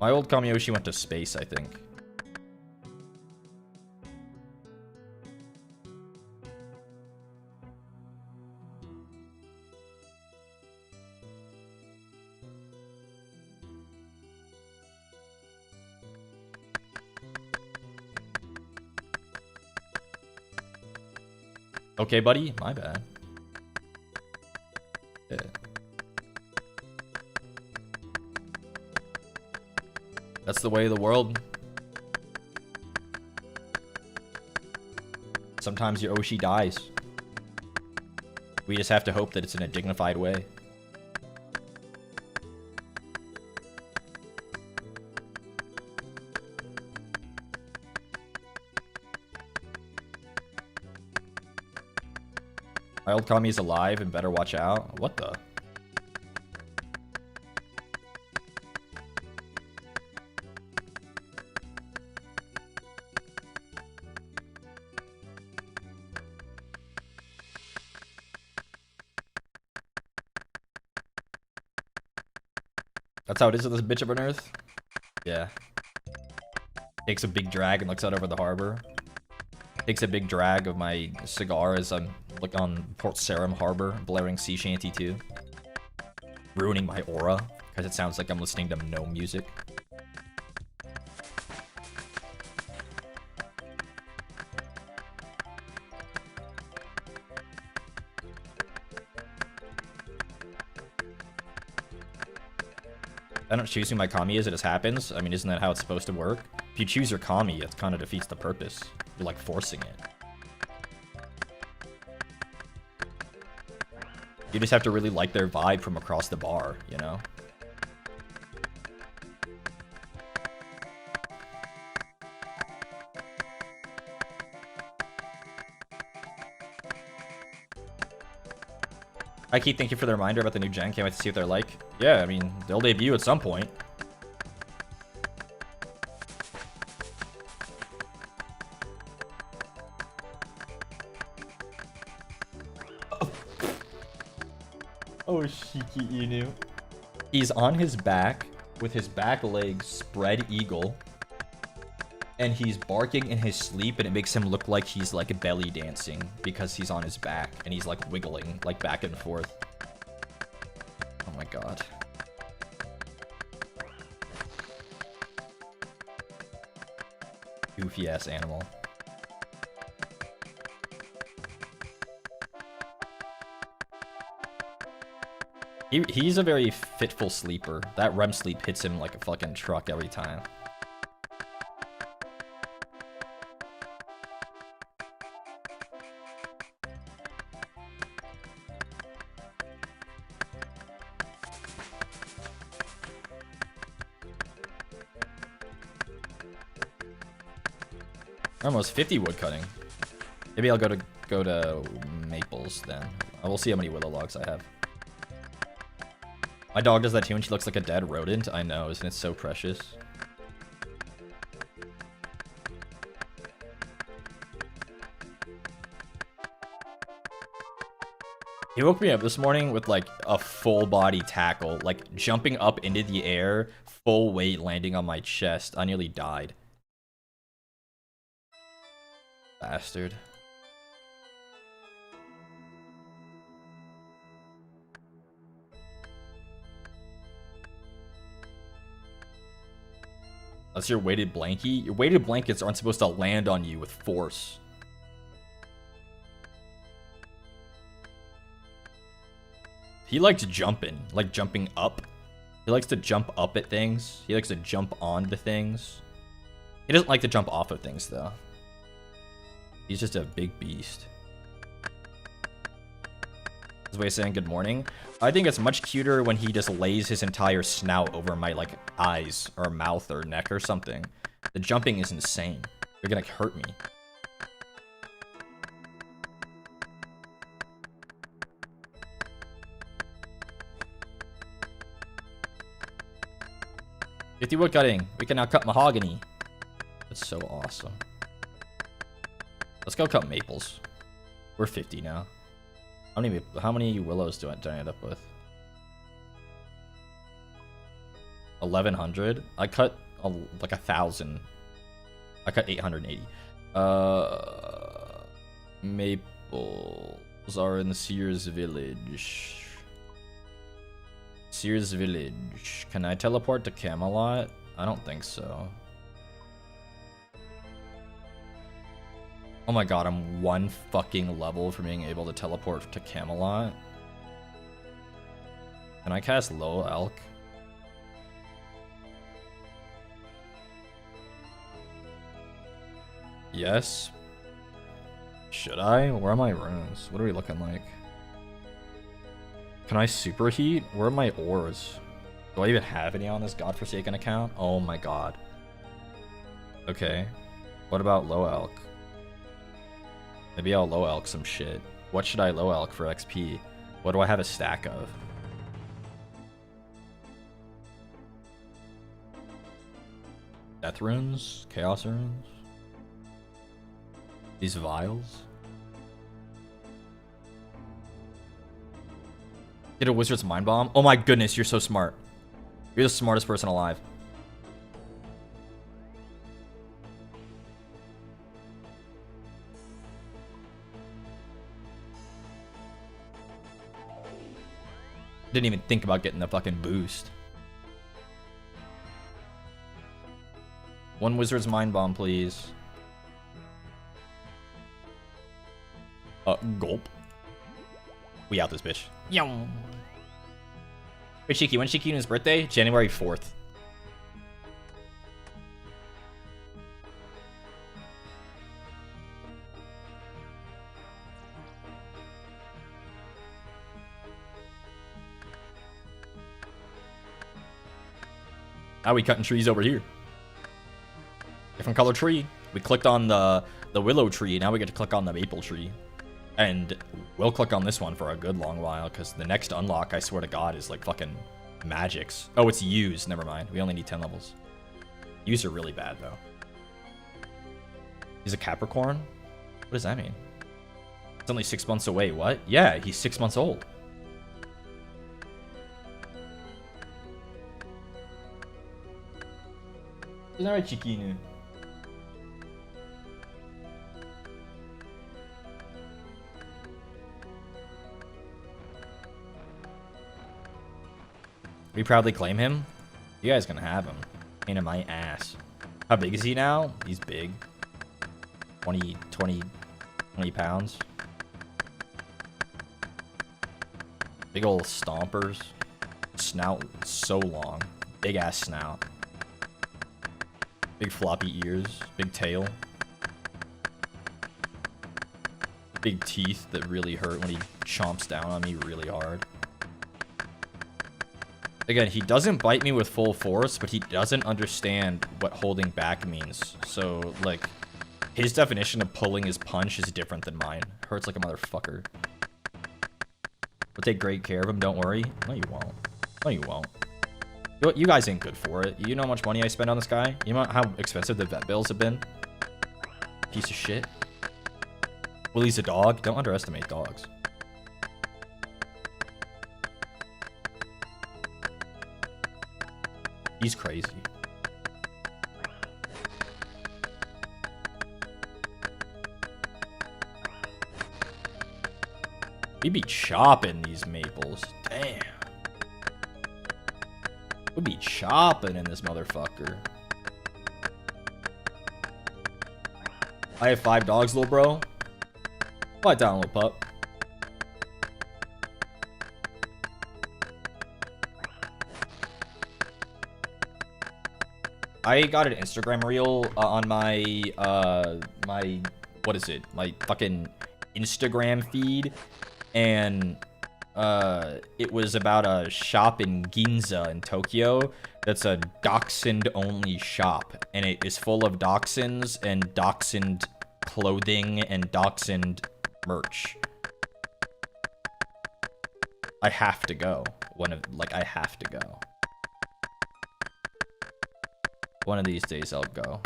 My old Kamiyoshi went to space, I think. Okay, buddy. My bad. Yeah. That's the way of the world. Sometimes your Oshi dies. We just have to hope that it's in a dignified way. My old Kami is alive and better watch out. What the? That's how it is with this bitch of an earth? Yeah. Takes a big drag and looks out over the harbor. Takes a big drag of my cigar as I'm like on Port Sarim Harbor, blaring Sea Shanty 2. Ruining my aura, because it sounds like I'm listening to no music. I don't choose who my kami is, it just happens. I mean, isn't that how it's supposed to work? If you choose your kami, it kind of defeats the purpose. You're like forcing it. You just have to really like their vibe from across the bar, you know? I keep thank you for the reminder about the new gen. Can't wait to see what they're like. Yeah, I mean, they'll debut at some point. Oh, Shiki Inu. He's on his back with his back legs spread eagle. And he's barking in his sleep, and it makes him look like he's like belly dancing because he's on his back and he's like wiggling like back and forth. Oh my god. Goofy ass animal. He's a very fitful sleeper. That REM sleep hits him like a fucking truck every time. Almost 50 wood cutting. Maybe I'll go to maples then. I will see how many willow logs I have. My dog does that too, and she looks like a dead rodent. I know, isn't it so precious? He woke me up this morning with like a full body tackle, like jumping up into the air, full weight landing on my chest. I nearly died. Bastard. That's your weighted blankie. Your weighted blankets aren't supposed to land on you with force. He likes jumping, like jumping up. He likes to jump up at things. He likes to jump onto things. He doesn't like to jump off of things, though. He's just a big beast. This way saying good morning. I think it's much cuter when he just lays his entire snout over my like eyes or mouth or neck or something. The jumping is insane. You're gonna hurt me. "50 wood cutting. We can now cut mahogany." That's so awesome. Let's go cut maples. We're 50 now. How many willows do I end up with? 1100. I cut like 1,000. I cut 880. Maples are in Sears Village. Sears Village. Can I teleport to Camelot? I don't think so. Oh my god, I'm one fucking level from being able to teleport to Camelot. Can I cast Low Elk? Yes. Should I? Where are my runes? What are we looking like? Can I superheat? Where are my ores? Do I even have any on this godforsaken account? Oh my god. Okay. What about Low Elk? Maybe I'll low elk some shit. What should I low elk for XP? What do I have a stack of? Death runes? Chaos runes? These vials? Get a wizard's mind bomb? Oh my goodness, you're so smart. You're the smartest person alive. Didn't even think about getting the fucking boost. One Wizard's Mind Bomb, please. Gulp. We out this bitch. Yum. Wait, Shiki, when's Shiki birthday? January 4th. Now we cutting trees over here. Different color tree. We clicked on the willow tree. Now we get to click on the maple tree. And we'll click on this one for a good long while, because the next unlock, I swear to God, is like fucking magics. Oh, it's U's. Never mind. We only need 10 levels. U's are really bad, though. He's a Capricorn? What does that mean? It's only 6 months away. What? Yeah, he's 6 months old. Isn't that right, Chiquinu? We proudly claim him. You guys gonna have him. Pain in my ass. How big is he now? He's big. 20 pounds. Big old stompers. Snout so long. Big ass snout. Big floppy ears. Big tail. Big teeth that really hurt when he chomps down on me really hard. Again, he doesn't bite me with full force, but he doesn't understand what holding back means. So, like, his definition of pulling his punch is different than mine. Hurts like a motherfucker. We'll take great care of him, don't worry. No, you won't. No, you won't. You guys ain't good for it. You know how much money I spend on this guy? You know how expensive the vet bills have been? Piece of shit. Willie's a dog. Don't underestimate dogs. He's crazy. We be chopping these maples. Damn. We be chopping in this motherfucker. I have 5 dogs, little bro. Quiet down, little pup. I got an Instagram reel on my what is it? My fucking Instagram feed, and it was about a shop in Ginza in Tokyo that's a dachshund only shop, and it is full of dachshunds and dachshund clothing and dachshund merch. I have to go. I have to go. One of these days I'll go.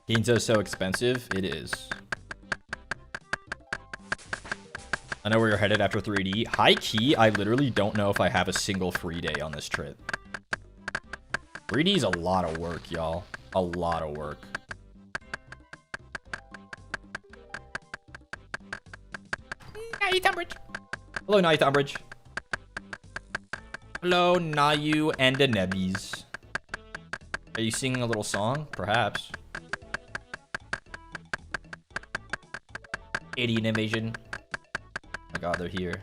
Ginza is so expensive. It is. I know where you're headed after 3D. High key, I literally don't know if I have a single free day on this trip. 3D is a lot of work, y'all. A lot of work. Hello, Night Umbridge. Hello, Nayu and the Nebbies. Are you singing a little song? Perhaps. Alien invasion. Oh my god, they're here.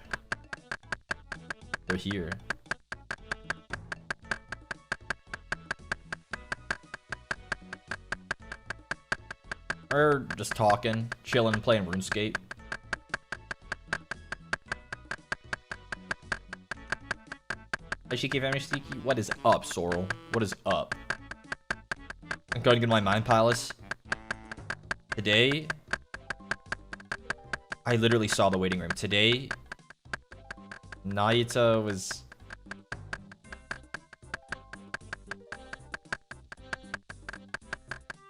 They're here. We're just talking, chilling, playing RuneScape. Shiki family Shiki, what is up, Sorrel? What is up? I'm going to get my Mind Palace. Today, I literally saw the waiting room. Today, Naita was...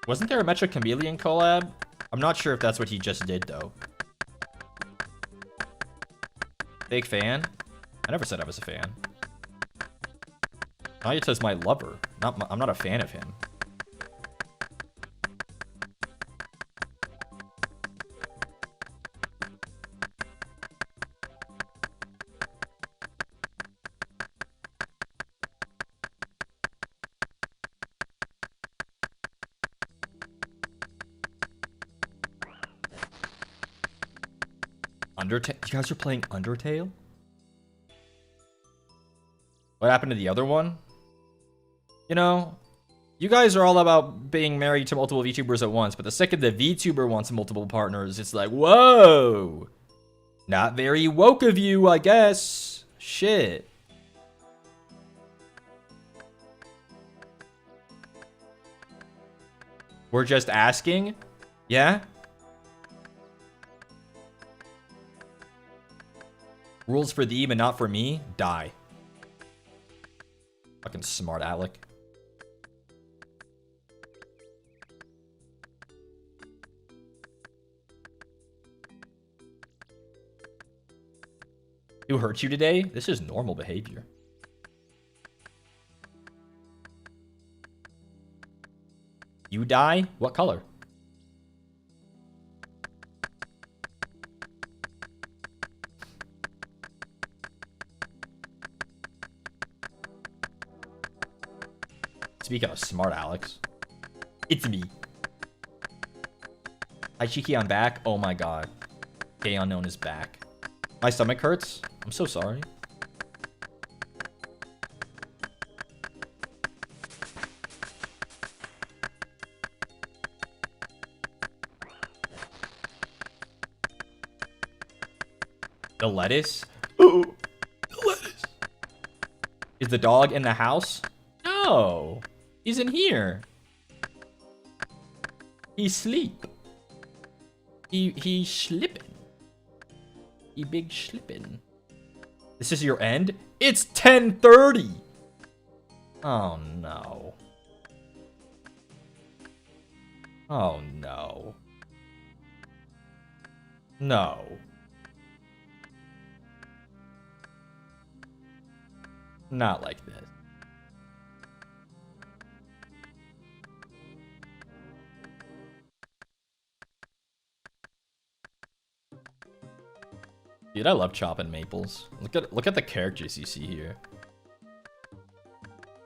Wasn't there a Metro Chameleon collab? I'm not sure if that's what he just did, though. Fake fan? I never said I was a fan. Naita's my lover. I'm not a fan of him. Undertale? You guys are playing Undertale? What happened to the other one? You know, you guys are all about being married to multiple VTubers at once, but the second the VTuber wants multiple partners, it's like, whoa! Not very woke of you, I guess. Shit. We're just asking? Yeah? Rules for thee, but not for me? Die. Fucking smart Alec. Who hurt you today? This is normal behavior. You die? What color? Speaking of smart Alex, it's me. Hi Shiki, I'm back. Oh my god. Gay Unknown is back. My stomach hurts. I'm so sorry. The lettuce? Ooh, the lettuce. Is the dog in the house? No. He's in here. He sleep. He slipping. He big slipping. This is your end? It's 10:30. Oh no. Oh no. No. Not like this. Dude, I love chopping maples. Look at the characters you see here.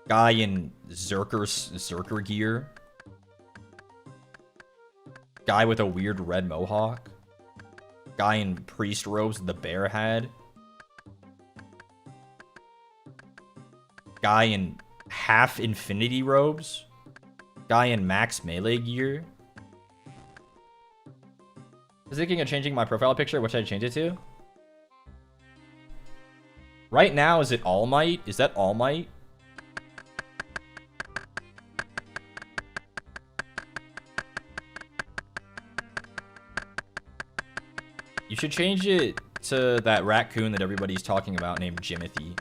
Guy in Zerker gear. Guy with a weird red mohawk. Guy in priest robes the bear had. Guy in half infinity robes. Guy in max melee gear. I was thinking of changing my profile picture. What should I change it to? Right now, is it All Might? Is that All Might? You should change it to that raccoon that everybody's talking about named Jimothy.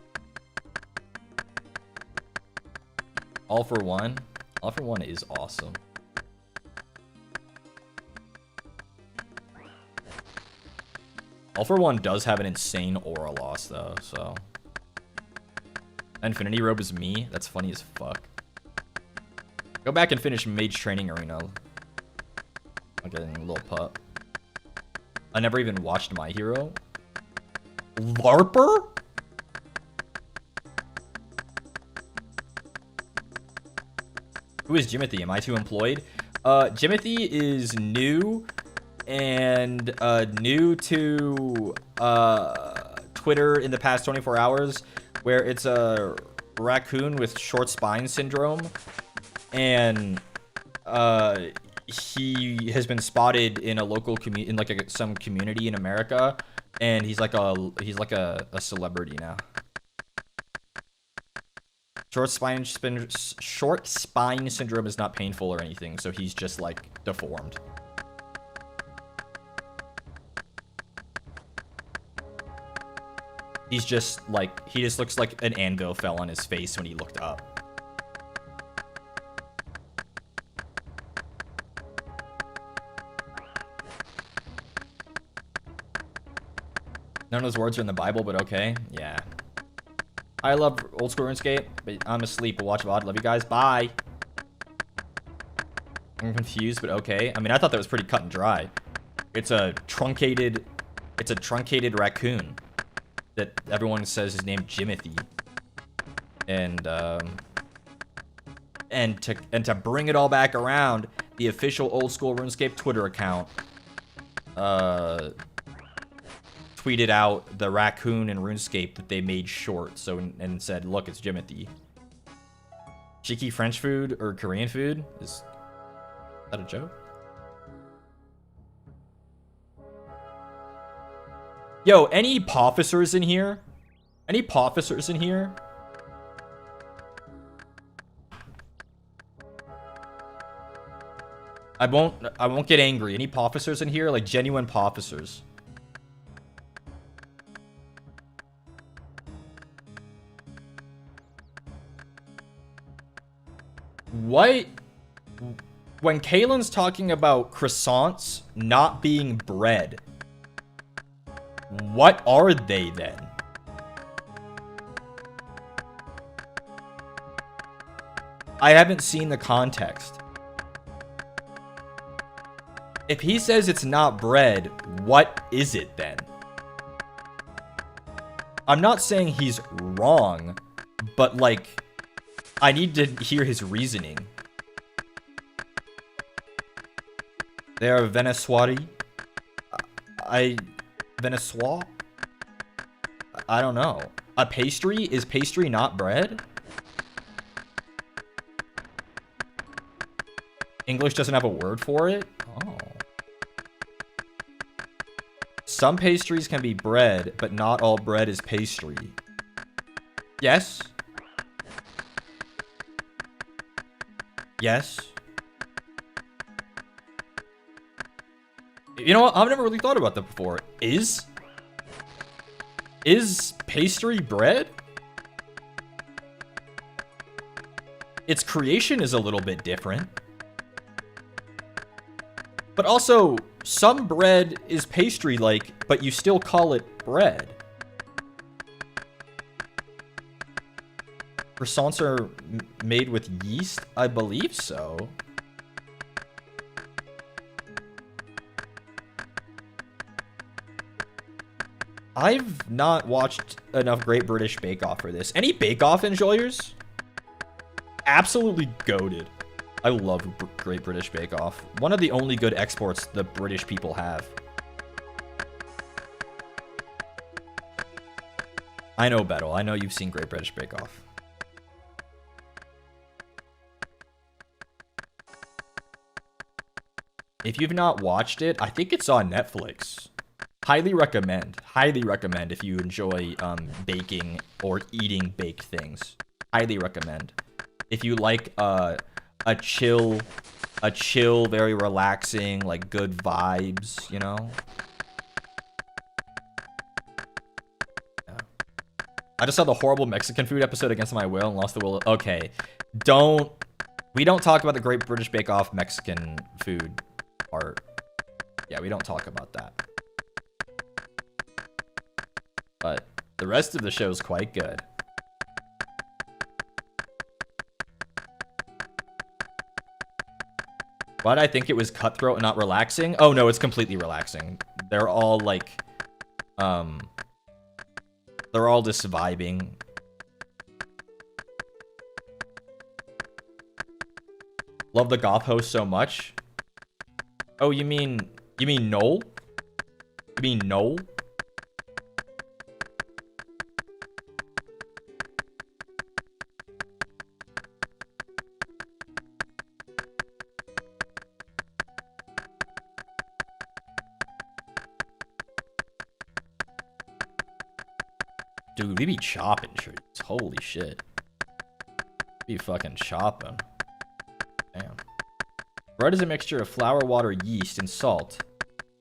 All for One? All for One is awesome. All for One does have an insane aura loss though, so. Infinity Robe is me? That's funny as fuck. Go back and finish Mage Training Arena. Okay, little pup. I never even watched My Hero. LARPer? Who is Jimothy? Am I too employed? Jimothy is new and new to Twitter in the past 24 hours, where it's a raccoon with short spine syndrome, and he has been spotted in a local community, in like some community in America, and he's like a celebrity now. Short spine syndrome is not painful or anything, so he's just like deformed. He's just like, he just looks like an anvil fell on his face when he looked up. None of those words are in the Bible, but okay. Yeah. I love old school RuneScape, but I'm asleep. We'll watch VOD. Love you guys. Bye. I'm confused, but okay. I mean, I thought that was pretty cut and dry. It's a truncated raccoon that everyone says is named Jimothy. And to bring it all back around, the official old school RuneScape Twitter account tweeted out the raccoon in RuneScape that they made short, so and said, "Look, it's Jimothy." Shiki French food or Korean food? Is that a joke? Yo, any officers in here? Any officers in here? I won't get angry. Any officers in here? Like genuine officers. What? When Caelen's talking about croissants not being bread, what are they then? I haven't seen the context. If he says it's not bread, what is it then? I'm not saying he's wrong, but like, I need to hear his reasoning. They are Venezuela. Venezuela? I don't know. A pastry? Is pastry not bread? English doesn't have a word for it? Oh. Some pastries can be bread, but not all bread is pastry. Yes. Yes. You know what? I've never really thought about that before. Is pastry bread? Its creation is a little bit different. But also, some bread is pastry-like, but you still call it bread. Croissants are made with yeast? I believe so. I've not watched enough Great British Bake Off for this. Any Bake Off enjoyers? Absolutely goated. I love Great British Bake Off. One of the only good exports the British people have. I know, Bettle. I know you've seen Great British Bake Off. If you've not watched it, I think it's on Netflix. Highly recommend. Highly recommend if you enjoy baking or eating baked things. Highly recommend. If you like a chill, very relaxing, like good vibes, you know? Yeah. I just saw the horrible Mexican food episode against my will and lost the will. Okay. We don't talk about the Great British Bake Off Mexican food part. Yeah, we don't talk about that. But the rest of the show is quite good. Why did I think it was cutthroat and not relaxing? Oh no, it's completely relaxing. They're all like, they're all just vibing. Love the goth host so much. Oh, you mean Noel? You mean Noel? Dude, we be chopping trees. Holy shit. We be fucking chopping. Damn. Bread is a mixture of flour, water, yeast, and salt.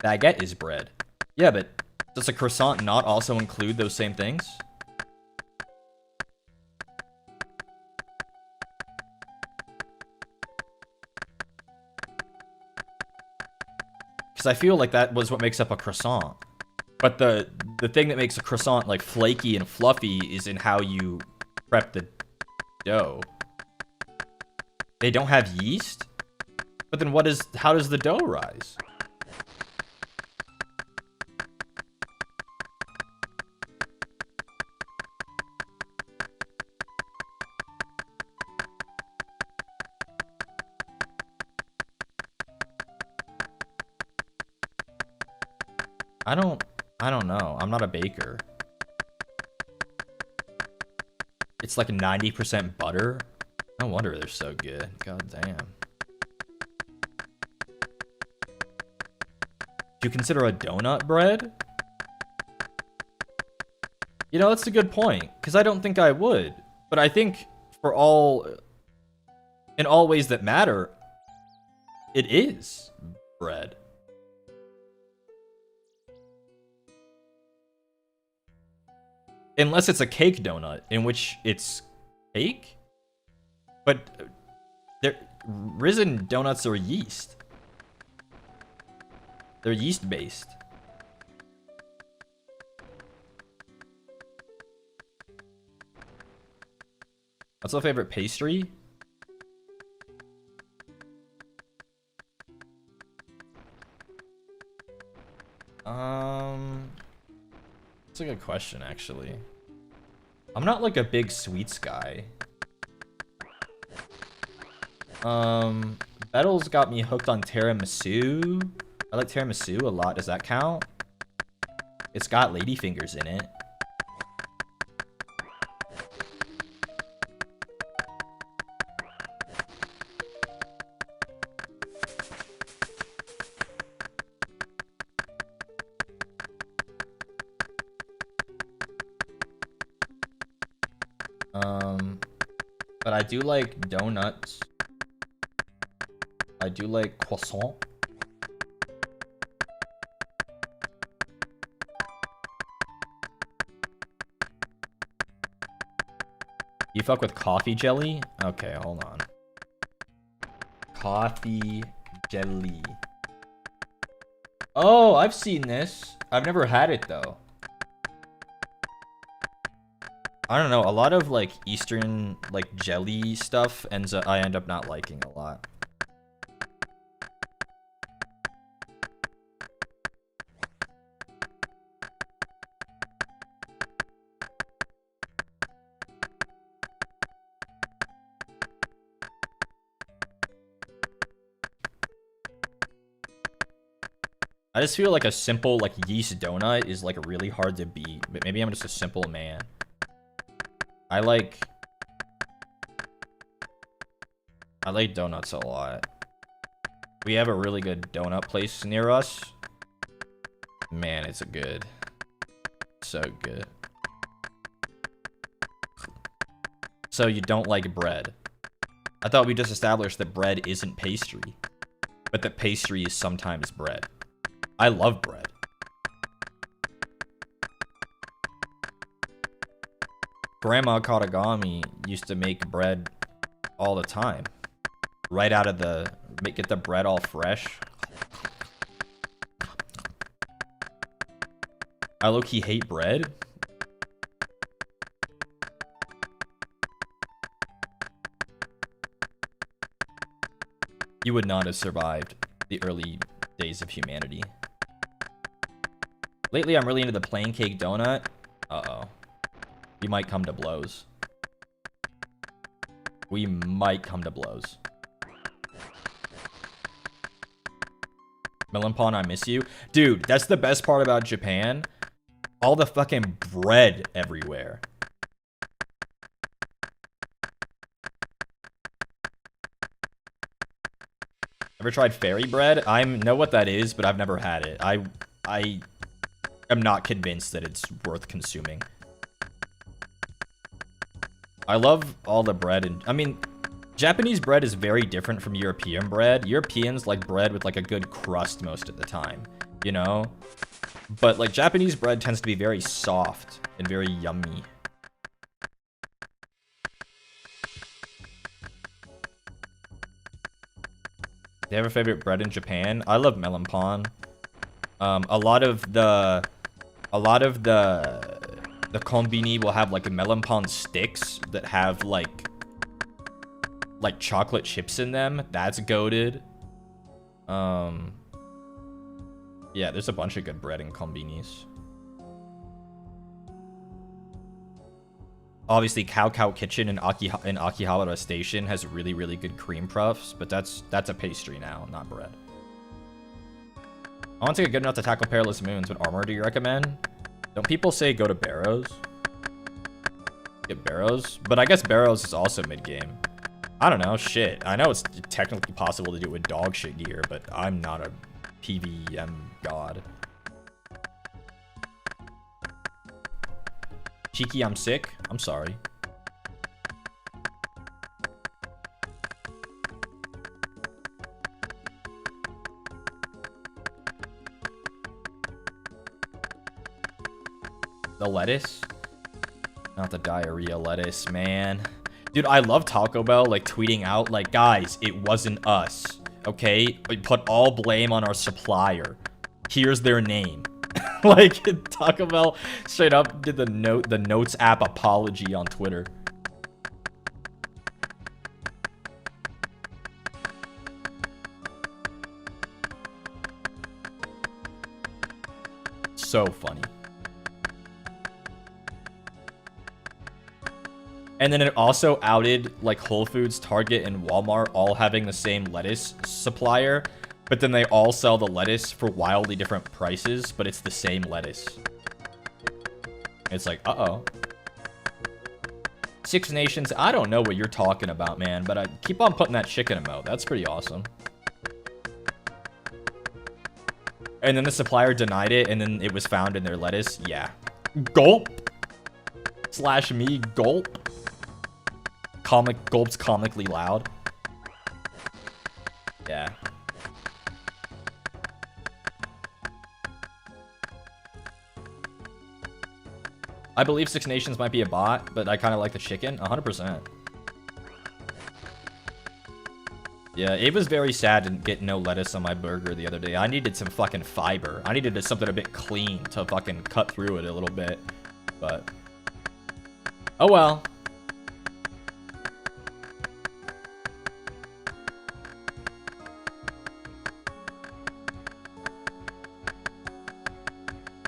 Baguette is bread. Yeah, but does a croissant not also include those same things? Because I feel like that was what makes up a croissant. But the thing that makes a croissant like flaky and fluffy is in how you prep the dough. They don't have yeast? But then how does the dough rise? I don't know. I'm not a baker. It's like 90% butter. No wonder they're so good. God damn. Do you consider a donut bread? You know, that's a good point, because I don't think I would. But I think in all ways that matter, it is bread. Unless it's a cake donut, in which it's cake? But risen donuts are yeast. They're yeast based. What's your favorite pastry? That's a good question, actually. I'm not like a big sweets guy. Bettles got me hooked on tiramisu. I like tiramisu a lot. Does that count? It's got ladyfingers in it. But I do like donuts. I do like croissant. You fuck with coffee jelly? Okay, hold on. Coffee jelly. Oh, I've seen this. I've never had it though. I don't know, a lot of like Eastern like jelly stuff I end up not liking a lot. I just feel like a simple like yeast donut is like really hard to beat, but maybe I'm just a simple man. I like donuts a lot. We have a really good donut place near us. Man, it's good. So good. So you don't like bread? I thought we just established that bread isn't pastry, but that pastry is sometimes bread. I love bread. Grandma Katagami used to make bread all the time. Right out of get the bread all fresh. I low-key hate bread. You would not have survived the early days of humanity. Lately, I'm really into the plain cake donut. Uh-oh. We might come to blows. We might come to blows. Melanpon, I miss you. Dude, that's the best part about Japan. All the fucking bread everywhere. Ever tried fairy bread? I know what that is, but I've never had it. I am not convinced that it's worth consuming. I love all the bread, and I mean, Japanese bread is very different from European bread. Europeans like bread with like a good crust most of the time, you know? But like Japanese bread tends to be very soft and very yummy. Do you have a favorite bread in Japan? I love melanpon. A lot of the konbini will have like melanpon sticks that have like chocolate chips in them. That's goated. Yeah, there's a bunch of good bread in konbinis. Obviously, Cow Kitchen in Akihabara Station has really, really good cream puffs, but that's a pastry now, not bread. I want to get good enough to tackle Perilous Moons. What armor do you recommend? Don't people say go to Barrows? Get Barrows? But I guess Barrows is also mid-game. I don't know, shit. I know it's technically possible to do it with dog shit gear, but I'm not a PVM god. Shiki, I'm sick. I'm sorry. The lettuce? Not the diarrhea lettuce, man. Dude, I love Taco Bell, like, tweeting out, like, guys, it wasn't us, okay? We put all blame on our supplier. Here's their name. Like, Taco Bell straight up did the Notes app apology on Twitter. So funny. And then it also outed, like, Whole Foods, Target, and Walmart all having the same lettuce supplier. But then they all sell the lettuce for wildly different prices, but it's the same lettuce. It's like, uh-oh. Six Nations, I don't know what you're talking about, man, but I keep on putting that chicken emote. That's pretty awesome. And then the supplier denied it, and then it was found in their lettuce. Yeah. Gulp. / me, gulp. Gulp's comically loud. Yeah. I believe Six Nations might be a bot, but I kind of like the chicken. 100%. Yeah, it was very sad to get no lettuce on my burger the other day. I needed some fucking fiber. I needed something a bit clean to fucking cut through it a little bit. But oh well.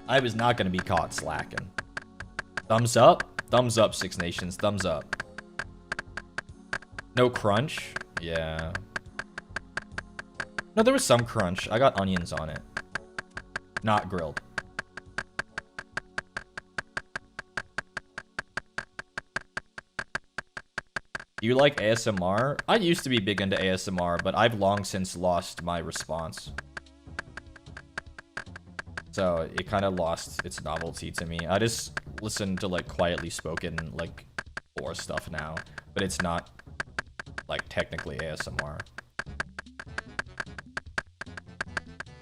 I was not going to be caught slacking. Thumbs up? Thumbs up, Six Nations. Thumbs up. No crunch? Yeah. No, there was some crunch. I got onions on it. Not grilled. Do you like ASMR? I used to be big into ASMR, but I've long since lost my response. So it kind of lost its novelty to me. I just listen to like quietly spoken like or stuff now, but it's not like technically ASMR.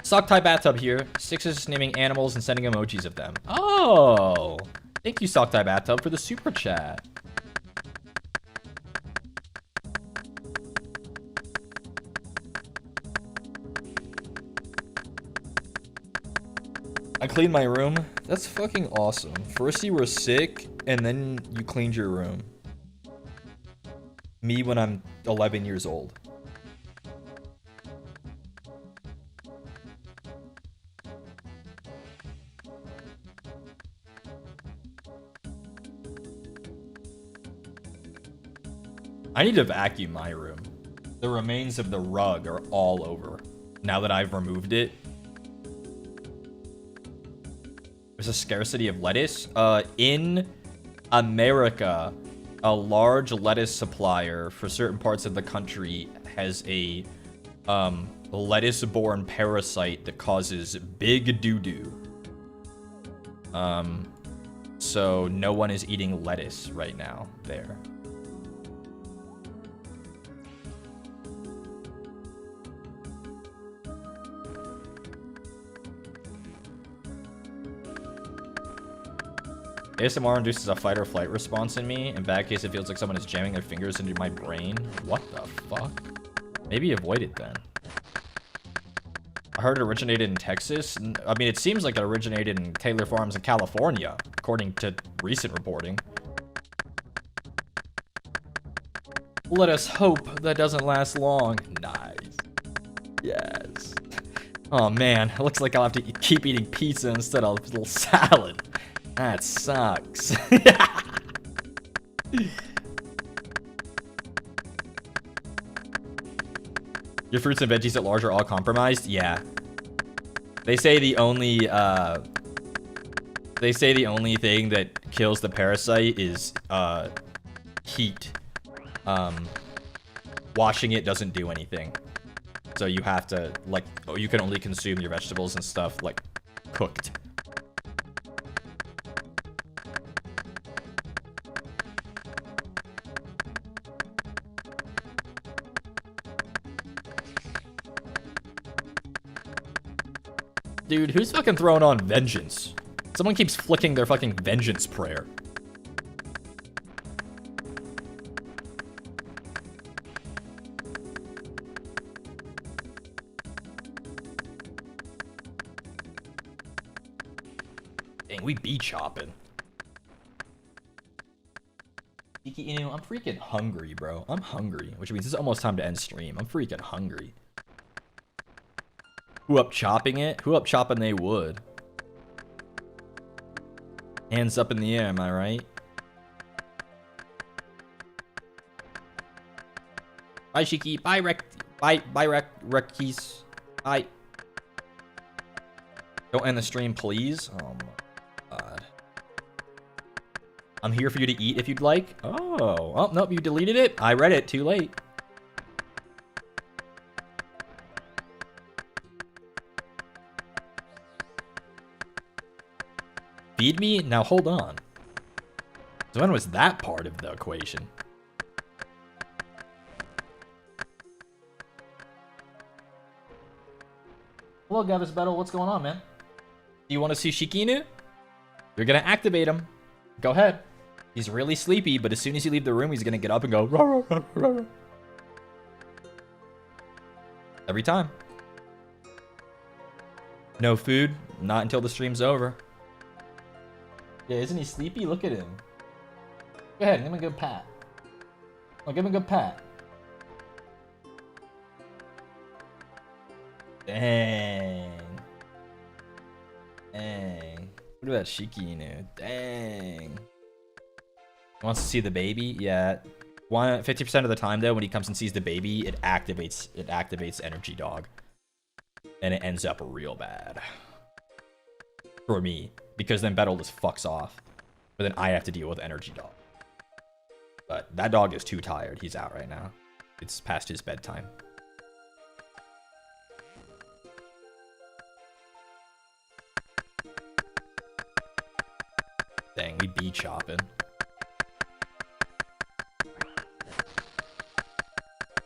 Socktie Bathtub here. Six is naming animals and sending emojis of them. Oh, thank you, Socktie Bathtub, for the super chat. I cleaned my room. That's fucking awesome. First you were sick, and then you cleaned your room. Me when I'm 11 years old. I need to vacuum my room. The remains of the rug are all over. Now that I've removed it. There's a scarcity of lettuce. In America, a large lettuce supplier for certain parts of the country has a lettuce-borne parasite that causes big doo-doo. So no one is eating lettuce right now there. ASMR induces a fight or flight response in me. In bad case, it feels like someone is jamming their fingers into my brain. What the fuck? Maybe avoid it then. I heard it originated in Texas. I mean, it seems like it originated in Taylor Farms in California, according to recent reporting. Let us hope that doesn't last long. Nice. Yes. Oh man, it looks like I'll have to keep eating pizza instead of a little salad. That sucks. Your fruits and veggies at large are all compromised? Yeah. They say the only thing that kills the parasite is heat. Washing it doesn't do anything. So you have to, like, you can only consume your vegetables and stuff, like, cooked. Dude, who's fucking throwing on vengeance? Someone keeps flicking their fucking vengeance prayer. Dang, we be chopping. You know, I'm freaking hungry, bro. I'm hungry, which means it's almost time to end stream. I'm freaking hungry. Who up chopping it? Who up chopping they would? Hands up in the air, am I right? Bye, Shiki. Bye, Rekis. Bye. Don't end the stream, please. Oh my god. I'm here for you to eat if you'd like. Oh, nope, you deleted it. I read it. Too late. Feed me? Now hold on. So when was that part of the equation? Hello, Gavis Battle. What's going on, man? Do you want to see Shikinu? You're gonna activate him. Go ahead. He's really sleepy, but as soon as you leave the room, he's gonna get up and go rah, rah, rah, rah, rah. Every time. No food, not until the stream's over. Yeah, isn't he sleepy? Look at him. Go ahead, give him a good pat. Oh, give him a good pat. Dang. Dang. Look at that Shiki in there. Dang. Wants to see the baby? Yeah. 50% of the time though, when he comes and sees the baby, it activates Energy Dog. And it ends up real bad. For me. Because then Battle just fucks off. But then I have to deal with Energy Dog. But that dog is too tired. He's out right now. It's past his bedtime. Dang, we be chopping.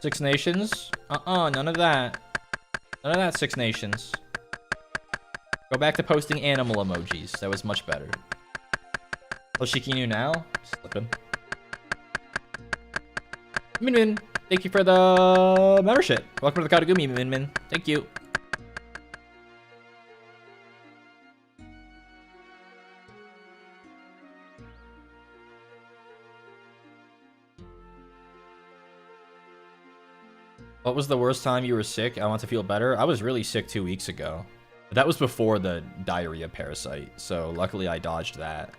Six Nations? None of that. None of that, Six Nations. Go back to posting animal emojis. That was much better. Oh, Shikinu now? Slipping. Min Min, thank you for the membership. Welcome to the Katagami, Min Min. Thank you. What was the worst time you were sick? I want to feel better. I was really sick 2 weeks ago. But that was before the diarrhea parasite, so luckily I dodged that.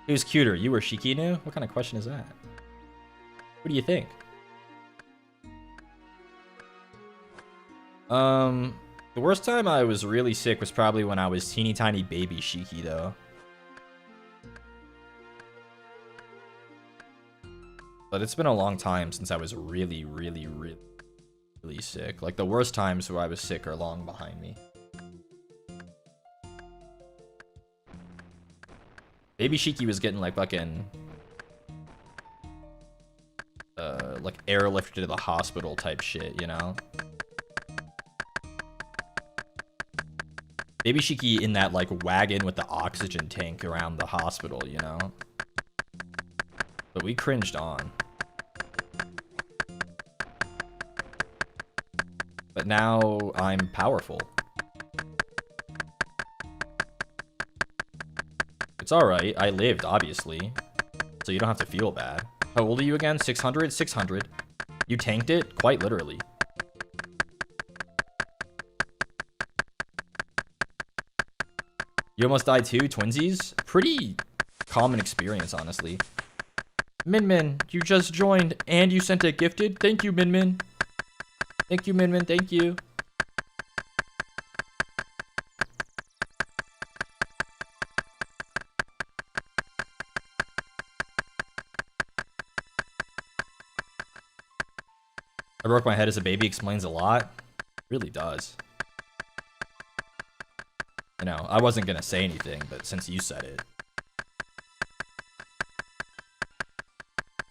Who's cuter, you or Shikinu? What kind of question is that? What do you think? The worst time I was really sick was probably when I was teeny tiny baby Shiki, though. But it's been a long time since I was really sick. Like, the worst times where I was sick are long behind me. Baby Shiki was getting, like, fucking... like, airlifted to the hospital type shit, you know? Baby Shiki in that, like, wagon with the oxygen tank around the hospital, you know? But we cringed on. But now I'm powerful. It's alright. I lived, obviously. So you don't have to feel bad. How old are you again? 600? 600. You tanked it? Quite literally. You almost died too? Twinsies? Pretty common experience, honestly. Min Min, you just joined and you sent a gifted? Thank you, Min Min. Thank you, Min Min. Thank you. I broke my head as a baby explains a lot. Really does. You know, I wasn't gonna say anything, but since you said it.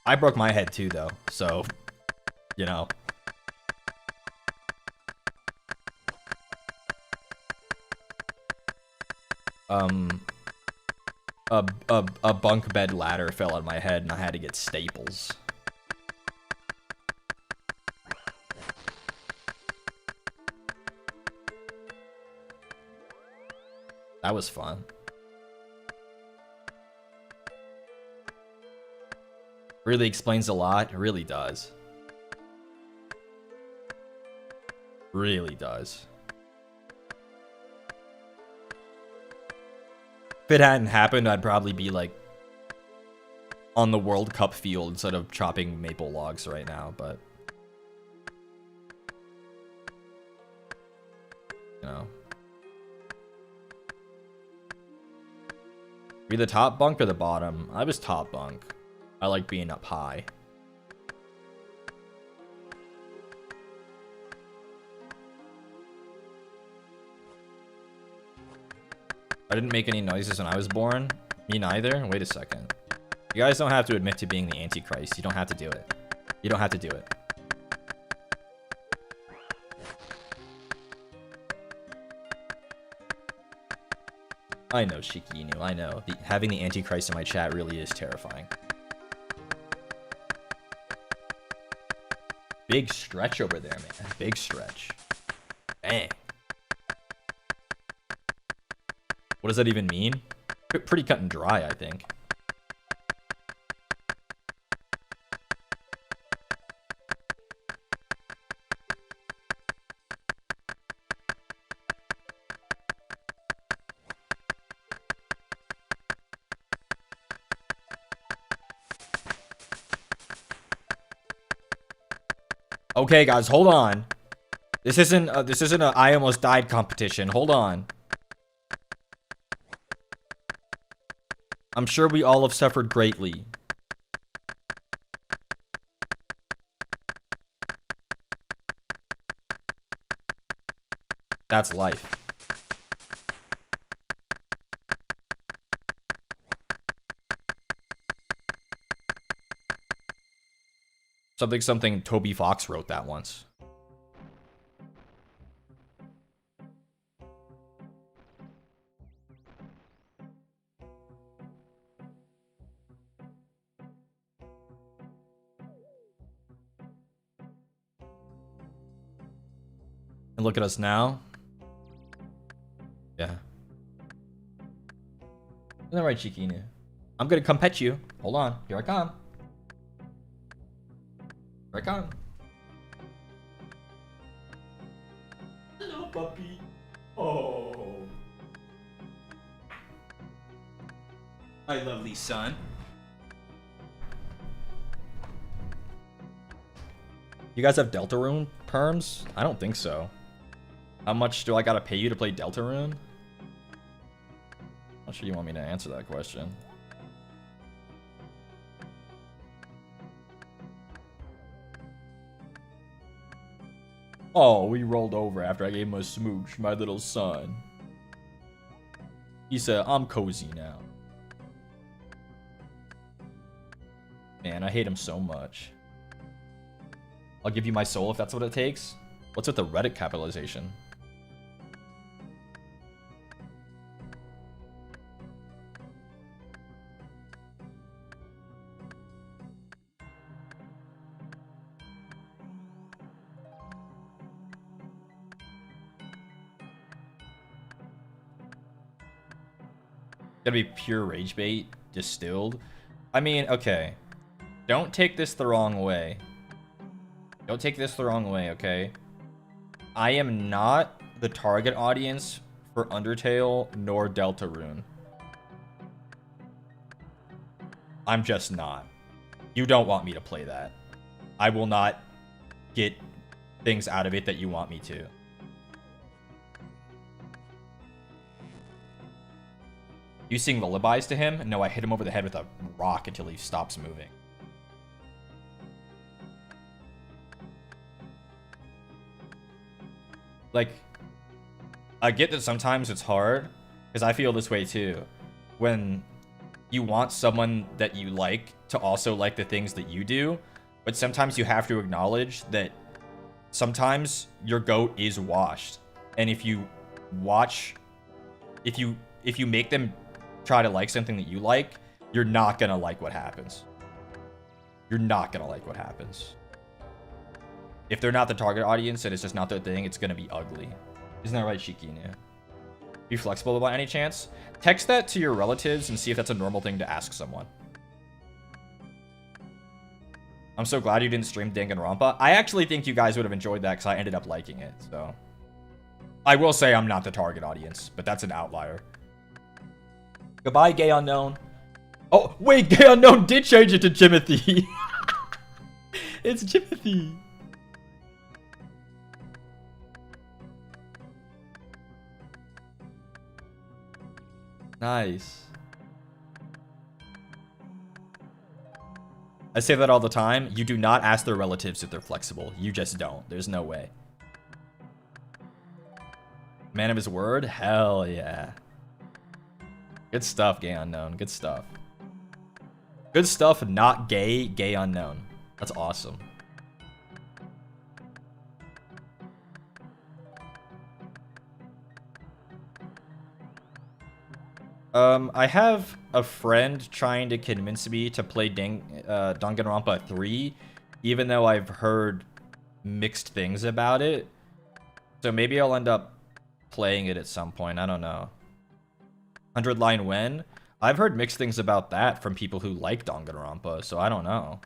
I broke my head too, though, so, you know. A bunk bed ladder fell on my head and I had to get staples. That was fun. Really explains a lot. It really does. Really does. If it hadn't happened, I'd probably be like on the World Cup field instead of chopping maple logs right now, but you know. Were you the top bunk or the bottom? I was top bunk. I like being up high. I didn't make any noises when I was born. Me neither. Wait a second. You guys don't have to admit to being the Antichrist. You don't have to do it. You don't have to do it. I know, Shiki knew. I know. Having the Antichrist in my chat really is terrifying. Big stretch over there, man. Big stretch. Dang. What does that even mean? Pretty cut and dry, I think. Okay, guys, hold on. This isn't a I almost died competition. Hold on. I'm sure we all have suffered greatly. That's life. Something Toby Fox wrote that once. And look at us now. Yeah. Isn't that right, Shiki? I'm gonna come pet you. Hold on. Here I come. Here I come. Hello, puppy. Oh. My lovely son. You guys have Deltarune perms? I don't think so. How much do I gotta pay you to play Deltarune? Not sure you want me to answer that question. Oh, we rolled over after I gave him a smooch, my little son. He said, I'm cozy now. Man, I hate him so much. I'll give you my soul if that's what it takes. What's with the Reddit capitalization? Gotta be pure rage bait distilled. I mean, okay. Don't take this the wrong way. Don't take this the wrong way, okay? I am not the target audience for Undertale nor Deltarune. I'm just not. You don't want me to play that. I will not get things out of it that you want me to. You sing lullabies to him? No, I hit him over the head with a rock until he stops moving. like, I get that sometimes it's hard, because I feel this way too. When you want someone that you like to also like the things that you do, but sometimes you have to acknowledge that sometimes your goat is washed. And if you make them try to like something that you like, you're not gonna like what happens. You're not gonna like what happens. If they're not the target audience and it's just not their thing, it's gonna be ugly. Isn't that right, Shiki? Yeah. Be flexible by any chance? Text that to your relatives and see if that's a normal thing to ask someone. I'm so glad you didn't stream Danganronpa. I actually think you guys would have enjoyed that because I ended up liking it, so. I will say I'm not the target audience, but that's an outlier. Goodbye, Gay Unknown. Oh, wait, Gay Unknown did change it to Jimothy. It's Jimothy. Nice. I say that all the time. You do not ask their relatives if they're flexible. You just don't. There's no way. Man of his word? Hell yeah. Good stuff, Gay Unknown. Good stuff. Good stuff, not gay, Gay Unknown. That's awesome. I have a friend trying to convince me to play Danganronpa 3, even though I've heard mixed things about it. So maybe I'll end up playing it at some point. I don't know. 100 Line When? I've heard mixed things about that from people who like Danganronpa, so I don't know.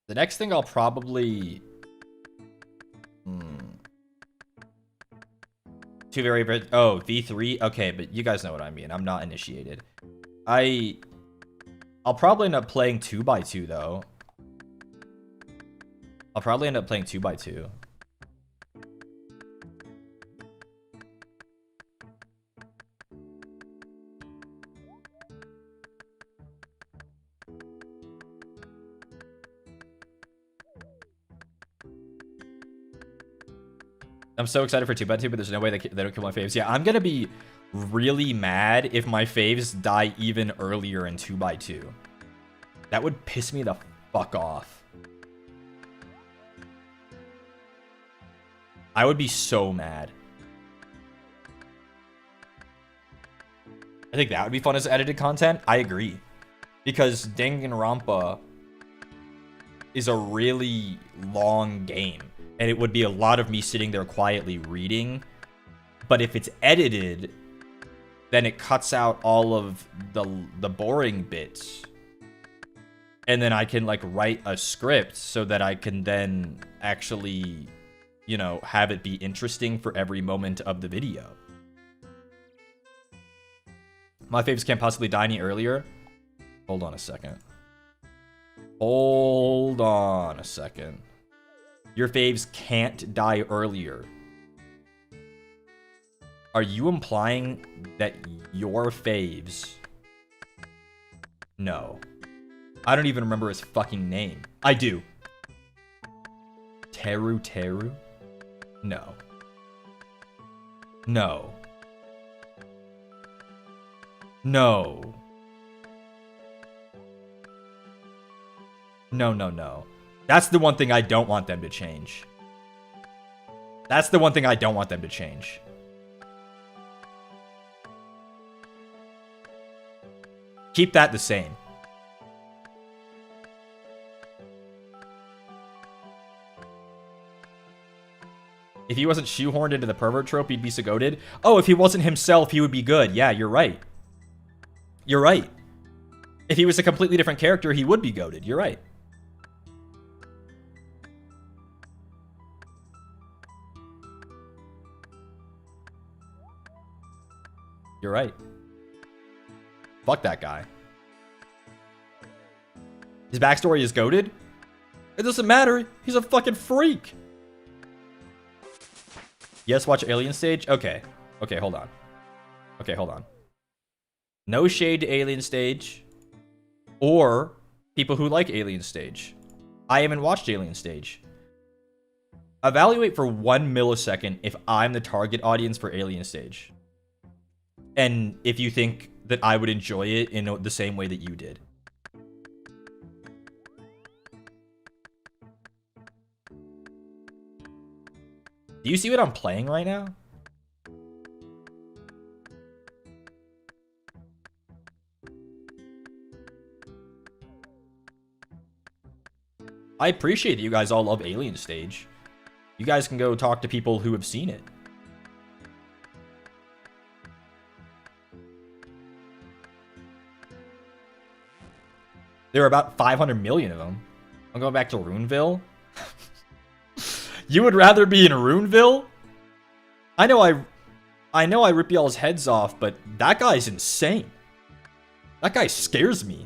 The next thing I'll probably... Two very... Oh, V3? Okay, but you guys know what I mean. I'm not initiated. I'll probably end up playing 2x2, though. I'll probably end up playing 2x2. I'm so excited for 2x2, but there's no way they don't kill my faves. Yeah, I'm gonna be really mad if my faves die even earlier in 2x2. That would piss me the fuck off. I would be so mad. I think that would be fun as edited content. I agree. Because Danganronpa is a really long game. And it would be a lot of me sitting there quietly reading. But if it's edited, then it cuts out all of the boring bits. And then I can, like, write a script so that I can then actually, you know, have it be interesting for every moment of the video. My faves can't possibly die any earlier. Hold on a second. Hold on a second. Your faves can't die earlier. Are you implying that your faves... No. I don't even remember his fucking name. I do. Teru? No. No. No. No. That's the one thing I don't want them to change. That's the one thing I don't want them to change. Keep that the same. If he wasn't shoehorned into the pervert trope, he'd be so goated. Oh, if he wasn't himself, he would be good. Yeah, you're right. You're right. If he was a completely different character, he would be goated. You're right. You're right. Fuck that guy. His backstory is goated? It doesn't matter. He's a fucking freak. Yes, watch Alien Stage? Okay. Okay, hold on. No shade to Alien Stage. Or people who like Alien Stage. I haven't watched Alien Stage. Evaluate for 1 millisecond if I'm the target audience for Alien Stage. And if you think that I would enjoy it in the same way that you did. Do you see what I'm playing right now? I appreciate that you guys all love Alien Stage. You guys can go talk to people who have seen it. There are about 500 million of them. I'm going back to Runeville. You would rather be in Runeville? I know I rip y'all's heads off, but that guy's insane. That guy scares me.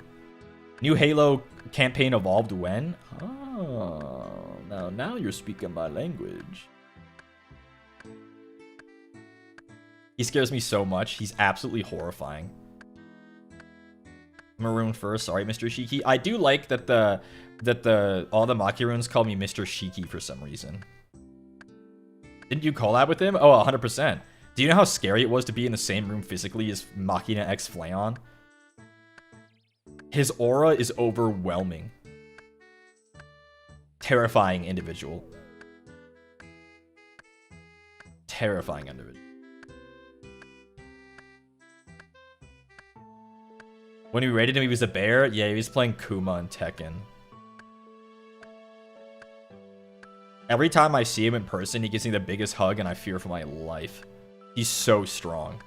New Halo campaign evolved when? Oh, now you're speaking my language. He scares me so much. He's absolutely horrifying. Maroon first. Sorry, Mr. Shiki. I do like that all the Maki runes call me Mr. Shiki for some reason. Didn't you collab with him? Oh, 100%. Do you know how scary it was to be in the same room physically as Machina X Flayon? His aura is overwhelming. Terrifying individual. Terrifying individual. When we rated him, he was a bear? Yeah, he was playing Kuma and Tekken. Every time I see him in person, he gives me the biggest hug and I fear for my life. He's so strong.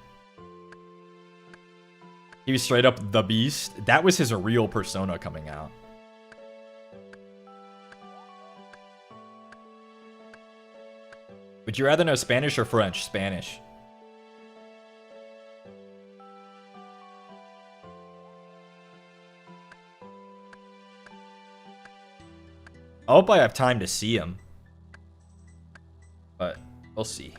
He was straight up the beast. That was his real persona coming out. Would you rather know Spanish or French? Spanish. I hope I have time to see him. But we'll see.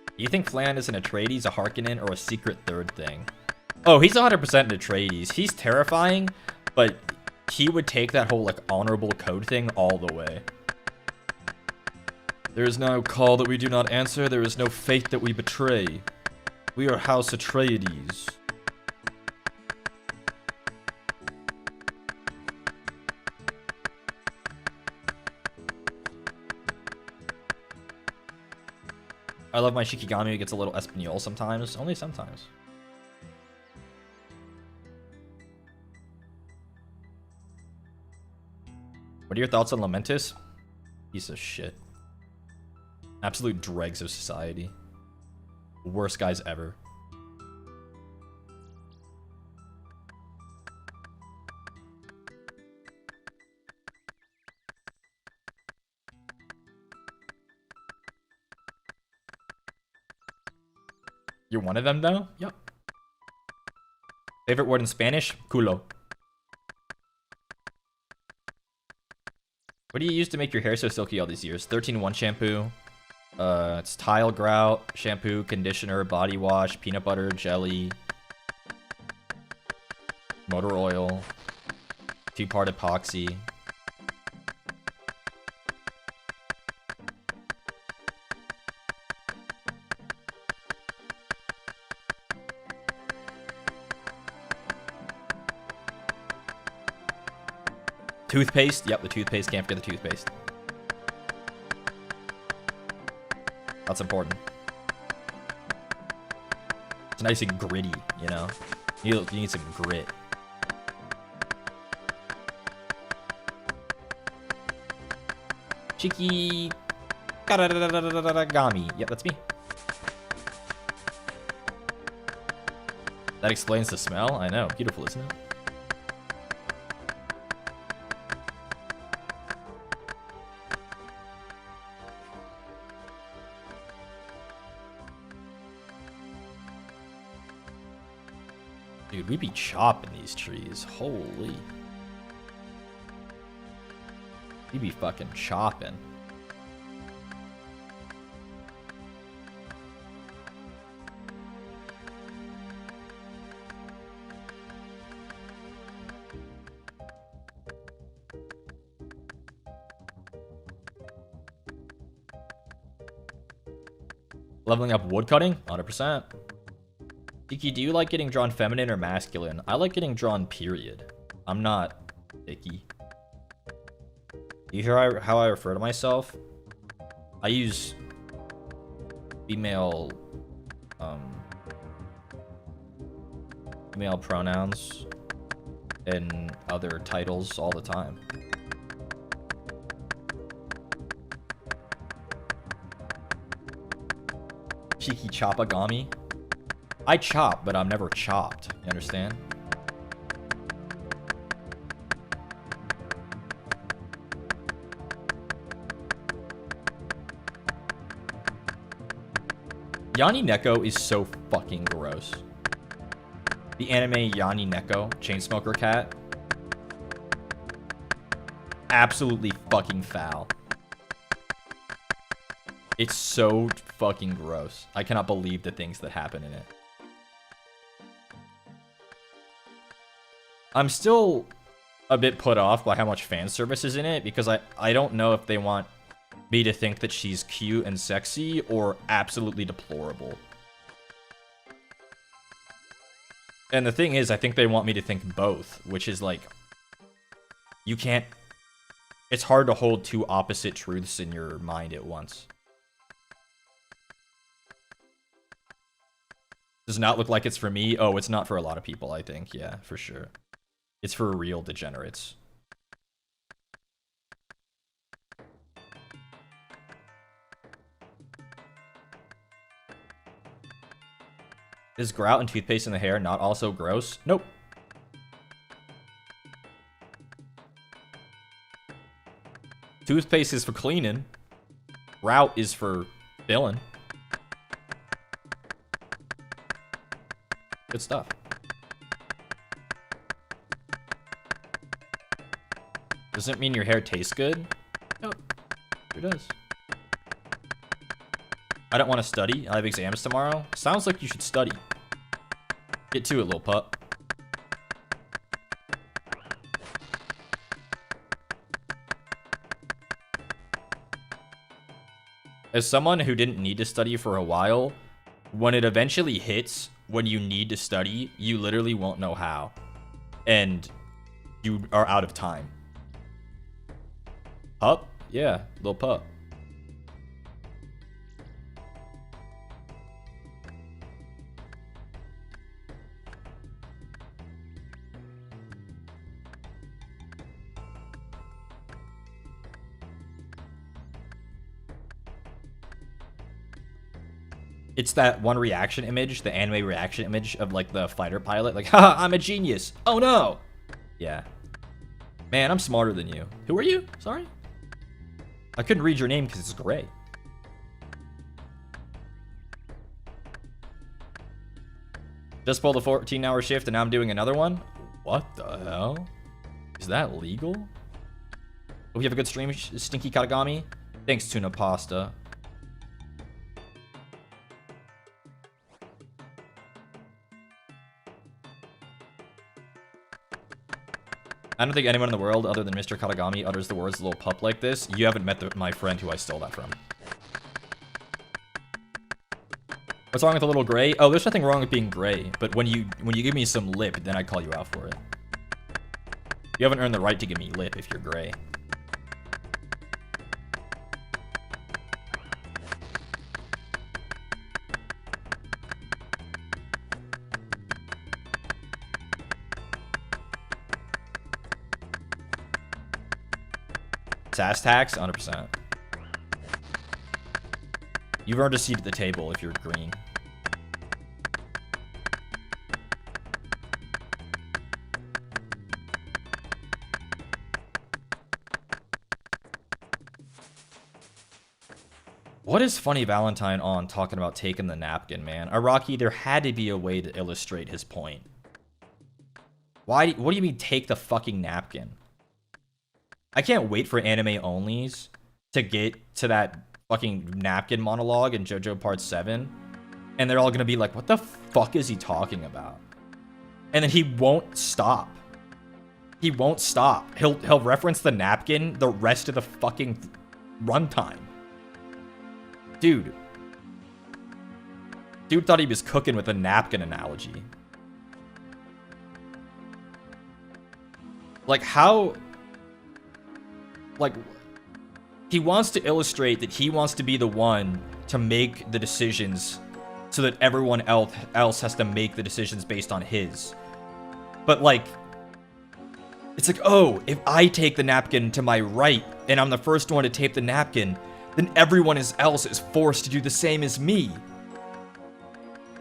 Do you think Flan is an Atreides, a Harkonnen, or a secret third thing? Oh, he's 100% an Atreides. He's terrifying, but he would take that whole, like, honorable code thing all the way. There is no call that we do not answer. There is no fate that we betray. We are House Atreides. I love my Shikigami. It gets a little Espanol sometimes. Only sometimes. What are your thoughts on Lamentus? Piece of shit. Absolute dregs of society. Worst guys ever. You're one of them, though? Yep. Favorite word in Spanish? Culo. What do you use to make your hair so silky all these years? 13-1 shampoo. It's tile grout, shampoo, conditioner, body wash, peanut butter, jelly, motor oil, 2-part epoxy. Toothpaste? Yep, the toothpaste. Can't forget the toothpaste. That's important. It's nice and gritty, you know? You need some grit. Shiki Katagami. Yep, that's me. That explains the smell. I know. Beautiful, isn't it? Dude, we be chopping these trees. Holy. He be fucking chopping. Leveling up woodcutting? 100%. Shiki, do you like getting drawn feminine or masculine? I like getting drawn period. I'm not picky. You hear how I refer to myself? I use female pronouns and other titles all the time. Shiki Chopagami. I chop, but I'm never chopped. You understand? Yanni Neko is so fucking gross. The anime Yanni Neko, Chainsmoker Cat. Absolutely fucking foul. It's so fucking gross. I cannot believe the things that happen in it. I'm still a bit put off by how much fan service is in it, because I don't know if they want me to think that she's cute and sexy or absolutely deplorable. And the thing is, I think they want me to think both, which is like, you can't, it's hard to hold two opposite truths in your mind at once. Does not look like it's for me. Oh, it's not for a lot of people, I think. Yeah, for sure. It's for real degenerates. Is grout and toothpaste in the hair not also gross? Nope. Toothpaste is for cleaning. Grout is for filling. Good stuff. Doesn't mean your hair tastes good? Nope. Sure does. I don't want to study. I have exams tomorrow. Sounds like you should study. Get to it, little pup. As someone who didn't need to study for a while, when it eventually hits, when you need to study, you literally won't know how. And you are out of time. Pup? Yeah, little pup. It's that one reaction image, the anime reaction image of like the fighter pilot, like, haha, I'm a genius. Oh no. Yeah. Man, I'm smarter than you. Who are you? Sorry? I couldn't read your name because it's gray. Just pulled a 14-hour shift and now I'm doing another one? What the hell? Is that legal? Hope you have a good stream, Stinky Katagami. Thanks, Tuna Pasta. I don't think anyone in the world other than Mr. Katagami utters the words little pup like this. You haven't met my friend who I stole that from. What's wrong with a little gray? Oh, there's nothing wrong with being gray, but when you give me some lip, then I call you out for it. You haven't earned the right to give me lip if you're gray. Sass tax, 100%. You've earned a seat at the table if you're green. What is Funny Valentine on talking about taking the napkin, man? Araki, there had to be a way to illustrate his point. What do you mean take the fucking napkin? I can't wait for anime onlys to get to that fucking napkin monologue in JoJo Part 7. And they're all gonna be like, what the fuck is he talking about? And then he won't stop. He won't stop. He'll reference the napkin the rest of the fucking runtime. Dude thought he was cooking with a napkin analogy. Like, how... Like, he wants to illustrate that he wants to be the one to make the decisions so that everyone else has to make the decisions based on his. But, like, it's like, oh, if I take the napkin to my right and I'm the first one to tape the napkin, then everyone else is forced to do the same as me.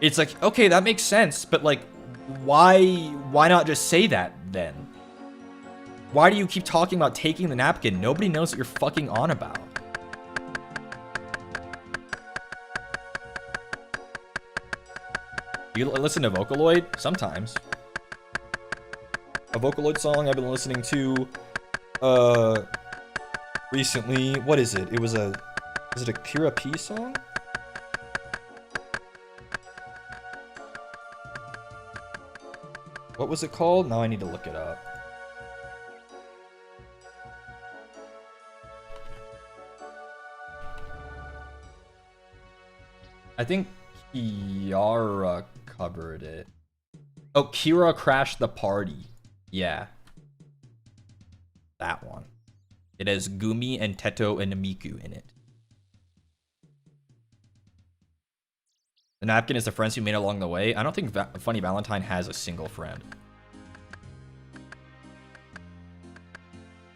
It's like, okay, that makes sense, but, like, why not just say that then? Why do you keep talking about taking the napkin? Nobody knows what you're fucking on about. You listen to Vocaloid? Sometimes. A Vocaloid song I've been listening to, recently. What is it? Is it a Kira P song? What was it called? Now I need to look it up. I think Kiara covered it. Oh, Kira Crashed the Party. Yeah. That one. It has Gumi and Teto and Miku in it. The napkin is the friends you made along the way. I don't think Funny Valentine has a single friend.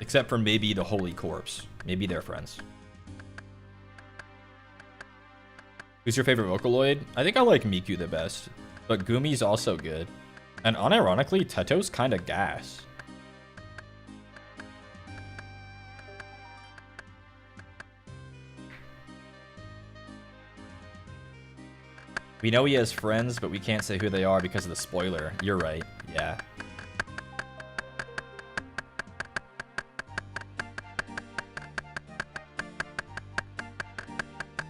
Except for maybe the Holy Corpse. Maybe they're friends. Who's your favorite Vocaloid? I think I like Miku the best. But Gumi's also good. And unironically, Teto's kind of gas. We know he has friends, but we can't say who they are because of the spoiler. You're right. Yeah.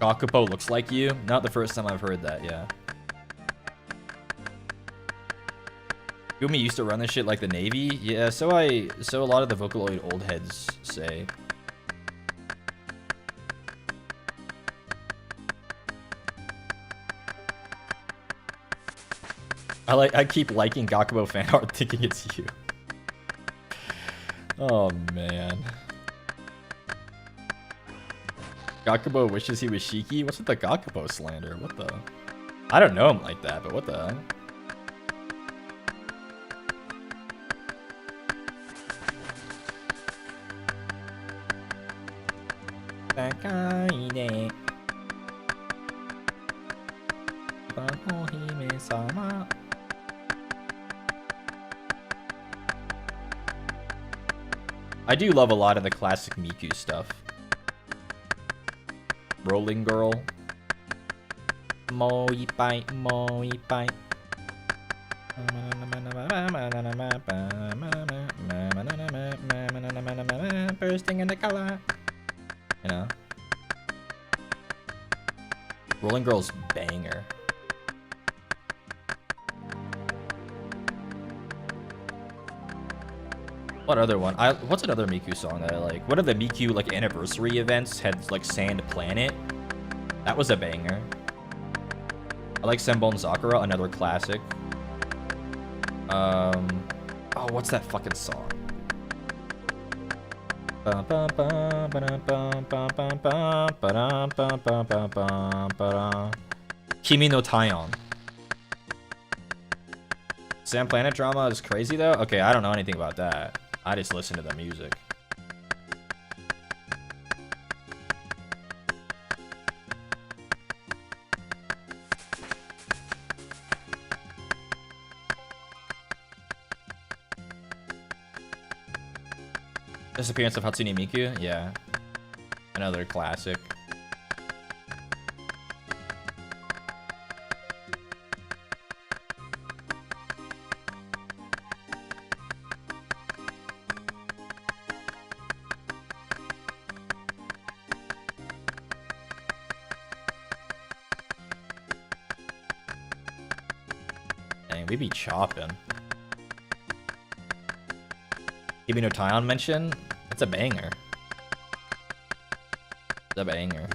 Gakupo looks like you? Not the first time I've heard that, yeah. Gumi used to run this shit like the Navy? Yeah, so a lot of the Vocaloid old heads say. I keep liking Gakubo fan art thinking it's you. Oh man. Gakubo wishes he was Shiki? What's with the Gakubo slander? What the? I don't know him like that, but what the? I do love a lot of the classic Miku stuff. Rolling Girl. Mo ipai, mo ipai. Bursting in the color. You know? Rolling Girl's banger. What other one? What's another Miku song that I like? One of the Miku like anniversary events had like Sand Planet. That was a banger. I like Senbon Sakura, another classic. Oh, what's that fucking song? Kimi no Taion. Sand Planet drama is crazy though? Okay, I don't know anything about that. I just listen to the music. Disappearance of Hatsune Miku? Yeah. Another classic. Dang, we be chopping. Give me no Taion mention? That's a banger. It's a banger.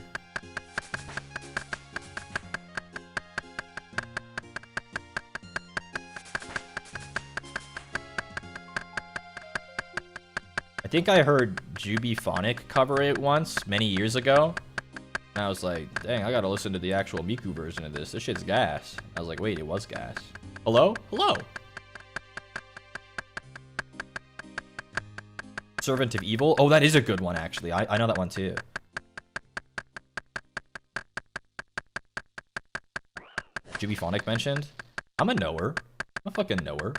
I think I heard Jubiphonic cover it once, many years ago. And I was like, dang, I gotta listen to the actual Miku version of this. This shit's gas. I was like, wait, it was gas. Hello? Hello? Servant of Evil? Oh, that is a good one, actually. I know that one, too. Jubiphonic mentioned? I'm a knower. I'm a fucking knower.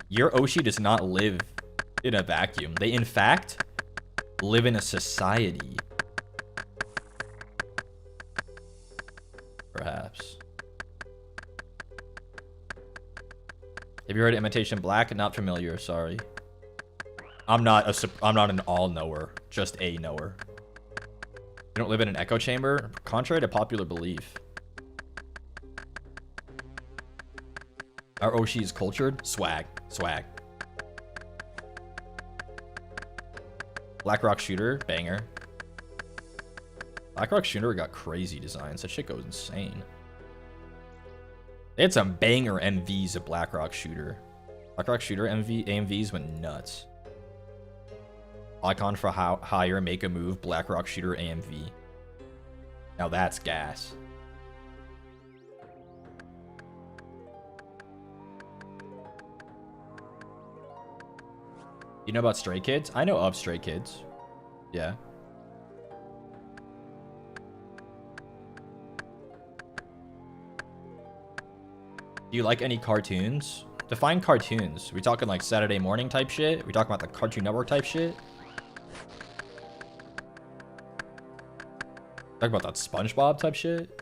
Your Oshi does not live in a vacuum. They, in fact, live in a society. Perhaps. Have you heard Imitation Black? Not familiar, sorry. I'm not an all-knower, just a knower. You don't live in an echo chamber? Contrary to popular belief. Our Oshi is cultured? Swag. Swag. Blackrock Shooter? Banger. Blackrock Shooter got crazy designs. That shit goes insane. They had some banger MVs at Blackrock Shooter. Blackrock Shooter AMVs went nuts. Icon for hire, make a move, Blackrock Shooter AMV. Now that's gas. You know about Stray Kids? I know of Stray Kids. Yeah. Do you like any cartoons? Define cartoons. We talking like Saturday morning type shit? We talking about the Cartoon Network type shit? Talk about that SpongeBob type shit?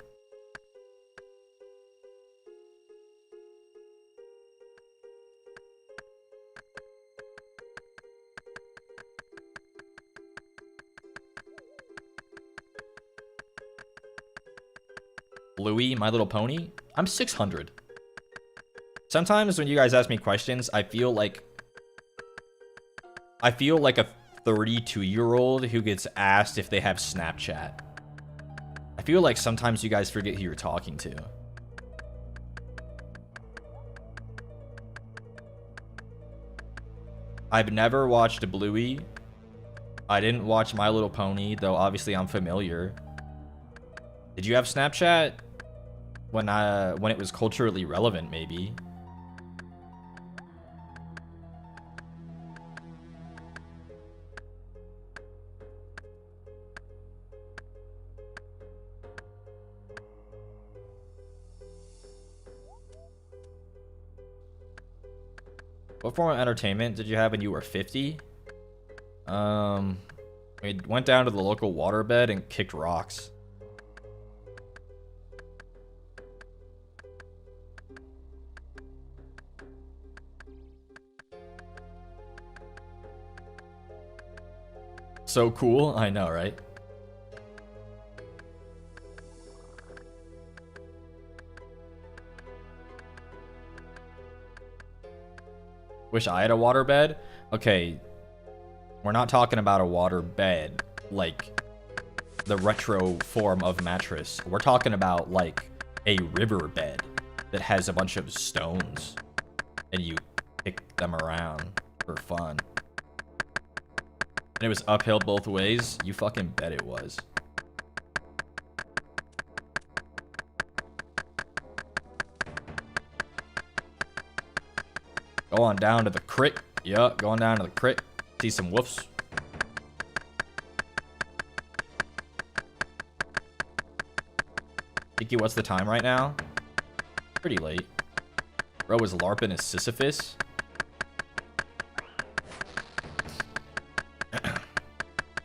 Bluey, My Little Pony? I'm 600. Sometimes when you guys ask me questions, I feel like a 32-year-old who gets asked if they have Snapchat. I feel like sometimes you guys forget who you're talking to. I've never watched a Bluey. I didn't watch My Little Pony, though obviously I'm familiar. Did you have Snapchat? When it was culturally relevant, maybe. What form of entertainment did you have when you were 50? We went down to the local waterbed and kicked rocks. So cool, I know, right? Wish I had a waterbed? Okay, we're not talking about a waterbed like the retro form of mattress. We're talking about like a river bed that has a bunch of stones and you pick them around for fun. And it was uphill both ways. You fucking bet it was. Go on down to the crit. Yeah, going down to the crit. See some woofs. Shiki, what's the time right now? Pretty late. Bro was LARPing as Sisyphus.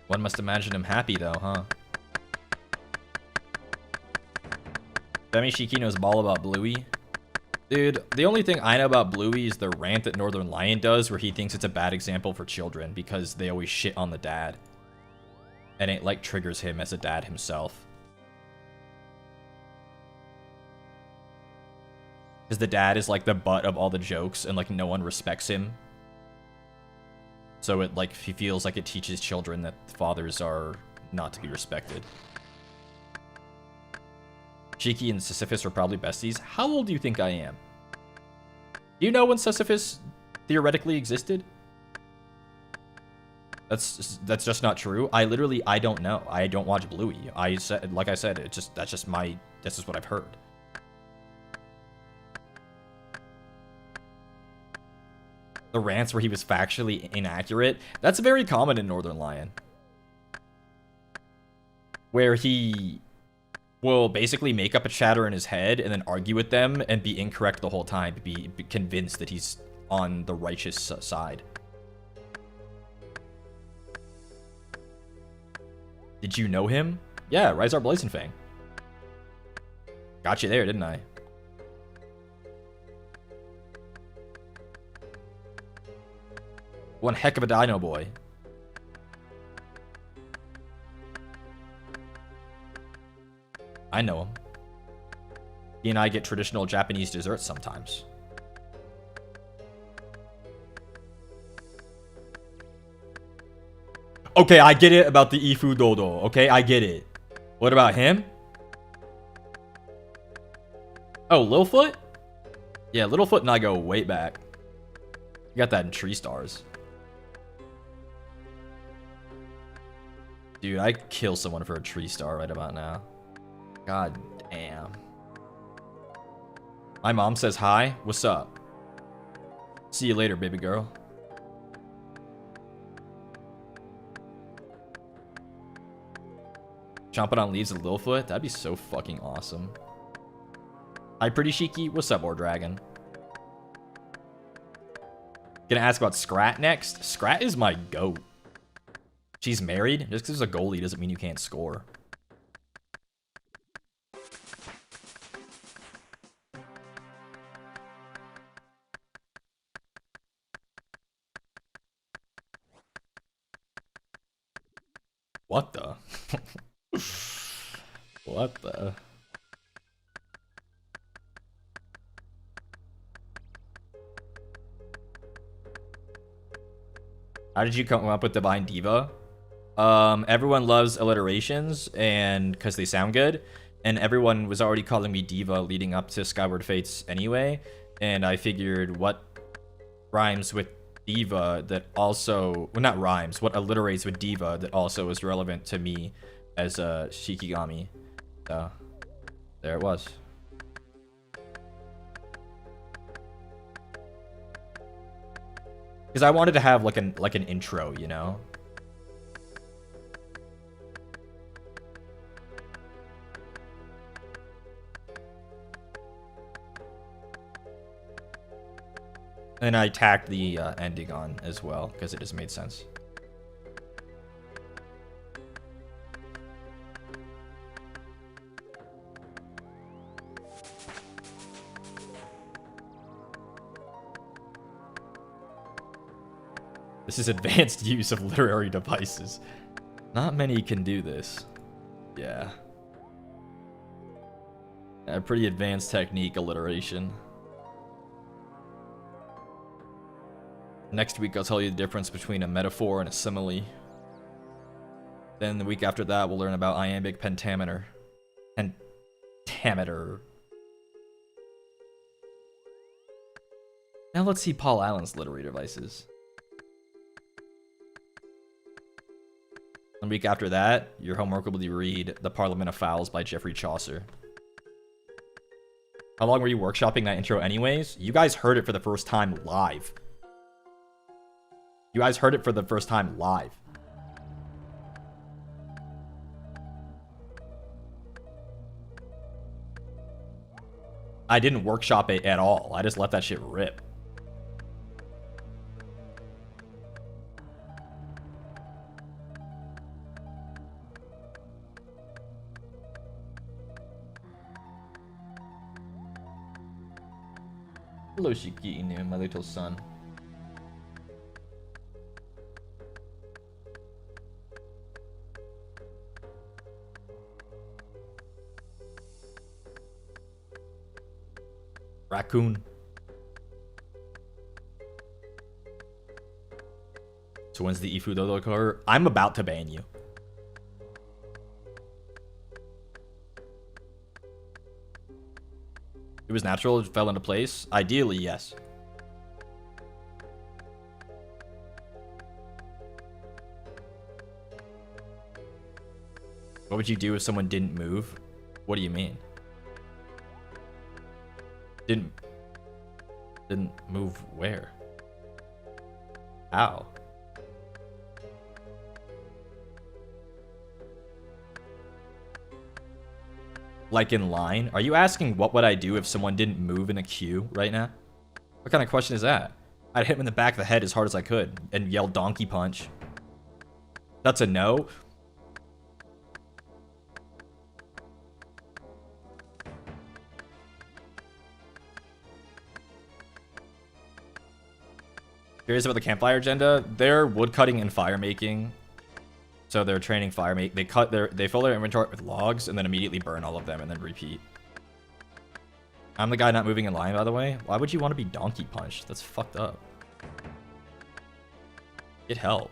One must imagine him happy though, huh? Femi Shiki knows ball about Bluey. Dude, the only thing I know about Bluey is the rant that Northern Lion does where he thinks it's a bad example for children because they always shit on the dad. And it, like, triggers him as a dad himself. Because the dad is, like, the butt of all the jokes and, like, no one respects him. So it, like, he feels like it teaches children that fathers are not to be respected. Shiki and Sisyphus are probably besties. How old do you think I am? Do you know when Sisyphus theoretically existed? That's just not true. I don't know. I don't watch Bluey. Like I said, that's just what I've heard. The rants where he was factually inaccurate, that's very common in Northern Lion. Where he will basically make up a chatter in his head and then argue with them and be incorrect the whole time to be convinced that he's on the righteous side. Did you know him? Yeah, Rizar Blazingfang. Got you there, didn't I? One heck of a dino boy. I know him. He and I get traditional Japanese desserts sometimes. Okay, I get it about the Ifu Dodo. Okay, I get it. What about him? Oh, Littlefoot? Yeah, Littlefoot and I go way back. You got that in Tree Stars. Dude, I'd kill someone for a tree star right about now. God damn. My mom says hi. What's up? See you later, baby girl. Chomping on leaves of Littlefoot? That'd be so fucking awesome. Hi, pretty Shiki. What's up, War Dragon? Gonna ask about Scrat next. Scrat is my goat. She's married. Just because there's a goalie doesn't mean you can't score. What the? What the? How did you come up with Divine Diva? Everyone loves alliterations and because they sound good, and everyone was already calling me Diva leading up to Skyward Fates anyway, and I figured what rhymes with Diva that also, well, not rhymes, what alliterates with Diva that also is relevant to me as a Shikigami. So there it was. Because I wanted to have like an intro, you know. And I tacked the ending on as well because it just made sense. This is advanced use of literary devices. Not many can do this. Yeah. A pretty advanced technique, alliteration. Next week, I'll tell you the difference between a metaphor and a simile. Then the week after that, we'll learn about iambic pentameter. Pentameter. Now let's see Paul Allen's literary devices. The week after that, your homework will be read The Parliament of Fowls by Geoffrey Chaucer. How long were you workshopping that intro anyways? You guys heard it for the first time live. You guys heard it for the first time live. I didn't workshop it at all. I just let that shit rip. Hello, Shiki, my little son. Raccoon. So when's the Ifu Dodo occur? I'm about to ban you. It was natural, it fell into place. Ideally, yes. What would you do if someone didn't move? What do you mean? Didn't move where? How? Like in line? Are you asking what would I do if someone didn't move in a queue right now? What kind of question is that? I'd hit him in the back of the head as hard as I could and yell donkey punch. That's a no. Curious about the campfire agenda? They're woodcutting and fire making. So they're training fire make. They fill their inventory with logs and then immediately burn all of them and then repeat. I'm the guy not moving in line, by the way. Why would you want to be donkey punched? That's fucked up. Get help.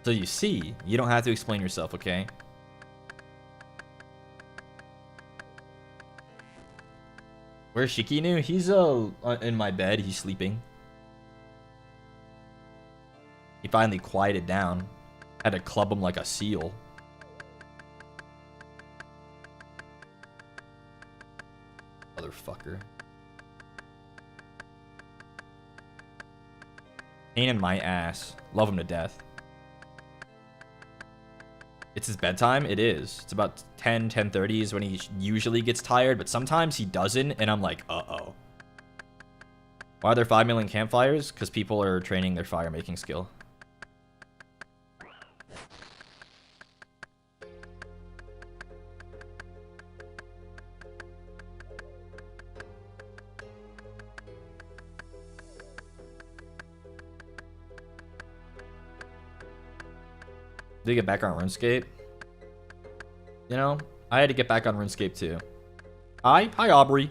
So you see, you don't have to explain yourself, okay? Where's Shiki? He's in my bed. He's sleeping. He finally quieted down. Had to club him like a seal. Motherfucker. Pain in my ass. Love him to death. It's his bedtime? It is. It's about 10:30 is when he usually gets tired, but sometimes he doesn't, and I'm like, uh-oh. Why are there 5 million campfires? Because people are training their fire making skill. Did you get back on RuneScape? You know, I had to get back on RuneScape too. Hi, Aubrey.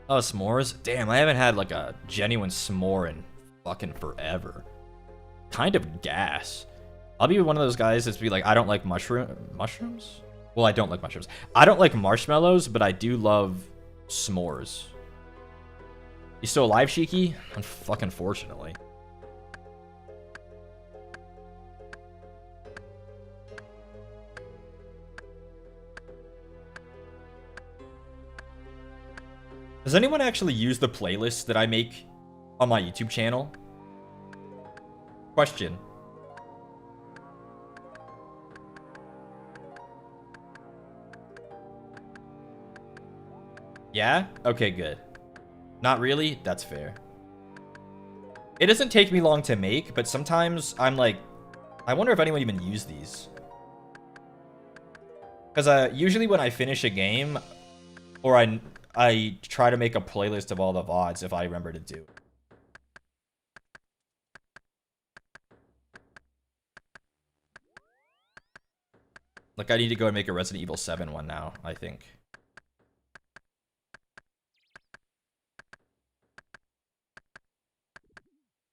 Oh, s'mores? Damn, I haven't had like a genuine s'more in fucking forever. Kind of gas. I'll be one of those guys that's be like, I don't like mushrooms? Well, I don't like mushrooms. I don't like marshmallows, but I do love s'mores. You still alive, Shiki? Fucking fortunately. Does anyone actually use the playlists that I make on my YouTube channel? Question. Yeah? Okay, good. Not really? That's fair. It doesn't take me long to make, but sometimes I'm like, I wonder if anyone even used these. Because usually when I finish a game, or I try to make a playlist of all the VODs if I remember to do. Like, I need to go and make a Resident Evil 7 one now, I think.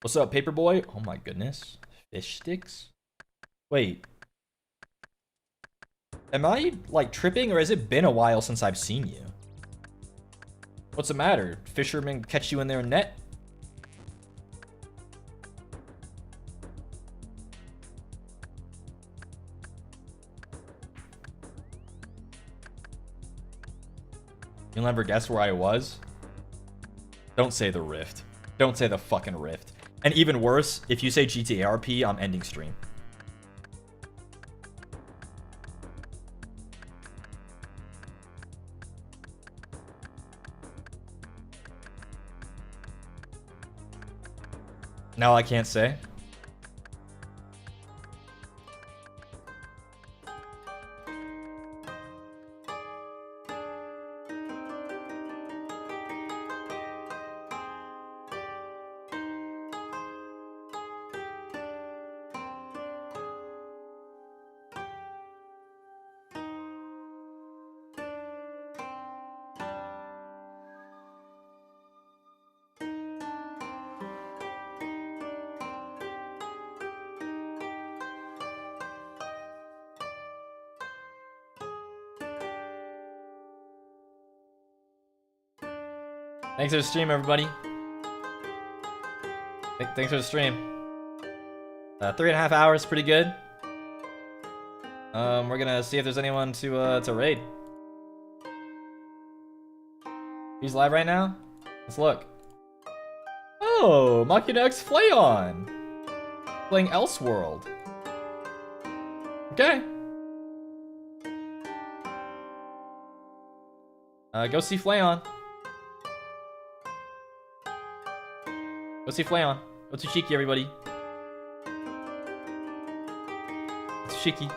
What's up, Paperboy? Oh my goodness. Fish sticks? Wait. Am I, like, tripping, or has it been a while since I've seen you? What's the matter? Fishermen catch you in their net? You'll never guess where I was? Don't say the Rift. Don't say the fucking Rift. And even worse, if you say GTA RP, I'm ending stream. Now I can't say. Thanks for the stream, everybody. Thanks for the stream. 3.5 hours, pretty good. We're gonna see if there's anyone to raid. He's live right now? Let's look. Oh, Makinex Flayon! Playing Elseworld. Okay. Go see Flayon. Go see Flayon. Go to Shiki, everybody. It's Shiki.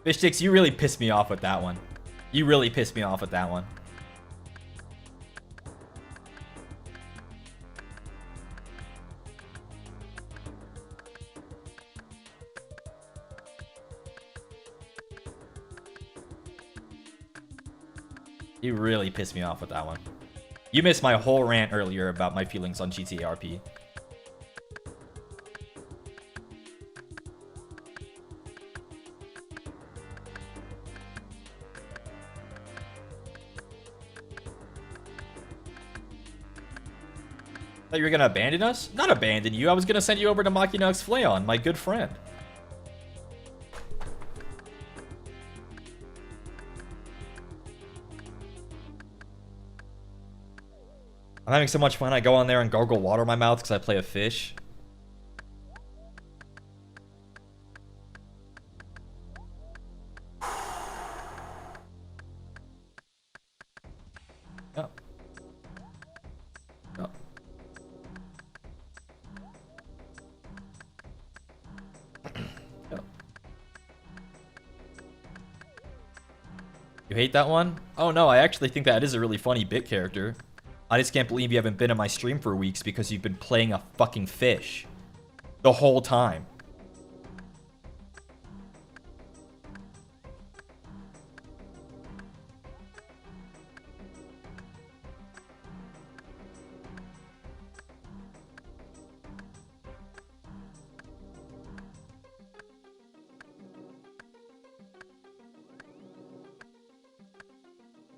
Fish Sticks, you really pissed me off with that one. You really pissed me off with that one. You really pissed me off with that one. You missed my whole rant earlier about my feelings on GTA RP. Thought you were gonna abandon us? Not abandon you. I was gonna send you over to Makinex Flayon, my good friend. I'm having so much fun. I go on there and gargle water in my mouth because I play a fish. You hate that one? Oh no, I actually think that is a really funny bit character. I just can't believe you haven't been in my stream for weeks because you've been playing a fucking fish. The whole time.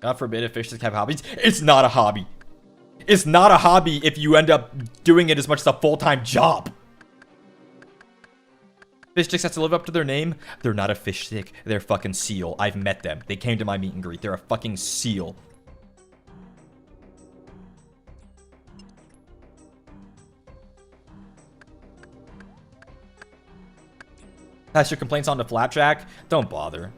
God forbid if fish sticks have hobbies. It's not a hobby. It's not a hobby if you end up doing it as much as a full-time job. Fish sticks have to live up to their name. They're not a fish stick. They're a fucking seal. I've met them. They came to my meet and greet. They're a fucking seal. Pass your complaints on to Flapjack? Don't bother.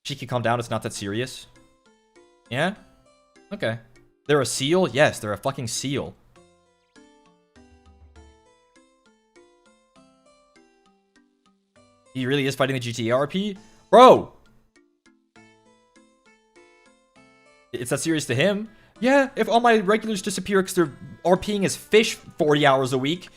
Shiki, calm down. It's not that serious. Yeah? Okay. They're a seal? Yes, they're a fucking seal. He really is fighting the GTA RP? Bro! It's that serious to him? Yeah, if all my regulars disappear because they're RPing as fish 40 hours a week.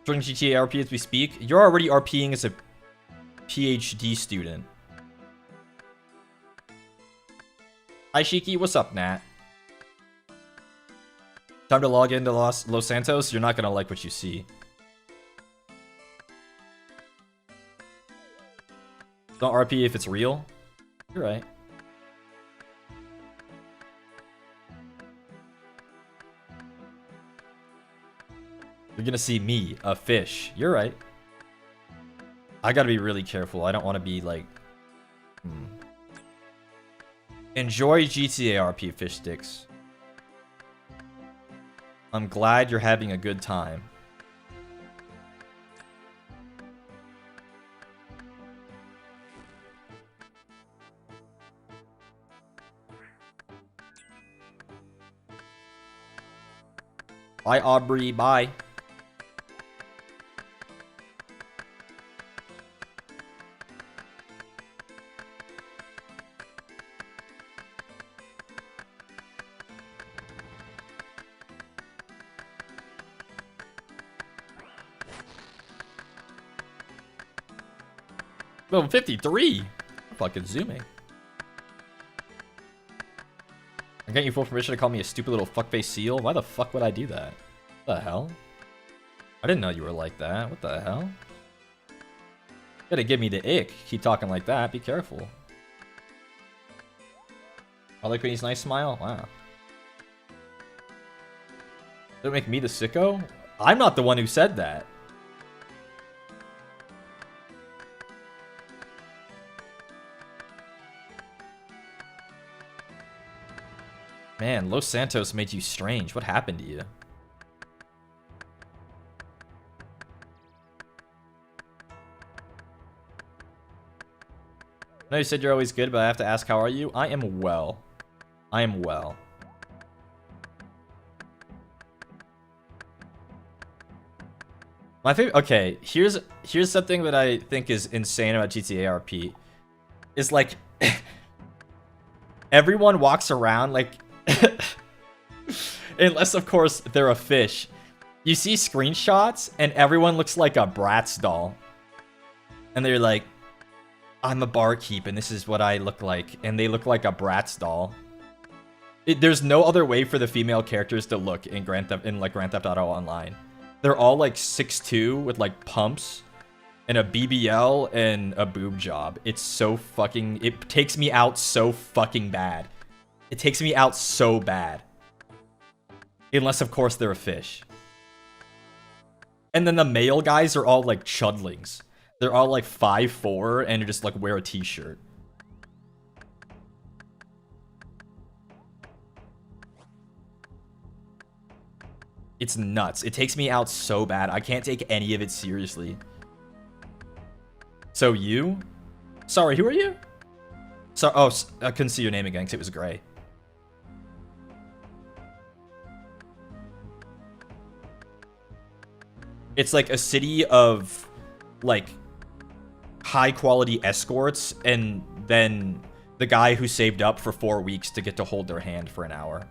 Joining GTA RP as we speak. You're already RPing as a PhD student. Hi Shiki, what's up, Nat? Time to log into Los Santos? You're not gonna like what you see. Don't RP if it's real. You're right. You're gonna see me, a fish. You're right. I gotta be really careful. I don't want to be like... Enjoy GTA RP, fish sticks. I'm glad you're having a good time. Bye, Aubrey. Bye. Level 53. I'm fucking zooming. I'm getting you full permission to call me a stupid little fuckface seal. Why the fuck would I do that? What the hell? I didn't know you were like that. What the hell? You gotta give me the ick. Keep talking like that. Be careful. I like when he's nice smile. Wow. Don't make me the sicko? I'm not the one who said that. Man, Los Santos made you strange. What happened to you? I know you said you're always good, but I have to ask, how are you? I am well. I am well. My favorite... Okay, here's something that I think is insane about GTA RP. Is like... everyone walks around like... Unless, of course, they're a fish. You see screenshots, and everyone looks like a Bratz doll. And they're like, I'm a barkeep, and this is what I look like. And they look like a Bratz doll. There's no other way for the female characters to look in Grand Theft Auto Online. They're all like 6'2" with like pumps and a BBL and a boob job. It's so fucking... It takes me out so fucking bad. It takes me out so bad. Unless, of course, they're a fish. And then the male guys are all like chudlings. They're all like 5'4" and just like wear a t-shirt. It's nuts. It takes me out so bad. I can't take any of it seriously. So you? Sorry, who are you? So, oh, I couldn't see your name again because it was gray. It's like a city of like high quality escorts and then the guy who saved up for 4 weeks to get to hold their hand for an hour.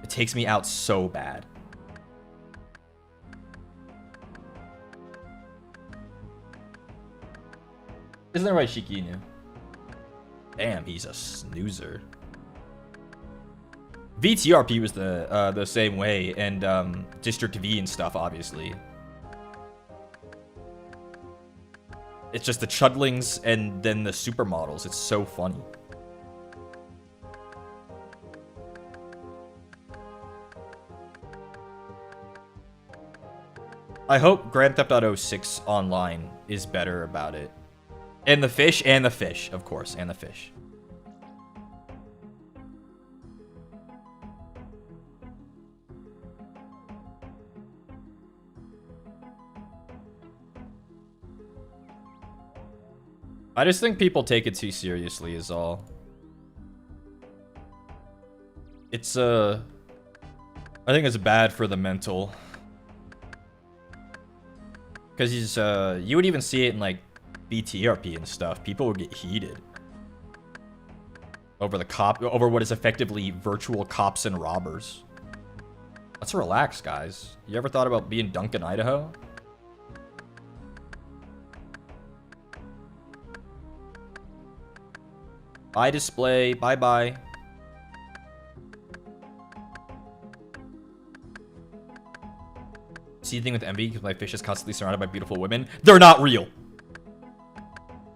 It takes me out so bad. Isn't that right, Shiki? Damn, he's a snoozer. VTRP was the same way, and District V and stuff, obviously. It's just the chudlings and then the supermodels. It's so funny. I hope Grand Theft Auto 6 Online is better about it. And the fish, of course, and the fish. I just think people take it too seriously is all. It's, I think it's bad for the mental. Because he's, you would even see it in, like, BTRP and stuff. People would get heated. Over what is effectively virtual cops and robbers. Let's relax, guys. You ever thought about being Duncan, Idaho? Bye, display. Bye-bye. seething with envy because my fish is constantly surrounded by beautiful women. They're not real.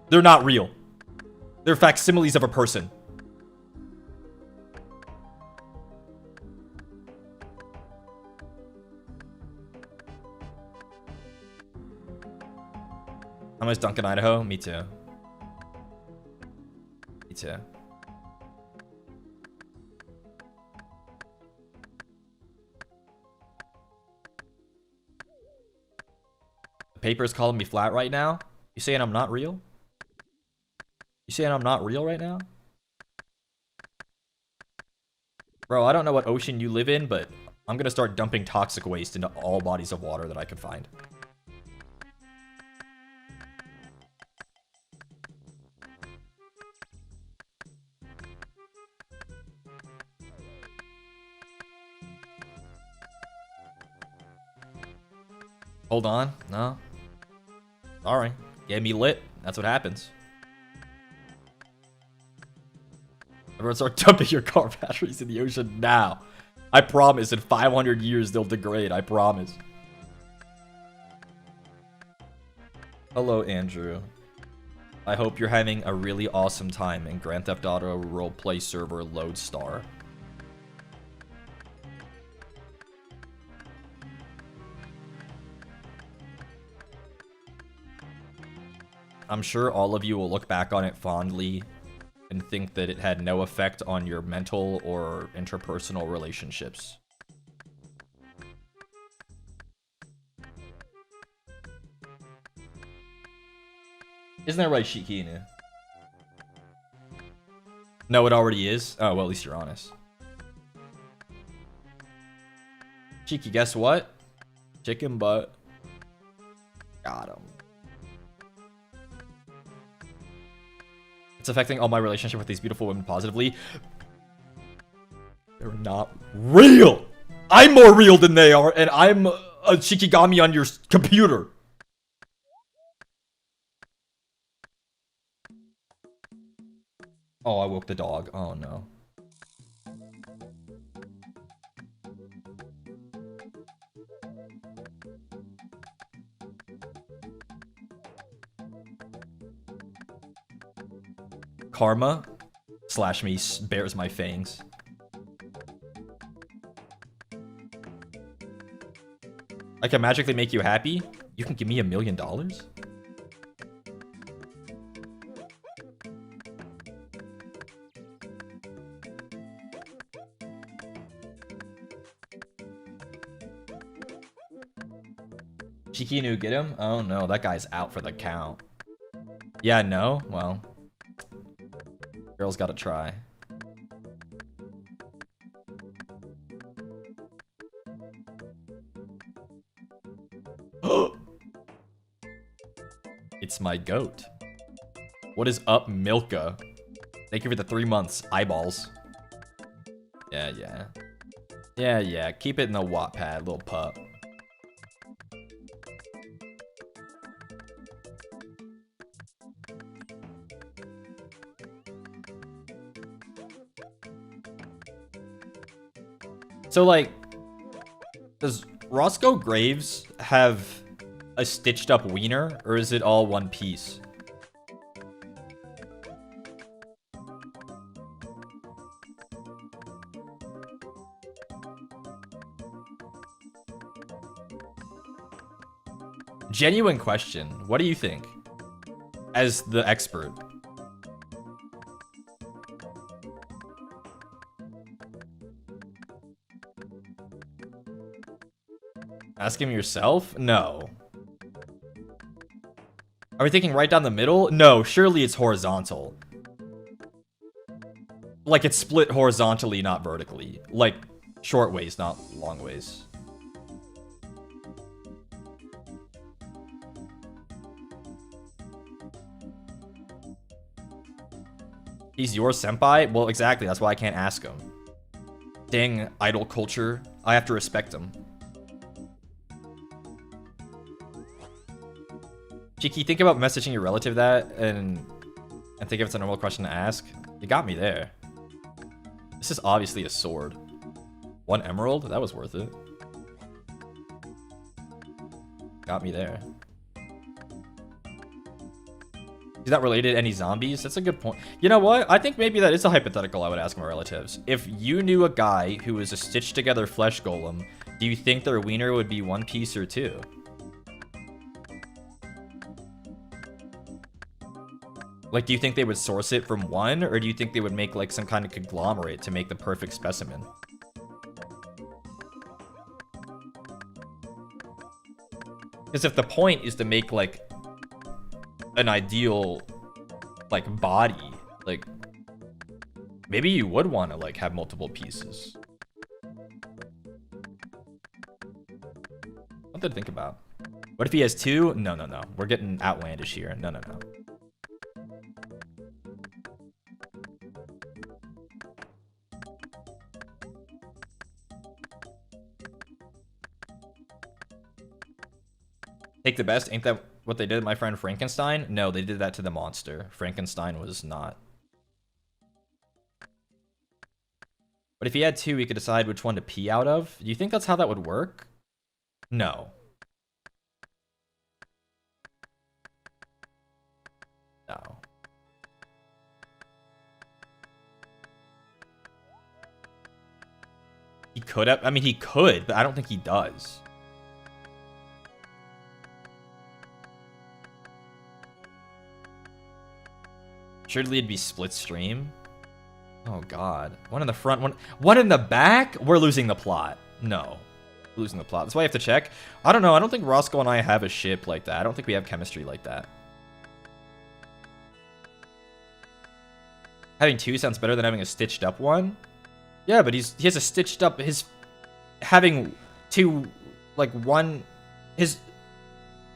They're not real. They're facsimiles of a person. I miss Duncan, Idaho. Me too. Me too. The paper's calling me flat right now. You saying I'm not real? You saying I'm not real right now? Bro, I don't know what ocean you live in, but I'm gonna start dumping toxic waste into all bodies of water that I can find. Hold on. No. Sorry. Get me lit. That's what happens. Everyone start dumping your car batteries in the ocean now. I promise in 500 years they'll degrade. I promise. Hello, Andrew. I hope you're having a really awesome time in Grand Theft Auto roleplay server Lodestar. I'm sure all of you will look back on it fondly and think that it had no effect on your mental or interpersonal relationships. Isn't that right, Shiki? No, it already is? Oh, well, at least you're honest. Shiki, guess what? Chicken butt. Got him. It's affecting all my relationship with these beautiful women positively. They're not real. I'm more real than they are, and I'm a Shikigami on your computer. Oh, I woke the dog. Oh, no. Karma slash me bears my fangs. I can magically make you happy? You can give me $1 million? Shikinu, get him? Oh no, that guy's out for the count. Yeah, no? Well, girl's gotta try. It's my goat. What is up, Milka? Thank you for the 3 months. Eyeballs. Yeah, yeah. Yeah, yeah. Keep it in the Wattpad, little pup. So, like, does Roscoe Graves have a stitched up wiener, or is it all one piece? Genuine question. What do you think? As the expert. Ask him yourself? No. Are we thinking right down the middle? No, surely it's horizontal. Like it's split horizontally, not vertically. Like short ways, not long ways. He's your senpai? Well, exactly. That's why I can't ask him. Dang idol culture. I have to respect him. Shiki, think about messaging your relative that and think if it's a normal question to ask. You got me there. This is obviously a sword. 1 emerald? That was worth it. Got me there. Is that related to any zombies? That's a good point. You know what? I think maybe that is a hypothetical I would ask my relatives. If you knew a guy who was a stitched together flesh golem, do you think their wiener would be one piece or two? Like, do you think they would source it from one, or do you think they would make like some kind of conglomerate to make the perfect specimen? Because if the point is to make like an ideal like body, like maybe you would want to like have multiple pieces. Something to think about. What if he has two? No, no, no. We're getting outlandish here. No, no, no. Take the best? Ain't that what they did to my friend Frankenstein? No, they did that to the monster. Frankenstein was not. But if he had two, he could decide which one to pee out of. Do you think that's how that would work? No. No. He could have. I mean, he could, but I don't think he does. Surely it'd be split stream. Oh god. One in the front, one in the back? We're losing the plot. No. We're losing the plot. That's why I have to check. I don't know. I don't think Roscoe and I have a ship like that. I don't think we have chemistry like that. Having two sounds better than having a stitched up one. Yeah, but he has a stitched up, having two, like one,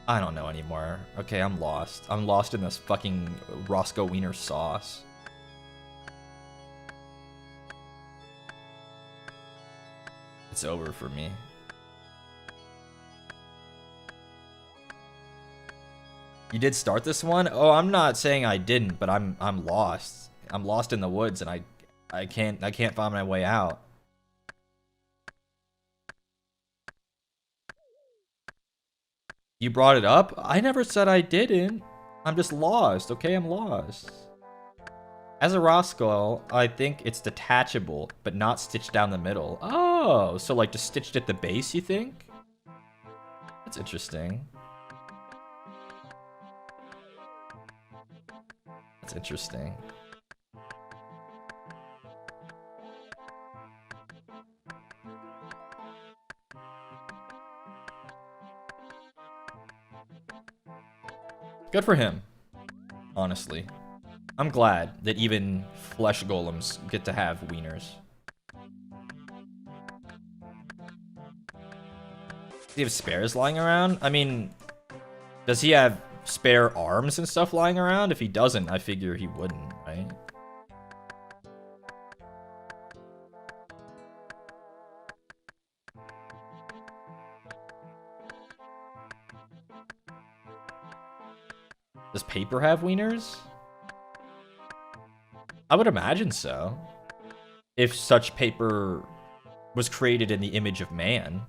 I don't know anymore. Okay, I'm lost. I'm lost in this fucking Roscoe Wiener sauce. It's over for me. You did start this one? Oh, I'm not saying I didn't, but I'm lost. I'm lost in the woods and I can't find my way out. You brought it up? I never said I didn't. I'm just lost, okay? I'm lost. As a Roscoe, I think it's detachable, but not stitched down the middle. Oh, so like just stitched at the base, you think? That's interesting. That's interesting. Good for him, honestly. I'm glad that even flesh golems get to have wieners. Does he have spares lying around? I mean, does he have spare arms and stuff lying around? If he doesn't, I figure he wouldn't, right? Does paper have wieners? I would imagine so. If such paper was created in the image of man.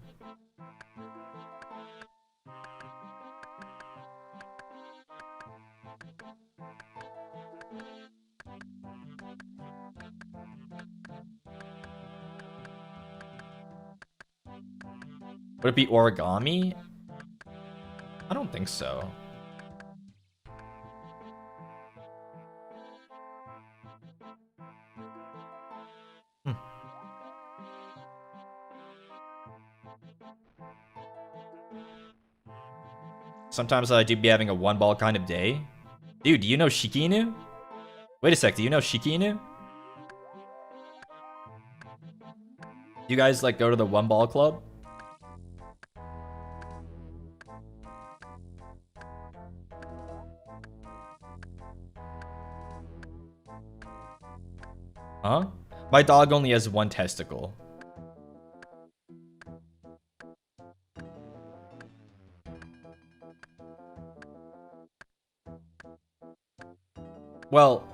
Would it be origami? I don't think so. Sometimes I do be having a one ball kind of day. Dude, do you know Shiki? Wait a sec, do you know Shiki? You guys like go to the one ball club? Huh? My dog only has one testicle. Well,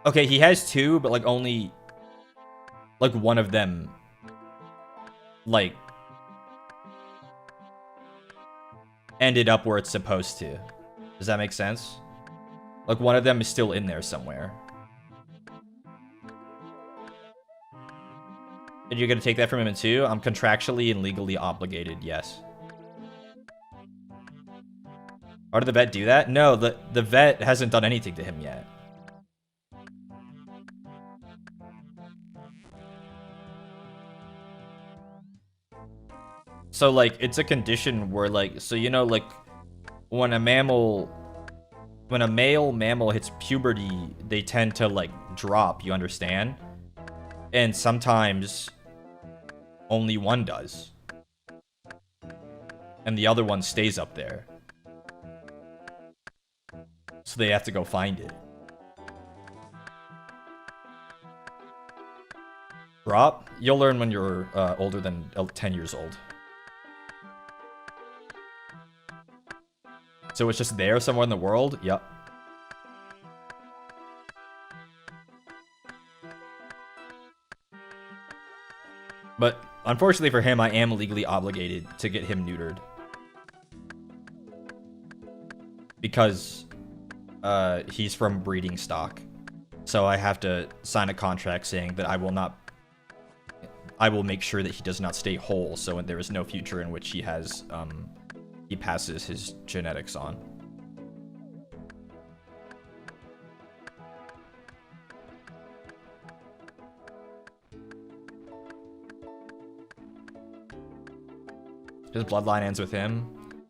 okay, he has two, but like only like one of them like ended up where it's supposed to. Does that make sense? Like, one of them is still in there somewhere. And you're gonna take that from him too? I'm contractually and legally obligated, yes. Or did the vet do that? No, the vet hasn't done anything to him yet. So, like, it's a condition where, like, so, you know, like, when a male mammal hits puberty, they tend to, like, drop, you understand? And sometimes only one does. And the other one stays up there. So they have to go find it. Drop? You'll learn when you're older than 10 years old. So it's just there somewhere in the world? Yep. But unfortunately for him, I am legally obligated to get him neutered. Because he's from breeding stock. So I have to sign a contract saying that I will make sure that he does not stay whole, so there is no future in which he has he passes his genetics on. His bloodline ends with him.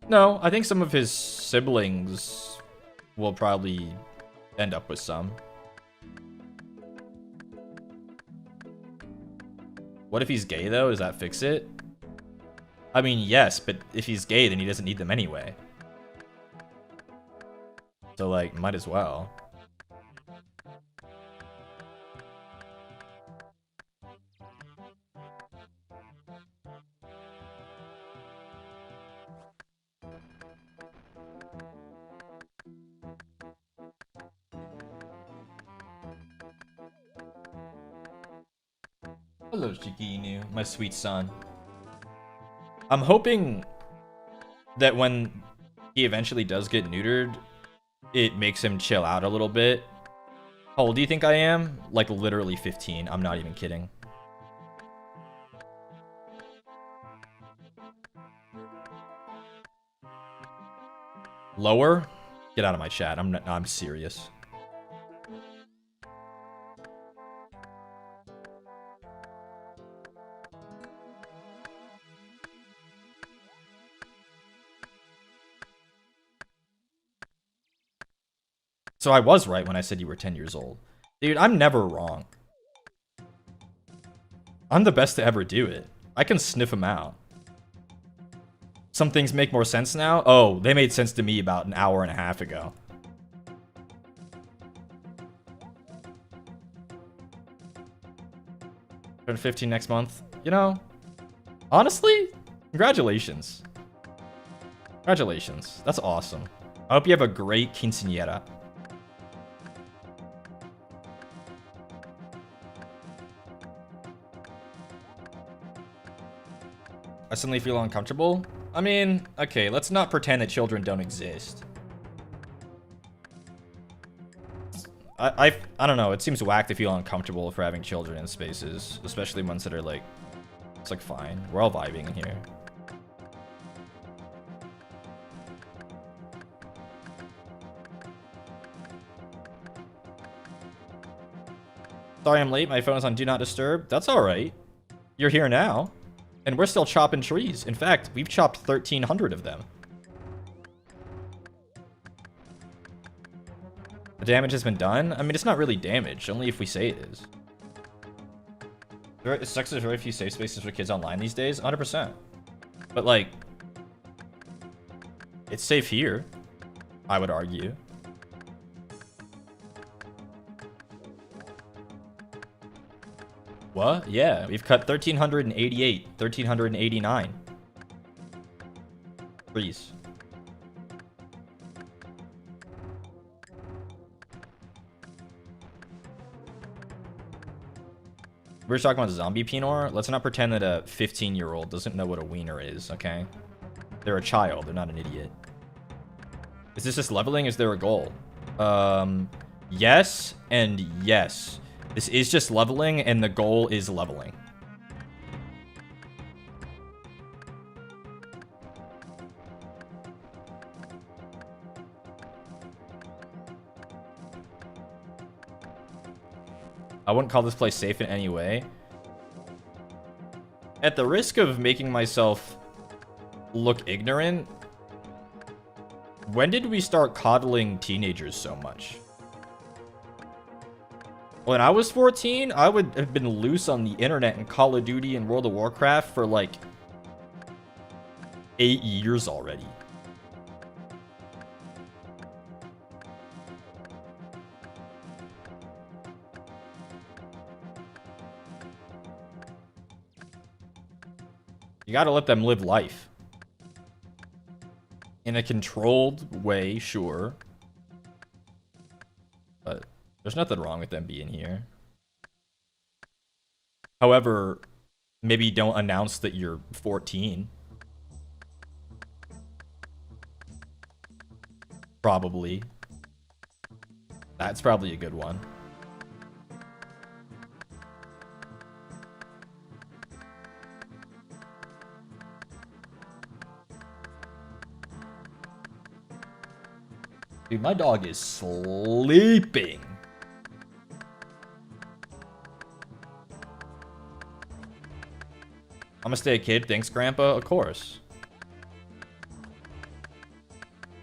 No, I think some of his siblings will probably end up with some. What if he's gay, though? Does that fix it? I mean, yes, but if he's gay, then he doesn't need them anyway. So, like, might as well. Hello, Shiki, my sweet son. I'm hoping that when he eventually does get neutered, it makes him chill out a little bit. How old do you think I am? Like, literally 15. I'm not even kidding. Lower? Get out of my chat. I'm serious. So I was right when I said you were 10 years old. Dude, I'm never wrong. I'm the best to ever do it. I can sniff them out. Some things make more sense now? Oh, they made sense to me about an hour and a half ago. Turn 15 next month. You know, honestly, congratulations. Congratulations. That's awesome. I hope you have a great quinceañera. I suddenly feel uncomfortable. I mean, okay, let's not pretend that children don't exist. I don't know, it seems whack to feel uncomfortable for having children in spaces, especially ones that are like, it's like fine. We're all vibing in here. Sorry I'm late, my phone is on Do Not Disturb. That's alright. You're here now. And we're still chopping trees. In fact, we've chopped 1,300 of them. The damage has been done? I mean, it's not really damage, only if we say it is. It sucks there's very few safe spaces for kids online these days, 100%. But, like, it's safe here, I would argue. What? Yeah, we've cut 1,388, 1,389 trees. We're talking about zombie Pinor. Let's not pretend that a 15-year-old doesn't know what a wiener is, okay? They're a child, they're not an idiot. Is this just leveling? Is there a goal? Yes and yes. This is just leveling, and the goal is leveling. I wouldn't call this place safe in any way. At the risk of making myself look ignorant, when did we start coddling teenagers so much? When I was 14, I would have been loose on the internet in Call of Duty and World of Warcraft for like 8 years already. You gotta let them live life. In a controlled way, sure. But there's nothing wrong with them being here. However, maybe don't announce that you're 14. Probably. That's probably a good one. Dude, my dog is sleeping. I'm gonna stay a kid. Thanks, Grandpa. Of course.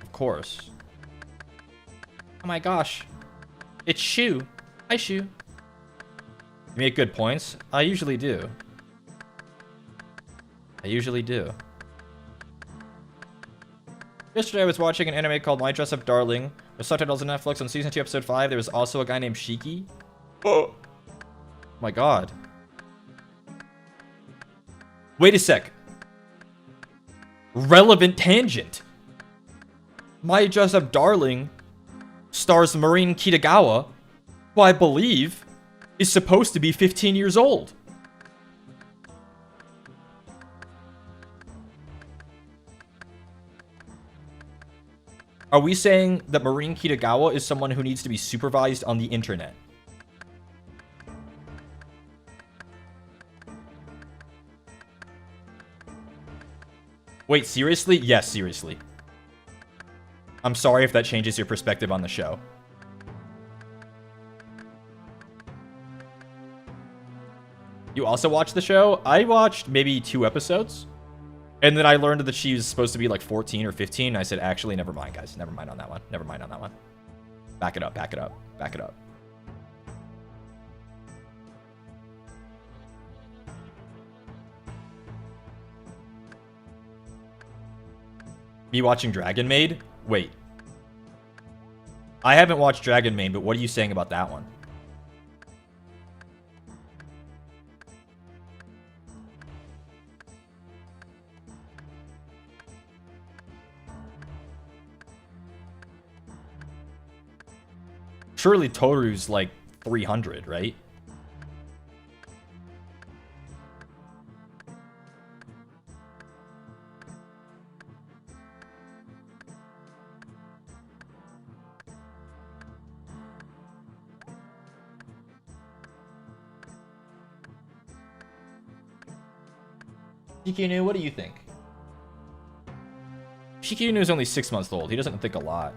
Of course. Oh my gosh. It's Shu. Hi, Shu. You make good points. I usually do. I usually do. Yesterday I was watching an anime called My Dress Up Darling. With subtitles on Netflix. On season 2, episode 5, there was also a guy named Shiki. Oh my god. Wait a sec. Relevant tangent. My Dress Up Darling stars Marin Kitagawa, who I believe is supposed to be 15 years old. Are we saying that Marin Kitagawa is someone who needs to be supervised on the internet? Wait, seriously? Yes, seriously. I'm sorry if that changes your perspective on the show. You also watched the show? I watched maybe 2 episodes. And then I learned that she was supposed to be like 14 or 15. I said, actually, never mind, guys. Never mind on that one. Never mind on that one. Back it up, back it up, back it up. Me watching Dragon Maid? Wait. I haven't watched Dragon Maid, but what are you saying about that one? Surely Toru's like 300, right? Shiki, what do you think? Shiki is only 6 months old. He doesn't think a lot.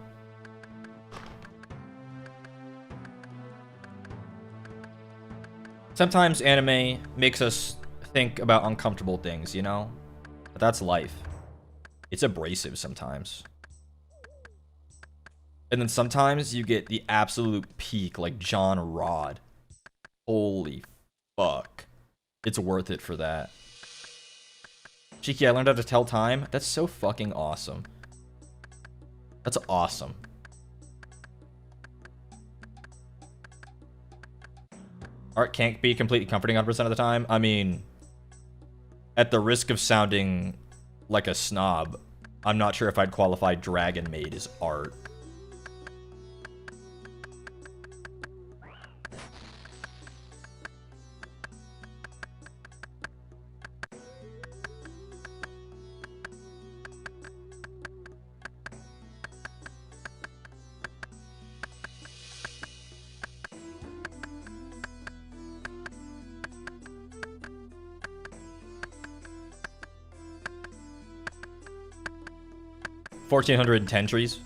Sometimes anime makes us think about uncomfortable things, you know? But that's life. It's abrasive sometimes. And then sometimes you get the absolute peak, like John Rod. Holy fuck. It's worth it for that. Shiki, I learned how to tell time. That's so fucking awesome. That's awesome. Art can't be completely comforting 100% of the time. I mean, at the risk of sounding like a snob, I'm not sure if I'd qualify Dragon Maid as art. 1,410 trees.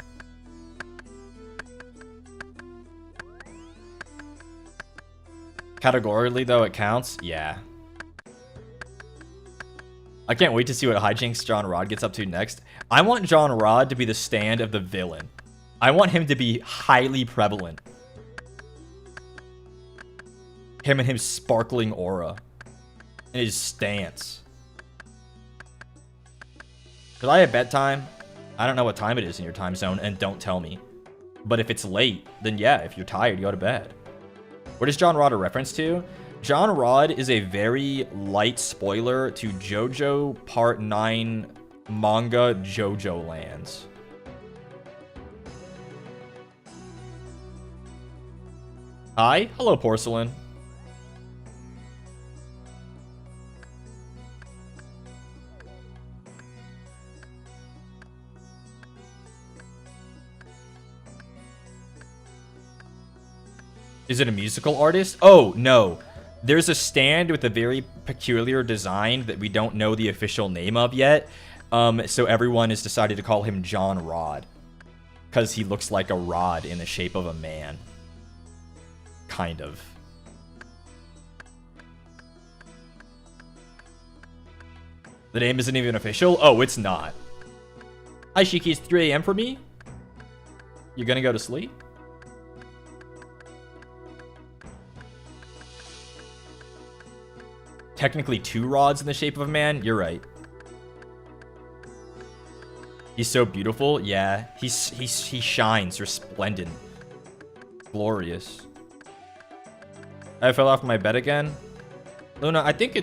Categorically, though, it counts. Yeah. I can't wait to see what hijinks John Rod gets up to next. I want John Rod to be the stand of the villain. I want him to be highly prevalent. Him and his sparkling aura. And his stance. Because I have bedtime. I don't know what time it is in your time zone, and don't tell me. But if it's late, then yeah, if you're tired, you go to bed. What is John Rod a reference to? John Rod is a very light spoiler to JoJo Part 9 manga JoJo lands. Hi, hello Porcelain. Is it a musical artist? Oh, no. There's a stand with a very peculiar design that we don't know the official name of yet. So everyone has decided to call him John Rod. Because he looks like a rod in the shape of a man. Kind of. The name isn't even official? Oh, it's not. Hi, Shiki. It's 3 a.m. for me? You're gonna go to sleep? Technically 2 rods in the shape of a man? You're right. He's so beautiful. Yeah, he shines resplendent. Glorious. I fell off my bed again. Luna, I think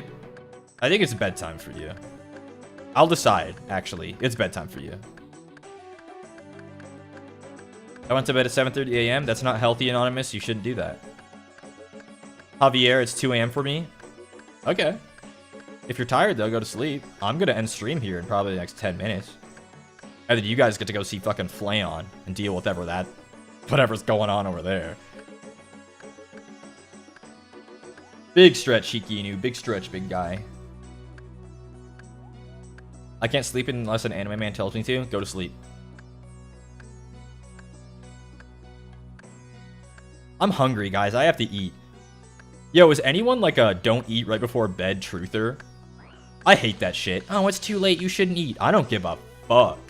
it's bedtime for you. I'll decide, actually. It's bedtime for you. I went to bed at 7:30 a.m. That's not healthy, Anonymous. You shouldn't do that. Javier, it's 2 a.m. for me. Okay. If you're tired, though, go to sleep. I'm going to end stream here in probably the next 10 minutes. And then you guys get to go see fucking Flayon and deal with whatever's going on over there. Big stretch, Shiki. Big stretch, big guy. I can't sleep unless an anime man tells me to. Go to sleep. I'm hungry, guys. I have to eat. Yo, is anyone like a don't eat right before bed truther? I hate that shit. Oh, it's too late. You shouldn't eat. I don't give a fuck.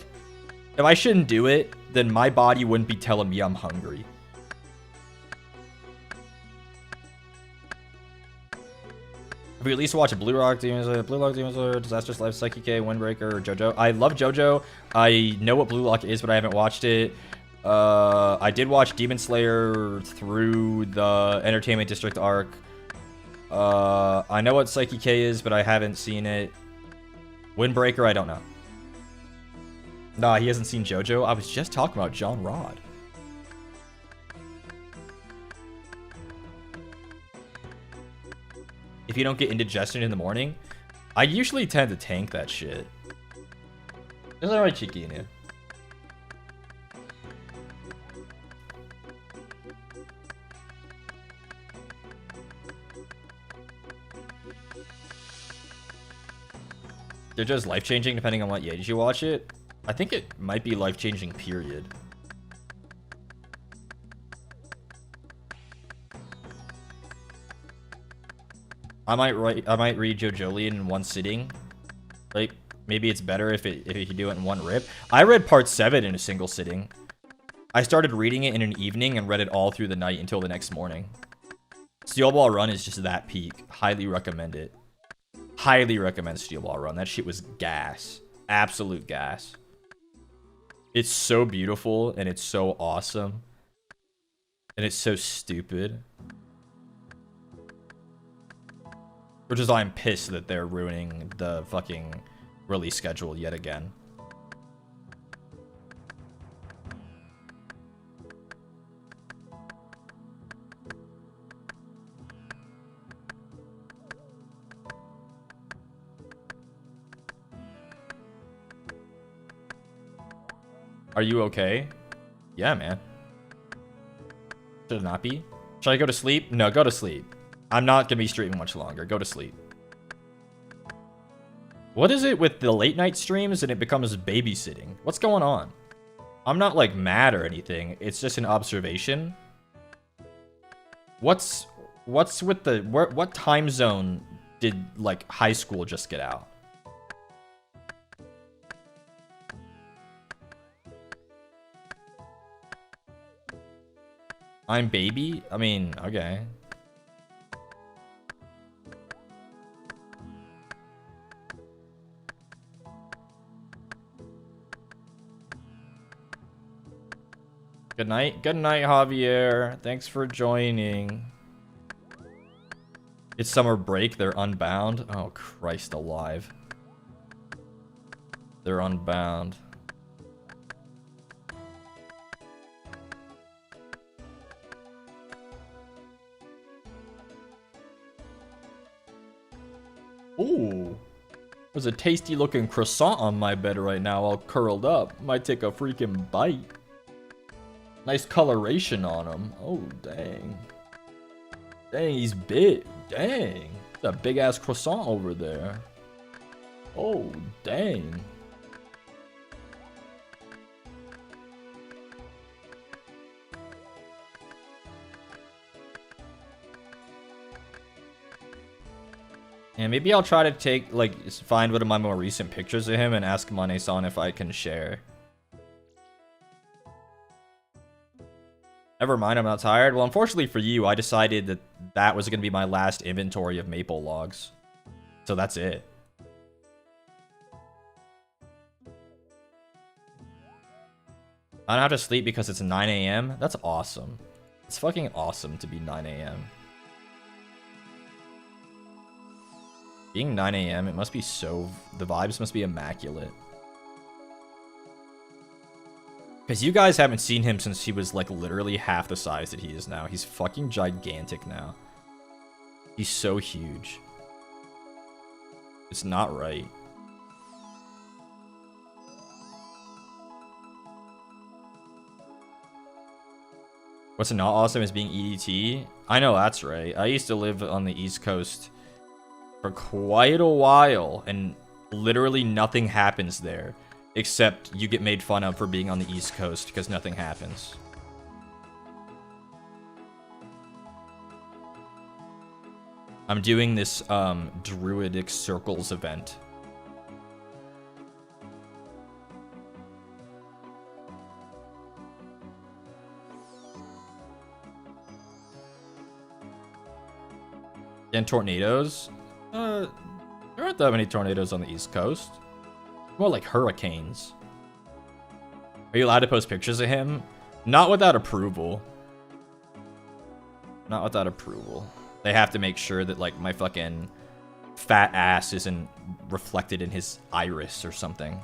If I shouldn't do it, then my body wouldn't be telling me I'm hungry. Have we at least watched Blue Lock Demon Slayer, Disastrous Life, Psyche K, Windbreaker, or JoJo? I love JoJo. I know what Blue Lock is, but I haven't watched it. I did watch Demon Slayer through the Entertainment District arc. I know what Psyche K is, but I haven't seen it. Windbreaker, I don't know. Nah, he hasn't seen JoJo. I was just talking about John Rod. If you don't get indigestion in the morning, I usually tend to tank that shit. There's alright Shiki in it. They're just life-changing depending on what age you watch it. I think it might be life-changing, period. I might read JoJolion in one sitting. Like, maybe it's better if you do it in one rip. I read part 7 in a single sitting. I started reading it in an evening and read it all through the night until the next morning. Steel Ball Run is just that peak. Highly recommend it. Highly recommend Steel Ball Run. That shit was gas. Absolute gas. It's so beautiful and it's so awesome. And it's so stupid. Which is why I'm pissed that they're ruining the fucking release schedule yet again. Are you okay? Yeah, man. Should it not be? Should I go to sleep? No, go to sleep. I'm not gonna be streaming much longer. Go to sleep. What is it with the late night streams and it becomes babysitting? What's going on? I'm not like mad or anything. It's just an observation. What's with the what time zone did like high school just get out? I'm baby? I mean, okay. Good night, Javier. Thanks for joining. It's summer break. They're unbound. Oh, Christ alive. They're unbound. Ooh. There's a tasty looking croissant on my bed right now, all curled up. Might take a freaking bite. Nice coloration on him. Oh, dang. Dang, he's big. Dang. That's a big ass croissant over there. Oh, dang. And maybe I'll try to take, like, find one of my more recent pictures of him and ask Mane-san if I can share. Never mind, I'm not tired. Well, unfortunately for you, I decided that that was going to be my last inventory of maple logs. So that's it. I don't have to sleep because it's 9 a.m. That's awesome. It's fucking awesome to be 9 a.m. Being 9 a.m., it must be so... The vibes must be immaculate. Because you guys haven't seen him since he was, like, literally half the size that he is now. He's fucking gigantic now. He's so huge. It's not right. What's not awesome is being EDT? I know that's right. I used to live on the East Coast for quite a while, and literally nothing happens there. Except you get made fun of for being on the East Coast because nothing happens. I'm doing this Druidic Circles event. And tornadoes? There aren't that many tornadoes on the East Coast. More like hurricanes. Are you allowed to post pictures of him? Not without approval. Not without approval. They have to make sure that, like, my fucking fat ass isn't reflected in his iris or something.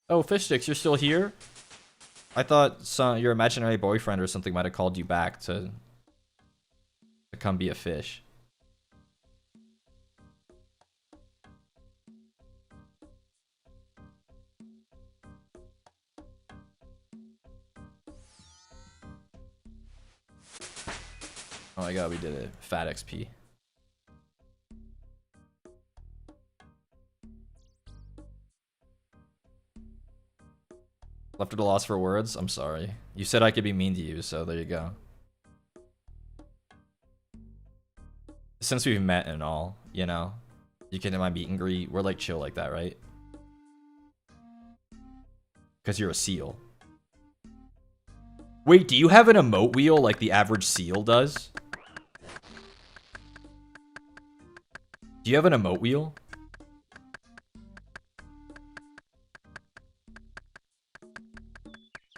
Oh, Fish Sticks, you're still here? I thought your imaginary boyfriend or something might have called you back to come be a fish. Oh my god, we did it. Fat XP. Left at a loss for words? I'm sorry. You said I could be mean to you, so there you go. Since we've met and all, you know, you can do my meet and greet. We're like chill like that, right? Because you're a seal. Wait, do you have an emote wheel like the average seal does? Do you have an emote wheel?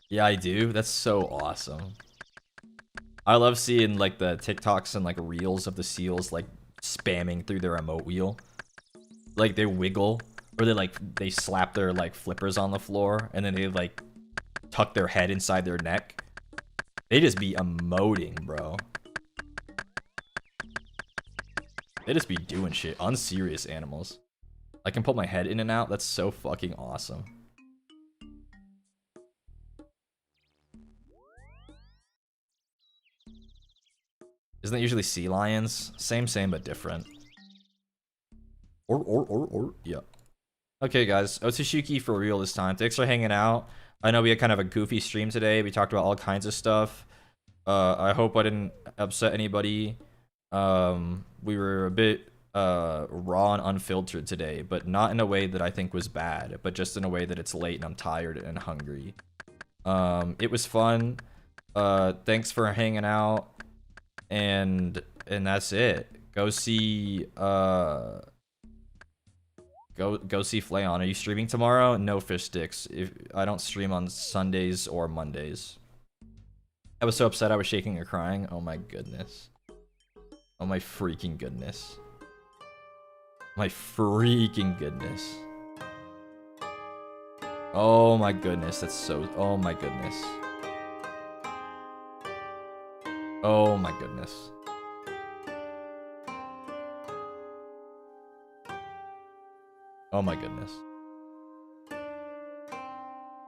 Yeah, I do. That's so awesome. I love seeing like the TikToks and like reels of the seals like spamming through their emote wheel. Like they wiggle, or they slap their like flippers on the floor, and then they like tuck their head inside their neck. They just be emoting, bro. They just be doing shit. Unserious animals. I can put my head in and out. That's so fucking awesome. Isn't it usually sea lions? Same, but different. Yeah. Okay, guys. Shiki for real this time. Thanks for hanging out. I know we had kind of a goofy stream today. We talked about all kinds of stuff. I hope I didn't upset anybody. We were a bit raw and unfiltered today, but not in a way that I think was bad, but just in a way that it's late and I'm tired and hungry. It was fun. Thanks for hanging out, and that's it. Go see go see Flayon. Are you streaming tomorrow? No fish sticks. If I don't stream on Sundays or Mondays. I was so upset I was shaking and crying. Oh my goodness. Oh my freaking goodness. My freaking goodness. Oh my goodness, that's so... Oh my goodness. Oh my goodness. Oh my goodness.